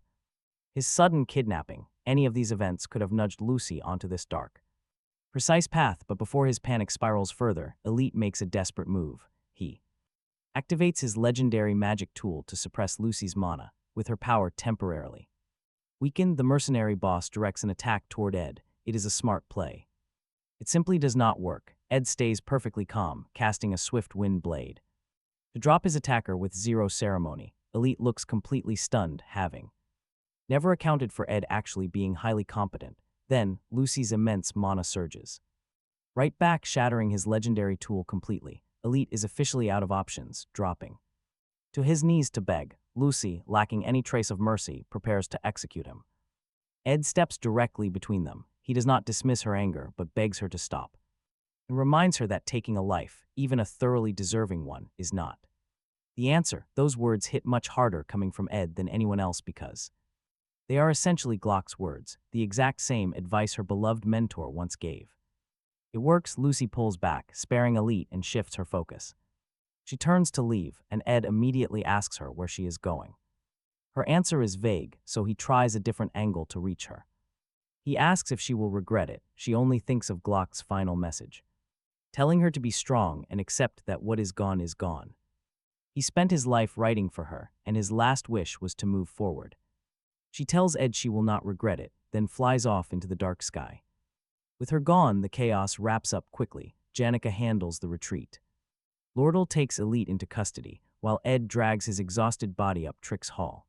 his sudden kidnapping. Any of these events could have nudged Lucy onto this dark, precise path, but before his panic spirals further, Elite makes a desperate move. He activates his legendary magic tool to suppress Lucy's mana, with her power temporarily weakened. The mercenary boss directs an attack toward Ed. It is a smart play. It simply does not work. Ed stays perfectly calm, casting a swift wind blade to drop his attacker with zero ceremony. Elite looks completely stunned, having never accounted for Ed actually being highly competent. Then, Lucy's immense mana surges right back, shattering his legendary tool completely. Elite is officially out of options, dropping to his knees to beg. Lucy, lacking any trace of mercy, prepares to execute him. Ed steps directly between them. He does not dismiss her anger, but begs her to stop, and reminds her that taking a life, even a thoroughly deserving one, is not the answer. Those words hit much harder coming from Ed than anyone else because they are essentially Glock's words, the exact same advice her beloved mentor once gave. It works. Lucy pulls back, sparing Elite, and shifts her focus. She turns to leave, and Ed immediately asks her where she is going. Her answer is vague, so he tries a different angle to reach her. He asks if she will regret it. She only thinks of Glock's final message, telling her to be strong and accept that what is gone is gone. He spent his life writing for her, and his last wish was to move forward. She tells Ed she will not regret it, then flies off into the dark sky. With her gone, the chaos wraps up quickly. Janica handles the retreat. Lordle takes Elite into custody, while Ed drags his exhausted body up Trix Hall.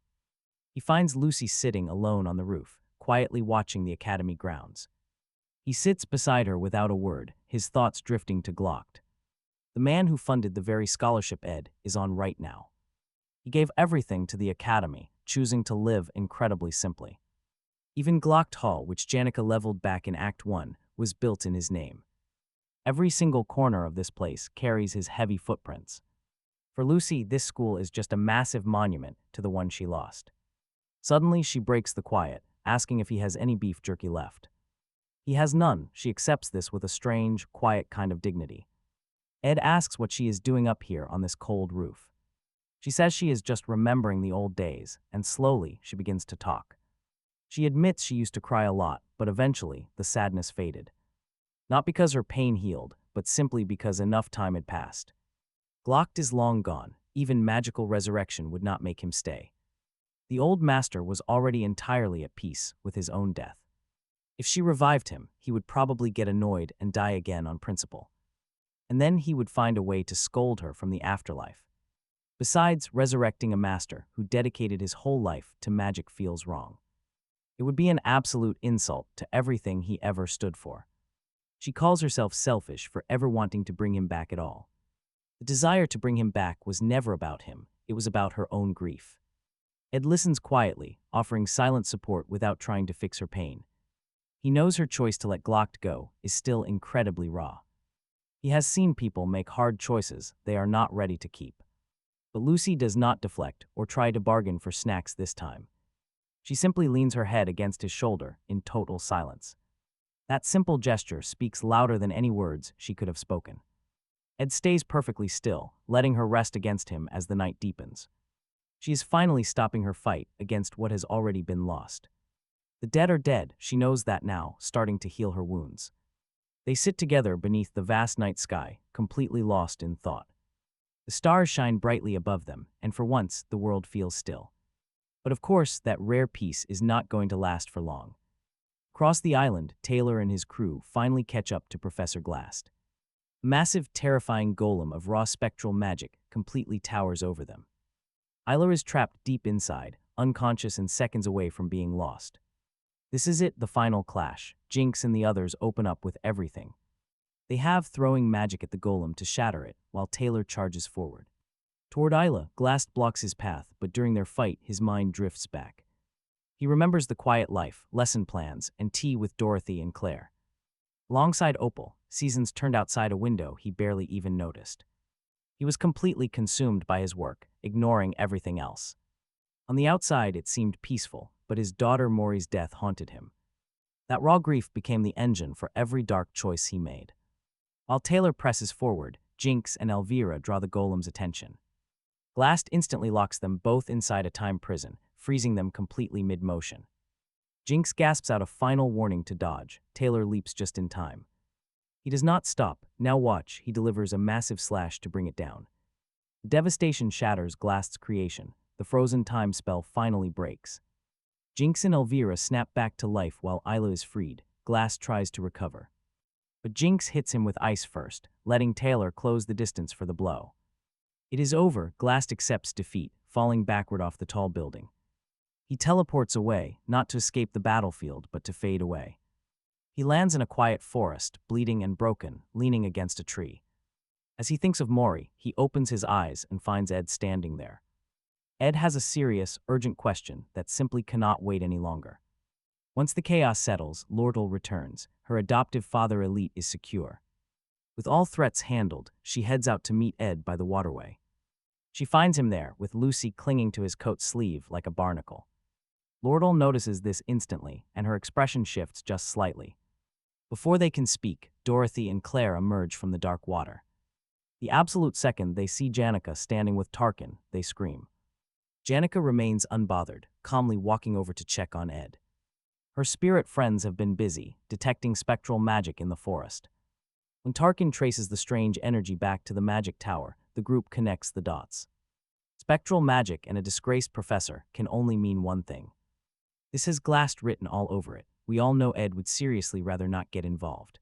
He finds Lucy sitting alone on the roof, quietly watching the academy grounds. He sits beside her without a word, his thoughts drifting to Glocked. The man who funded the very scholarship Ed is on right now. He gave everything to the academy, choosing to live incredibly simply. Even Glocked Hall, which Janica leveled back in Act 1, was built in his name. Every single corner of this place carries his heavy footprints. For Lucy, this school is just a massive monument to the one she lost. Suddenly, she breaks the quiet, asking if he has any beef jerky left. He has none. She accepts this with a strange, quiet kind of dignity. Ed asks what she is doing up here on this cold roof. She says she is just remembering the old days, and slowly she begins to talk. She admits she used to cry a lot, but eventually the sadness faded. Not because her pain healed, but simply because enough time had passed. Glocked is long gone. Even magical resurrection would not make him stay. The old master was already entirely at peace with his own death. If she revived him, he would probably get annoyed and die again on principle. And then he would find a way to scold her from the afterlife. Besides, resurrecting a master who dedicated his whole life to magic feels wrong. It would be an absolute insult to everything he ever stood for. She calls herself selfish for ever wanting to bring him back at all. The desire to bring him back was never about him, it was about her own grief. Ed listens quietly, offering silent support without trying to fix her pain. He knows her choice to let Glocked go is still incredibly raw. He has seen people make hard choices they are not ready to keep. But Lucy does not deflect or try to bargain for snacks this time. She simply leans her head against his shoulder in total silence. That simple gesture speaks louder than any words she could have spoken. Ed stays perfectly still, letting her rest against him as the night deepens. She is finally stopping her fight against what has already been lost. The dead are dead, she knows that now, starting to heal her wounds. They sit together beneath the vast night sky, completely lost in thought. The stars shine brightly above them, and for once, the world feels still. But of course, that rare peace is not going to last for long. Across the island, Taylor and his crew finally catch up to Professor Glast. A massive, terrifying golem of raw spectral magic completely towers over them. Isla is trapped deep inside, unconscious and seconds away from being lost. This is it, the final clash. Jinx and the others open up with everything. They have throwing magic at the golem to shatter it, while Taylor charges forward. Toward Isla, Glast blocks his path, but during their fight, his mind drifts back. He remembers the quiet life, lesson plans, and tea with Dorothy and Claire. Alongside Opal, seasons turned outside a window he barely even noticed. He was completely consumed by his work, ignoring everything else. On the outside, it seemed peaceful, but his daughter Maury's death haunted him. That raw grief became the engine for every dark choice he made. While Taylor presses forward, Jinx and Elvira draw the golem's attention. Glast instantly locks them both inside a time prison, freezing them completely mid-motion. Jinx gasps out a final warning to dodge. Taylor leaps just in time. He does not stop. Now watch, he delivers a massive slash to bring it down. The devastation shatters Glast's creation. The frozen time spell finally breaks. Jinx and Elvira snap back to life while Isla is freed. Glast tries to recover. But Jinx hits him with ice first, letting Taylor close the distance for the blow. It is over. Glast accepts defeat, falling backward off the tall building. He teleports away, not to escape the battlefield, but to fade away. He lands in a quiet forest, bleeding and broken, leaning against a tree. As he thinks of Maury, he opens his eyes and finds Ed standing there. Ed has a serious, urgent question that simply cannot wait any longer. Once the chaos settles, Lortle returns. Her adoptive father Elite is secure. With all threats handled, she heads out to meet Ed by the waterway. She finds him there, with Lucy clinging to his coat sleeve like a barnacle. Lortle notices this instantly, and her expression shifts just slightly. Before they can speak, Dorothy and Claire emerge from the dark water. The absolute second they see Janica standing with Tarkin, they scream. Janica remains unbothered, calmly walking over to check on Ed. Her spirit friends have been busy, detecting spectral magic in the forest. When Tarkin traces the strange energy back to the magic tower, the group connects the dots. Spectral magic and a disgraced professor can only mean one thing. This has Glast written all over it. We all know Ed would seriously rather not get involved.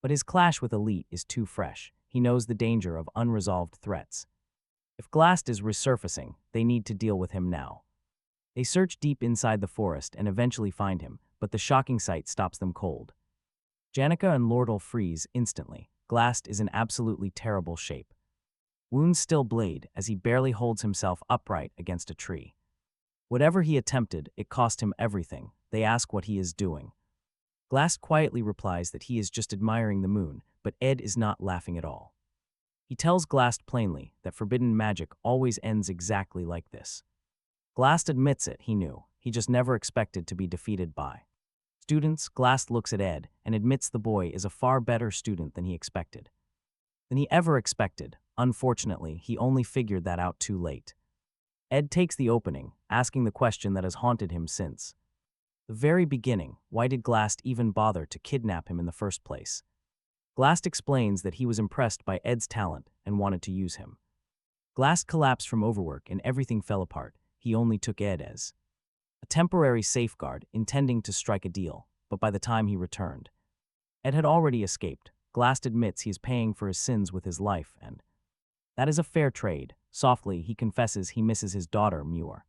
But his clash with Elite is too fresh. He knows the danger of unresolved threats. If Glast is resurfacing, they need to deal with him now. They search deep inside the forest and eventually find him, but the shocking sight stops them cold. Janica and Lortle freeze instantly. Glast is in absolutely terrible shape. Wounds still bleed as he barely holds himself upright against a tree. Whatever he attempted, it cost him everything. They ask what he is doing. Glast quietly replies that he is just admiring the moon, but Ed is not laughing at all. He tells Glast plainly that forbidden magic always ends exactly like this. Glast admits it, he knew. He just never expected to be defeated by Students, Glass looks at Ed and admits the boy is a far better student than he expected. Than he ever expected. Unfortunately, he only figured that out too late. Ed takes the opening, asking the question that has haunted him since the very beginning: why did Glass even bother to kidnap him in the first place? Glass explains that he was impressed by Ed's talent and wanted to use him. Glass collapsed from overwork and everything fell apart. He only took Ed as a temporary safeguard, intending to strike a deal, but by the time he returned, Ed had already escaped. Glass admits he is paying for his sins with his life, and that is a fair trade. Softly, he confesses he misses his daughter, Muir.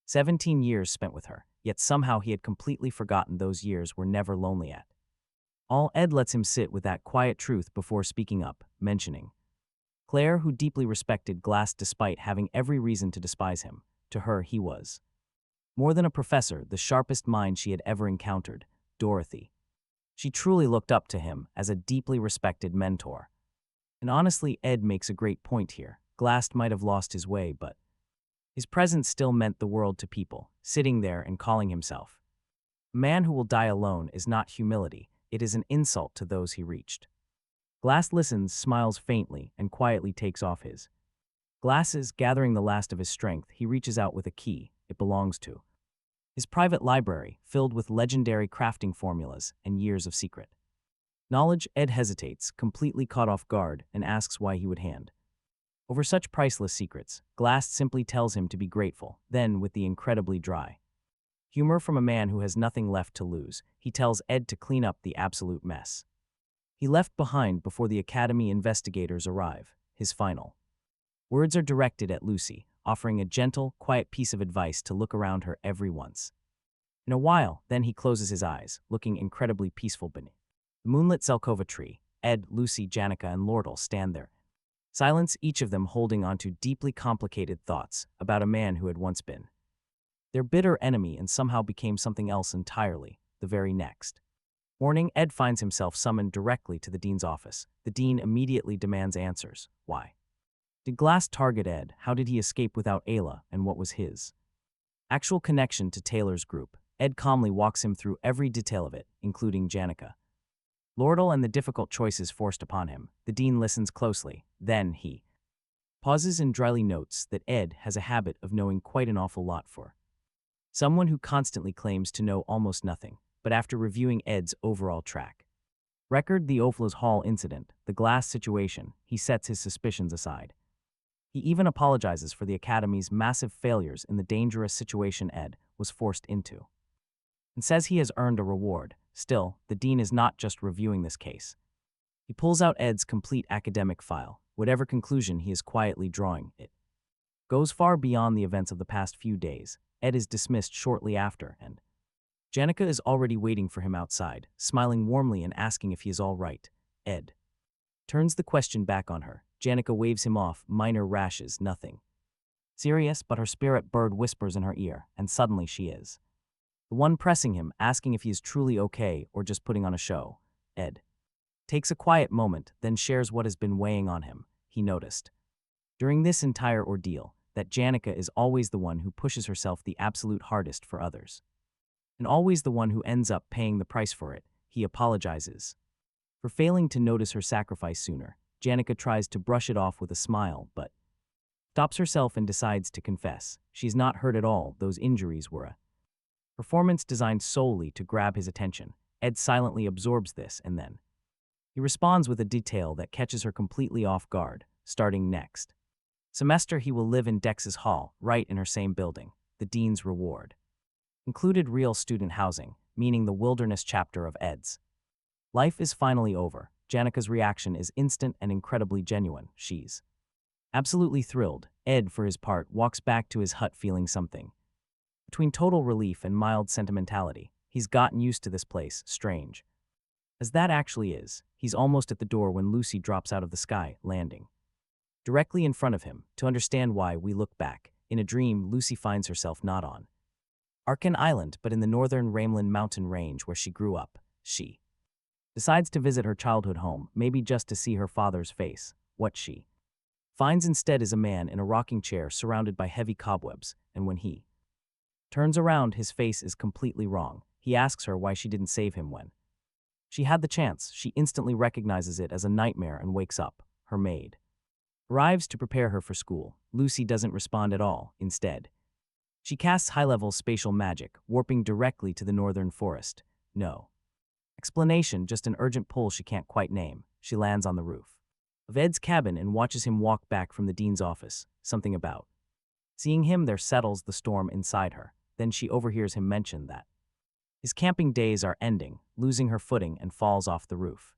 17 years spent with her, yet somehow he had completely forgotten those years were never lonely at all. Ed lets him sit with that quiet truth before speaking up, mentioning Claire, who deeply respected Glass despite having every reason to despise him. To her, he was more than a professor, the sharpest mind she had ever encountered, Dorothy. She truly looked up to him as a deeply respected mentor. And honestly, Ed makes a great point here. Glass might have lost his way, but his presence still meant the world to people. Sitting there and calling himself a man who will die alone is not humility, it is an insult to those he reached. Glass listens, smiles faintly, and quietly takes off his glasses. Gathering the last of his strength, he reaches out with a key. It belongs to his private library, filled with legendary crafting formulas and years of secret knowledge. Ed hesitates, completely caught off guard, and asks why he would hand over such priceless secrets. Glass simply tells him to be grateful. Then, with the incredibly dry humor from a man who has nothing left to lose, he tells Ed to clean up the absolute mess he left behind before the Academy investigators arrive. His final words are directed at Lucy, offering a gentle, quiet piece of advice to look around her every once in a while. Then he closes his eyes, looking incredibly peaceful beneath the moonlit Zelkova tree. Ed, Lucy, Janica, and Lordle stand there. Silence, each of them holding on to deeply complicated thoughts about a man who had once been their bitter enemy and somehow became something else entirely. The very next morning, Ed finds himself summoned directly to the dean's office. The dean immediately demands answers. Why did Glass target Ed? How did he escape without Ayla? And what was his actual connection to Taylor's group? Ed calmly walks him through every detail of it, including Janica, Lordle, and the difficult choices forced upon him. The dean listens closely. Then he pauses and dryly notes that Ed has a habit of knowing quite an awful lot for someone who constantly claims to know almost nothing. But after reviewing Ed's overall track record, the Ofla's Hall incident, the Glass situation, he sets his suspicions aside. He even apologizes for the Academy's massive failures in the dangerous situation Ed was forced into, and says he has earned a reward. Still, the dean is not just reviewing this case. He pulls out Ed's complete academic file. Whatever conclusion he is quietly drawing, it goes far beyond the events of the past few days. Ed is dismissed shortly after, and Janica is already waiting for him outside, smiling warmly and asking if he is all right. Ed turns the question back on her. Janica waves him off. Minor rashes, nothing serious, but her spirit bird whispers in her ear, and suddenly she is the one pressing him, asking if he is truly okay or just putting on a show. Ed takes a quiet moment, then shares what has been weighing on him. He noticed during this entire ordeal that Janica is always the one who pushes herself the absolute hardest for others, and always the one who ends up paying the price for it. He apologizes for failing to notice her sacrifice sooner. Janica tries to brush it off with a smile, but stops herself and decides to confess. She's not hurt at all. Those injuries were a performance designed solely to grab his attention. Ed silently absorbs this, and then he responds with a detail that catches her completely off guard. Starting next semester, he will live in Dex's hall, right in her same building. The dean's reward included real student housing, meaning the wilderness chapter of Ed's life is finally over. Janica's reaction is instant and incredibly genuine. She's absolutely thrilled. Ed, for his part, walks back to his hut feeling something between total relief and mild sentimentality. He's gotten used to this place, strange as that actually is. He's almost at the door when Lucy drops out of the sky, landing directly in front of him. To understand why, we look back. In a dream, Lucy finds herself not on Arkan Island, but in the northern Ramelin mountain range where she grew up. She decides to visit her childhood home, maybe just to see her father's face. What she finds instead is a man in a rocking chair surrounded by heavy cobwebs, and when he turns around, his face is completely wrong. He asks her why she didn't save him when she had the chance. She instantly recognizes it as a nightmare and wakes up. Her maid arrives to prepare her for school. Lucy doesn't respond at all. Instead, she casts high-level spatial magic, warping directly to the northern forest. No explanation, just an urgent pull she can't quite name. She lands on the roof of Ed's cabin and watches him walk back from the dean's office. Something about seeing him there settles the storm inside her. Then she overhears him mention that his camping days are ending, losing her footing and falls off the roof.